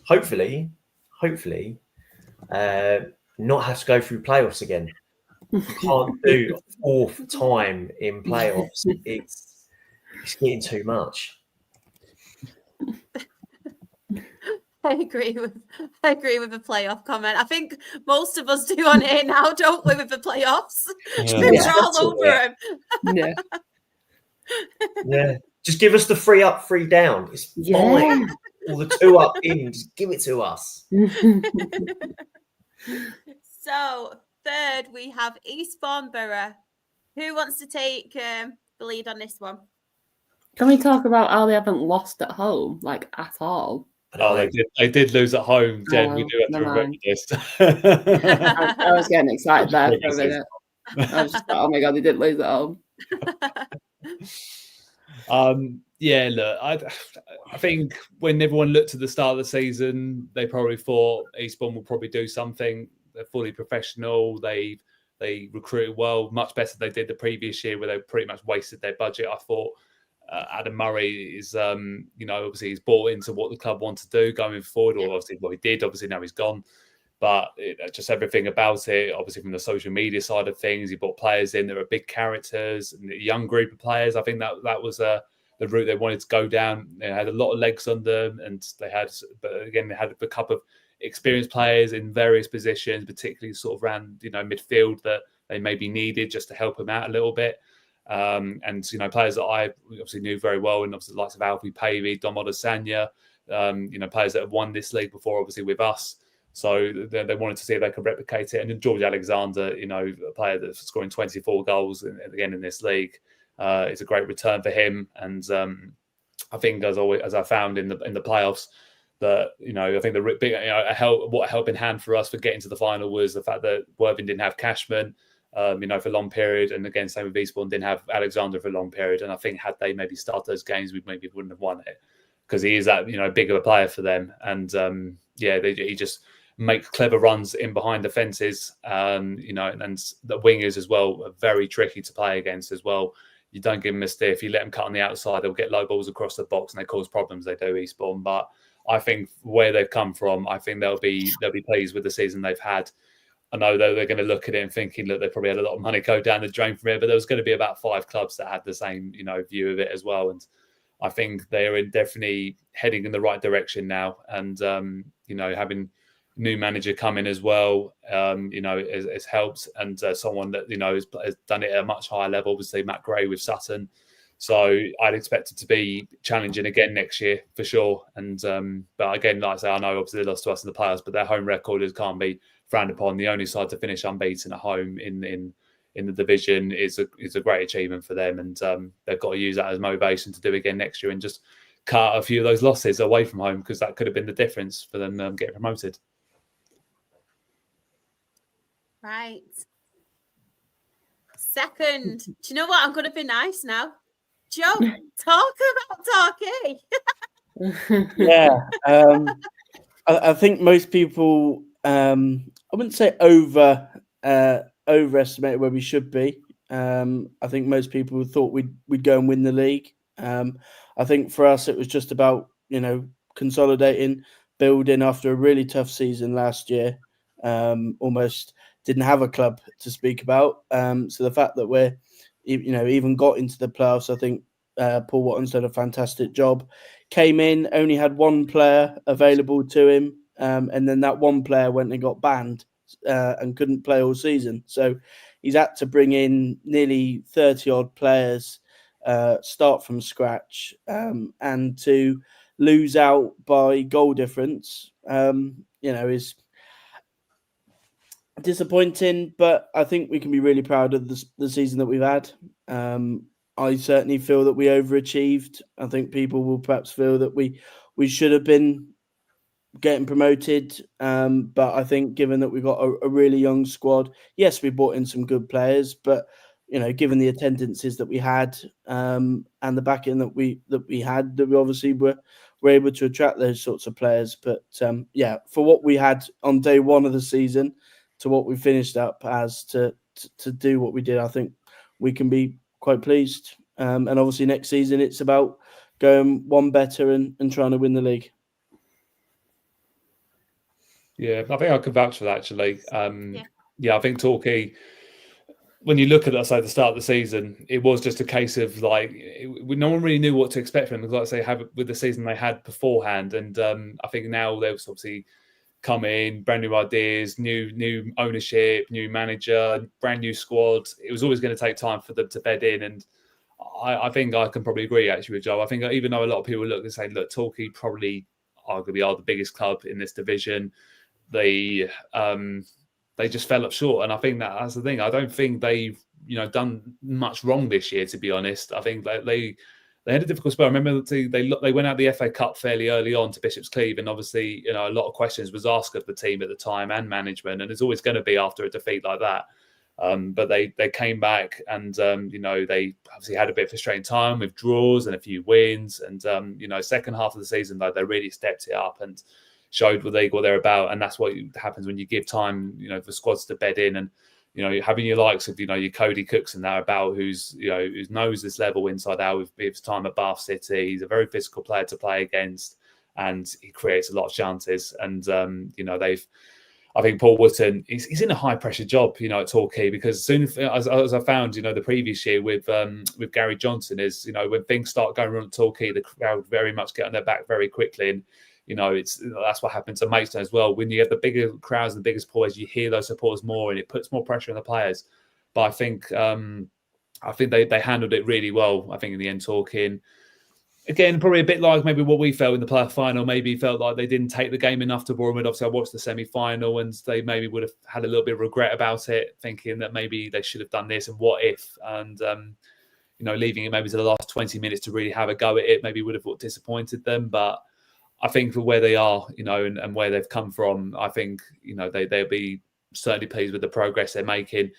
hopefully not have to go through playoffs again. Can't do 4th time in playoffs. It's getting too much. I agree with the playoff comment. I think most of us do on here now, don't we, with the playoffs? We're all over them. Yeah. Yeah. Just give us the 3 up, 3 down. It's fine. Or the 2 up in. Just give it to us. So third, we have Eastbourne Borough. Who wants to take the lead on this one? Can we talk about how they haven't lost at home, like at all? Oh, they did lose at home, Jen. We Oh, do have to never remember mind. this. I was getting excited there for a minute. I was just like, oh my God, they did lose at home. Yeah, look, I think when everyone looked at the start of the season, they probably thought Eastbourne will probably do something. They're fully professional. They recruited well, much better than they did the previous year, where they pretty much wasted their budget. I thought Adam Murray is, obviously he's bought into what the club wants to do going forward, or obviously what he did. Obviously now he's gone, but just everything about it. Obviously from the social media side of things, he brought players in that are big characters and a young group of players. I think that was the route they wanted to go down. They had a lot of legs on them, and they had a couple of experienced players in various positions, particularly sort of around midfield that they maybe needed just to help them out a little bit. And players that I obviously knew very well, and obviously the likes of Alfie Pavey, Dom Odesanya, players that have won this league before, obviously with us. So they wanted to see if they could replicate it. And then George Alexander, a player that's scoring 24 goals again in this league, it's a great return for him. And I think, as I found in the playoffs, that I think the big what helped in hand for us for getting to the final was the fact that Worthing didn't have Cashman, for a long period, and again same with Eastbourne, didn't have Alexander for a long period. And I think had they maybe started those games, we maybe wouldn't have won it, because he is that big of a player for them. And he just makes clever runs in behind the fences, and the wingers as well are very tricky to play against as well. You don't give them a stiff, you let them cut on the outside, they'll get low balls across the box and they cause problems. They do, Eastbourne. But I think where they've come from, I think they'll be pleased with the season they've had. I know though they're going to look at it and thinking that they probably had a lot of money go down the drain from it, but there was going to be about 5 clubs that had the same view of it as well. And I think they are definitely heading in the right direction now. And having new manager come in as well, has helped, and someone that has done it at a much higher level. Obviously, Matt Gray with Sutton, so I'd expect it to be challenging again next year for sure. And but again, like I say, I know obviously they lost to us in the playoffs, but their home record can't be frowned upon. The only side to finish unbeaten at home in the division is a great achievement for them, and they've got to use that as motivation to do again next year and just cut a few of those losses away from home, because that could have been the difference for them getting promoted. Right. Second, do you know what? I'm going to be nice now. Joe, talk about Torquay. Yeah. I think most people, I wouldn't say overestimated where we should be. I think most people thought we'd go and win the league. I think for us, it was just about, consolidating, building after a really tough season last year. Almost didn't have a club to speak about. So the fact that we're, even got into the playoffs, I think Paul Watton's done a fantastic job. Came in, only had one player available to him, and then that one player went and got banned and couldn't play all season. So he's had to bring in nearly 30-odd players, start from scratch, and to lose out by goal difference, is disappointing, but I think we can be really proud of the season that we've had. I certainly feel that we overachieved. I think people will perhaps feel that we should have been getting promoted, but I think given that we've got a really young squad, yes, we brought in some good players, but given the attendances that we had, and the backing that we had, that we obviously were able to attract those sorts of players. But for what we had on day one of the season to what we finished up as to do what we did, I think we can be quite pleased. And obviously next season it's about going one better and trying to win the league. Yeah, I think I could vouch for that, actually. I think Torquay, when you look at the start of the season, it was just a case of no one really knew what to expect from them, because like I say, with the season they had beforehand. And I think now they've obviously come in, brand new ideas, new ownership, new manager, brand new squad. It was always going to take time for them to bed in. And I think I can probably agree actually with Joe. I think even though a lot of people look and say, look, Torquay probably arguably are the biggest club in this division, they they just fell up short. And I think that's the thing. I don't think they've done much wrong this year, to be honest. I think they had a difficult spell. I remember they went out the FA Cup fairly early on to Bishop's Cleeve, and obviously a lot of questions was asked of the team at the time and management, and there's always going to be after a defeat like that. But they came back, and they obviously had a bit of frustrating time with draws and a few wins, and second half of the season though they really stepped it up and showed what they're about, and that's what happens when you give time for squads to bed in, and having your likes of your Cody Cooks and that about who knows this level inside out with his time at Bath City. He's a very physical player to play against, and he creates a lot of chances, and I think Paul Wootton, he's in a high pressure job, at Torquay, because soon as I found, the previous year with Gary Johnson is, when things start going wrong at Torquay, the crowd very much get on their back very quickly, and that's what happened to Maidstone as well. When you have the bigger crowds and the biggest supporters, you hear those supporters more, and it puts more pressure on the players. But I think they handled it really well. I think in the end, Torquay. Again, probably a bit like maybe what we felt in the playoff final. Maybe felt like they didn't take the game enough to Bournemouth. Obviously, I watched the semi-final, and they maybe would have had a little bit of regret about it, thinking that maybe they should have done this and what if, and leaving it maybe to the last 20 minutes to really have a go at it maybe would have disappointed them. But I think for where they are, and where they've come from, I think they'll be certainly pleased with the progress they're making.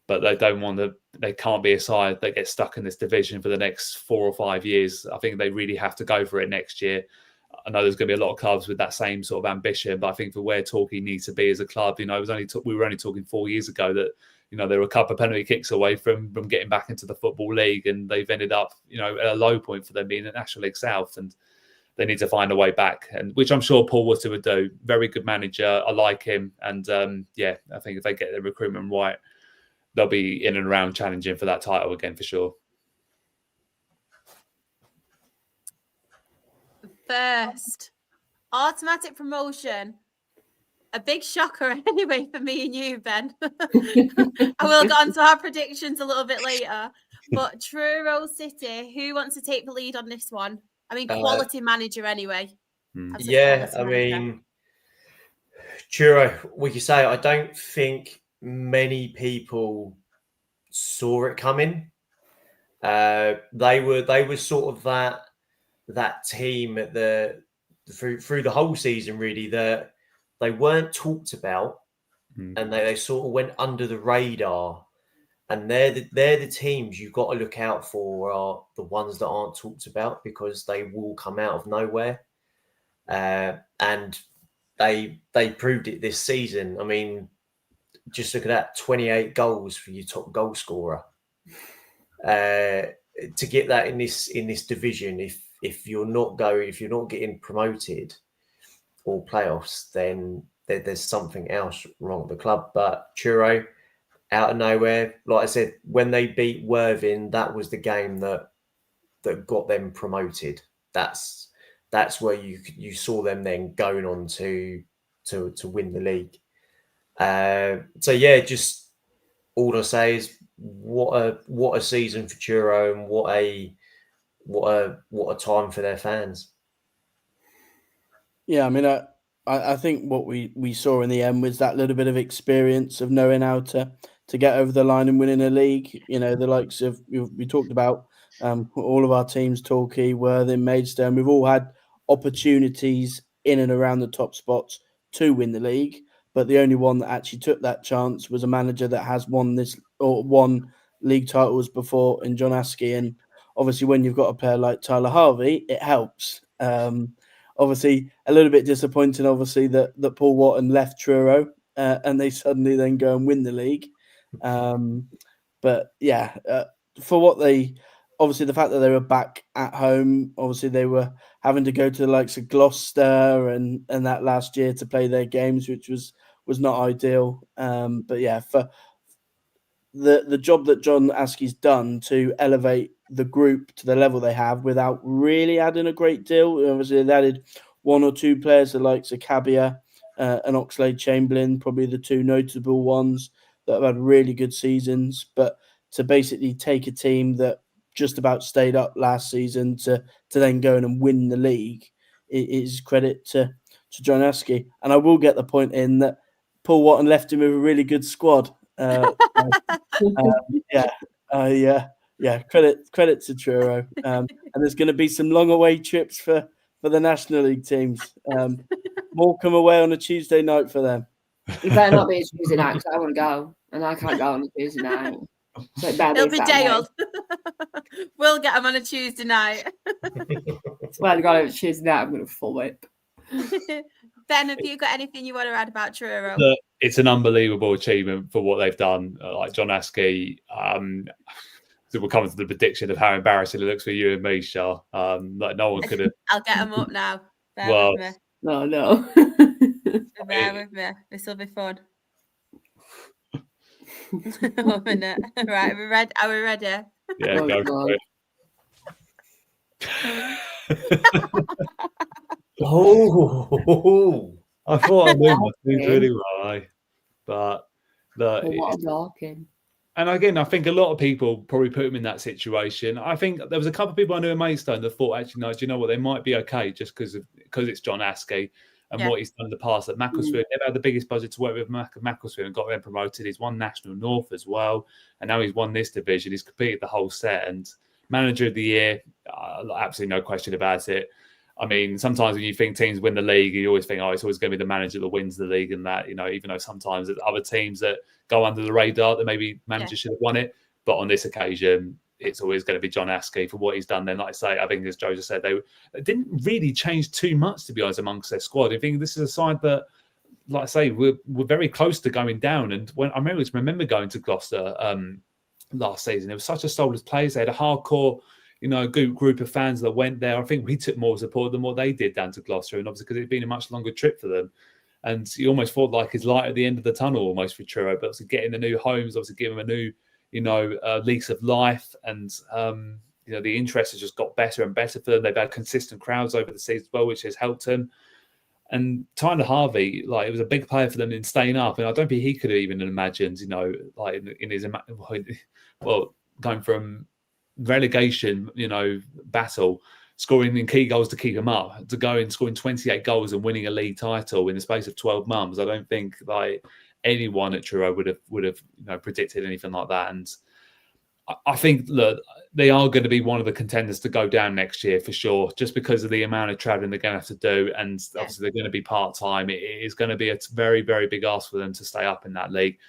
But they can't be a side that gets stuck in this division for the next 4 or 5 years. I think they really have to go for it next year. I know there's going to be a lot of clubs with that same sort of ambition, but I think for where Torquay needs to be as a club, we were only talking 4 years ago that they were a couple of penalty kicks away from getting back into the Football League, and they've ended up at a low point for them being at National League South, and they need to find a way back, and which I'm sure Paul Wootton would do. Very good manager, I like him, and I think if they get the recruitment right, they'll be in and around challenging for that title again for sure. First, automatic promotion. A big shocker anyway for me and you, Ben. I will get on to our predictions a little bit later. But Truro City, who wants to take the lead on this one? I mean, quality manager anyway. Yeah, I mean, Truro, we could say I don't think many people saw it coming. They were sort of that team at through the whole season, really, that they weren't talked about, and they sort of went under the radar. And they're the teams you've got to look out for, are the ones that aren't talked about, because they will come out of nowhere. And they proved it this season. I mean, just look at that, 28 goals for your top goal scorer. To get that in this division, if you're not getting promoted or playoffs, then there's something else wrong with the club. But Truro, out of nowhere, like I said, when they beat Worthing, that was the game that got them promoted. That's where you saw them then going on to win the league. So yeah, just all I say is what a season for Truro, and what a time for their fans. Yeah, I mean, I think what we saw in the end was that little bit of experience of knowing how to get over the line and winning a league. The likes of, we talked about all of our teams, Torquay, Worthing, Maidstone. We've all had opportunities in and around the top spots to win the league, but the only one that actually took that chance was a manager that has won league titles before, in John Askey. And obviously, when you've got a player like Tyler Harvey, it helps. Obviously, a little bit disappointing, obviously, that Paul Wootton left Truro and they suddenly then go and win the league. But yeah, for what obviously the fact that they were back at home, obviously they were having to go to the likes of Gloucester and that last year to play their games, which was not ideal. But yeah, for the job that John Askey's done to elevate the group to the level they have without really adding a great deal. Obviously, they added one or two players, the likes of Cabia and Oxlade-Chamberlain, probably the two notable ones that have had really good seasons. But to basically take a team that just about stayed up last season to then go in and win the league, it is credit to John Askey. And I will get the point in that Paul Watton left him with a really good squad. Credit to Truro. And there's going to be some long away trips for the National League teams. Morecambe away on a Tuesday night for them. You better not be a Tuesday night because I want to go, and I can't go on a Tuesday night. So It'll be Dale. We'll get them on a Tuesday night. Swear to God, if it's Tuesday night, I'm going to full whip. Ben, have you got anything you want to add about Truro? Look, it's an unbelievable achievement for what they've done. Like John Askey, so we'll come to the prediction of how embarrassing it looks for you and me, Shah. Like no one could have. I'll get them up now. Bear with me. No. Bear with me. This will be fun. 1 minute. Right, are we ready? Yeah, go for it. I thought I knew my things really well, but what a darking. And again, I think a lot of people probably put him in that situation. I think there was a couple of people I knew in Maidstone that thought, actually, no, do you know what? They might be okay just because it's John Askey and what he's done in the past. At Macclesfield, never had the biggest budget to work with Macclesfield and got them promoted. He's won National North as well, and now he's won this division. He's competed the whole set and Manager of the Year, absolutely no question about it. I mean, sometimes when you think teams win the league, you always think, it's always going to be the manager that wins the league and that, even though sometimes there's other teams that go under the radar that maybe manager should have won it. But on this occasion, it's always going to be John Askey for what he's done. Then, like I say, I think as Joe just said, they didn't really change too much, to be honest, amongst their squad. I think this is a side that, like I say, we're very close to going down. And when I remember going to Gloucester last season, it was such a soulless place. They had a hardcore group of fans that went there. I think we took more support than what they did down to Gloucester, and obviously because it'd been a much longer trip for them. And you almost thought like it's light at the end of the tunnel almost for Truro, but obviously getting the new homes, obviously giving them a new, lease of life, and the interest has just got better and better for them. They've had consistent crowds over the season as well, which has helped them. And Tyler Harvey, it was a big player for them in staying up, and I don't think he could have even imagined, in his going from relegation, battle, scoring in key goals to keep him up, to go and scoring 28 goals and winning a league title in the space of 12 months. I don't think anyone at Truro would have predicted anything like that. And I think, look, they are going to be one of the contenders to go down next year for sure, just because of the amount of travelling they're going to have to do, and obviously they're going to be part-time. It is going to be a very, very big ask for them to stay up in that league.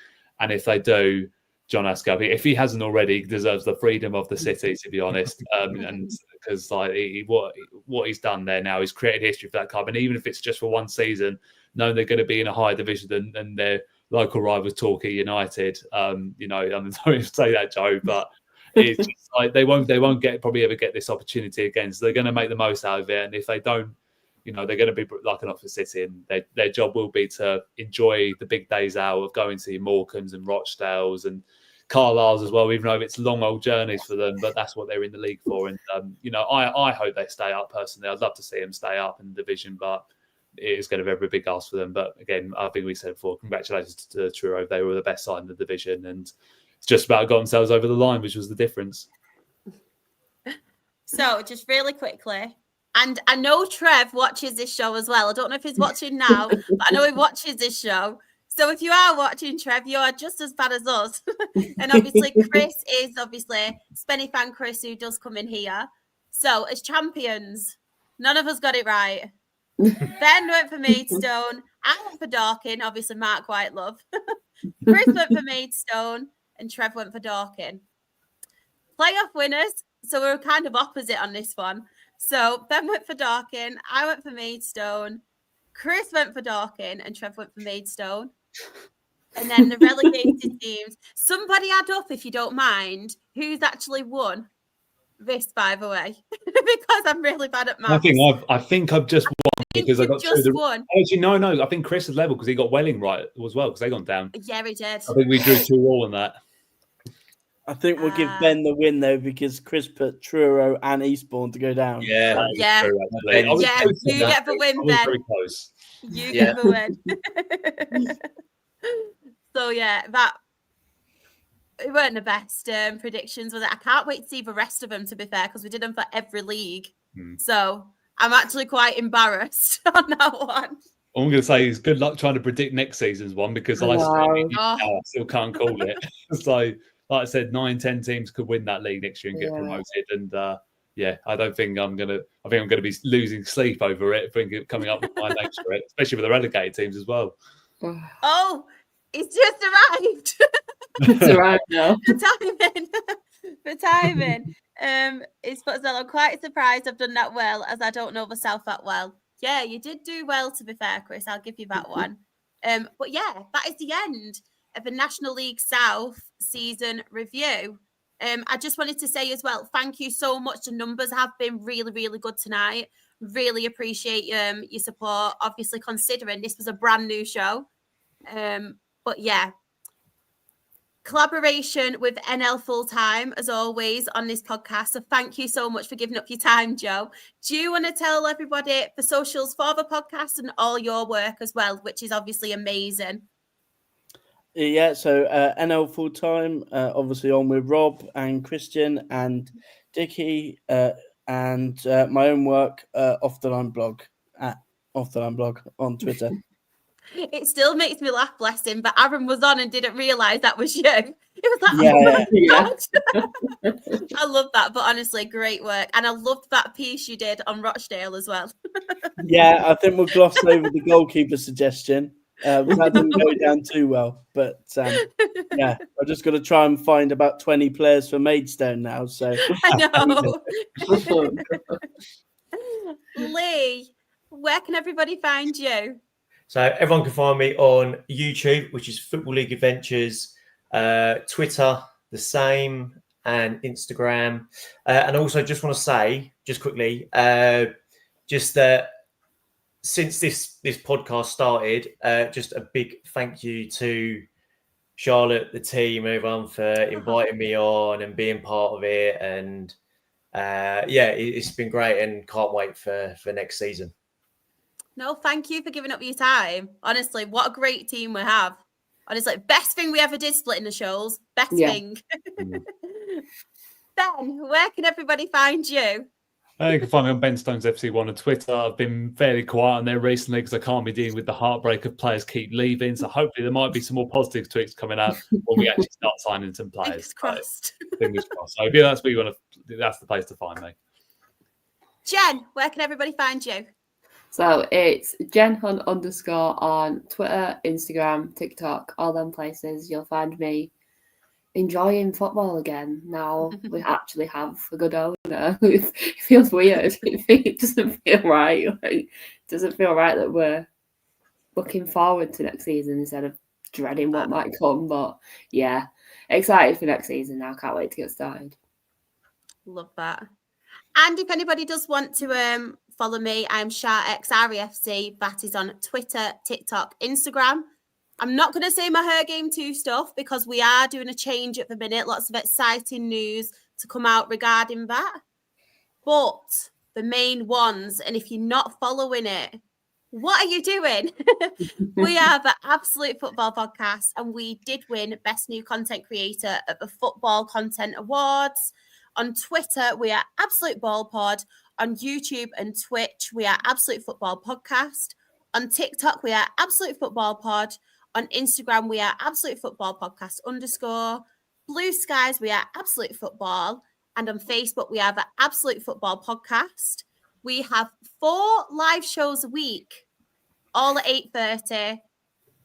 And if they do, John Askey, if he hasn't already, deserves the freedom of the city, to be honest. And because what he's done there now, he's created history for that club. And even if it's just for one season, knowing they're going to be in a higher division than their local rivals, Torquay United. I'm sorry to say that, Joe, but it's just they won't probably ever get this opportunity again. So they're going to make the most out of it. And if they don't, they're going to be like an Oxford City, and their job will be to enjoy the big days out of going to Morecambe's and Rochdale's and Carlisle's as well, even though it's long old journeys for them, but that's what they're in the league for. And, I hope they stay up personally. I'd love to see them stay up in the division, but it is going to be a very big ask for them. But again, I think we said before, congratulations to Truro. They were the best side in the division, and it's just about got themselves over the line, which was the difference. So just really quickly, and I know Trev watches this show as well. I don't know if he's watching now, but I know he watches this show. So if you are watching, Trev, you are just as bad as us. And obviously, Chris is Spenny fan Chris, who does come in here. So as champions, none of us got it right. Ben went for Maidstone. I went for Dorking. Obviously, Mark Whitelove. Chris went for Maidstone, and Trev went for Dorking. Playoff winners. So we were kind of opposite on this one. So Ben went for Dorking. I went for Maidstone. Chris went for Dorking, and Trev went for Maidstone. And then the relegated teams. Somebody add up, if you don't mind, who's actually won this, by the way, because I'm really bad at maths. I think I've just won because I got just won. Actually, no. I think Chris is level because he got Welling right as well because they gone down. Yeah, he did. I think we drew 2-2 on that. I think we'll give Ben the win though because Chris put Truro and Eastbourne to go down. Yeah. You get the win, Ben. Very close. You get the win. So it weren't the best predictions, was it? I can't wait to see the rest of them, to be fair, because we did them for every league. So I'm actually quite embarrassed on that one. All I'm going to say is good luck trying to predict next season's one because I still can't call it. So, like I said, 9-10 teams could win that league next year and get promoted. And I don't think I'm going to. I think I'm going to be losing sleep over it, coming up with my names for it, especially with the relegated teams as well. Oh, it's just arrived. It's arrived now. For timing. It's I'm quite surprised I've done that well, as I don't know the South that well. Yeah, you did do well, to be fair, Chris. I'll give you that one. But yeah, that is the end of the National League South season review. I just wanted to say as well, thank you so much. The numbers have been really, really good tonight. Really appreciate your support, obviously, considering this was a brand new show. But yeah, collaboration with NL Full-Time, as always, on this podcast. So thank you so much for giving up your time, Joe. Do you want to tell everybody the socials for the podcast and all your work as well, which is obviously amazing? Yeah, so NL Full-Time, obviously on with Rob and Christian and Dickie, and my own work, Off the Line Blog, at Off the Line Blog on Twitter. It still makes me laugh, bless him, but Aaron was on and didn't realise that was you. It was like, I love that, but honestly, great work. And I loved that piece you did on Rochdale as well. Yeah, I think we'll gloss over the goalkeeper suggestion. That didn't go down too well, but yeah, I've just got to try and find about 20 players for Maidstone now. So I know. Lee, where can everybody find you? So everyone can find me on YouTube, which is Football League Adventures, Twitter, the same, and Instagram. And also just want to say, just quickly, just that since this podcast started, just a big thank you to Charlotte, the team, everyone for inviting me on and being part of it. And it's been great and can't wait for next season. No, thank you for giving up your time. Honestly, what a great team we have. Honestly, best thing we ever did splitting the shows. Best thing. Ben, where can everybody find you? You can find me on Ben Stones FC1 on Twitter. I've been fairly quiet on there recently because I can't be dealing with the heartbreak of players keep leaving. So hopefully there might be some more positive tweets coming out when we actually start signing some players. Fingers crossed. Fingers crossed. So if that's where you want to, that's the place to find me. Jen, where can everybody find you? So it's JenHunt_ on Twitter, Instagram, TikTok, all them places. You'll find me enjoying football again. Now we actually have a good owner. It feels weird. It doesn't feel right. It doesn't feel right that we're looking forward to next season instead of dreading what might come. But yeah, excited for next season now. Can't wait to get started. Love that. And if anybody does want to follow me, I'm SharXREFC. That is on Twitter, TikTok, Instagram. I'm not going to say my Her Game 2 stuff because we are doing a change at the minute. Lots of exciting news to come out regarding that. But the main ones, and if you're not following it, what are you doing? We are the Absolute Football Podcast, and we did win Best New Content Creator at the Football Content Awards. On Twitter, we are Absolute Ball Pod. On YouTube and Twitch, we are Absolute Football Podcast. On TikTok, we are Absolute Football Pod. On Instagram, we are Absolute Football Podcast _. Blue Skies, we are Absolute Football. And on Facebook, we are the Absolute Football Podcast. We have 4 live shows a week, all at 8:30.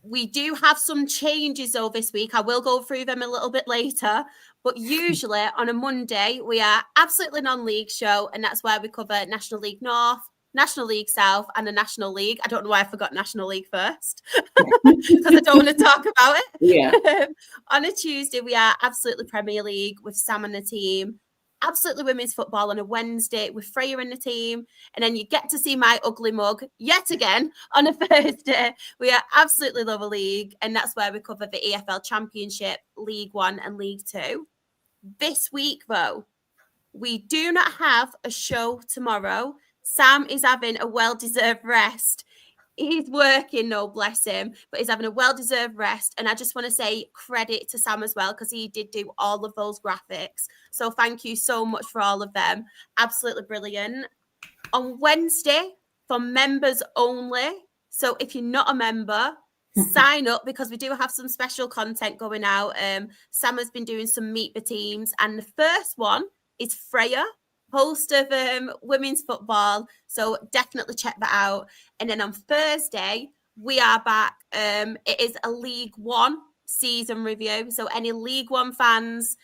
We do have some changes though this week. I will go through them a little bit later. But usually on a Monday, we are Absolutely Non-League show. And that's where we cover National League North, National League South, and the National League. I don't know why I forgot National League first because I don't want to talk about it. Yeah. On a Tuesday, we are Absolutely Premier League with Sam and the team. Absolutely Women's Football on a Wednesday with Freya and the team. And then you get to see my ugly mug yet again on a Thursday. We are Absolutely Love a League. And that's where we cover the EFL Championship, League One and League Two. This week, though, we do not have a show tomorrow. Sam is having a well-deserved rest. He's working, no, bless him, but he's having a well-deserved rest. And I just want to say credit to Sam as well, because he did do all of those graphics. So thank you so much for all of them. Absolutely brilliant. On Wednesday, for members only, So if you're not a member, sign up, because we do have some special content going out. Sam has been doing some Meet the Teams, and the first one is Freya, host of women's football. So definitely check that out. And then on Thursday, we are back. It is a League One season review. So any League One fans,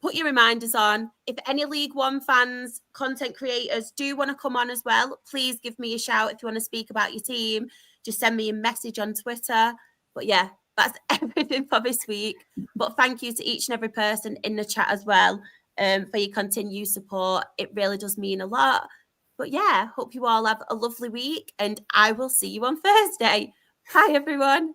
put your reminders on. If any League One fans, content creators do want to come on as well, please give me a shout. If you want to speak about your team, just send me a message on Twitter. But yeah, that's everything for this week. But thank you to each and every person in the chat as well for your continued support. It really does mean a lot. But yeah, hope you all have a lovely week, and I will see you on Thursday. Bye, everyone.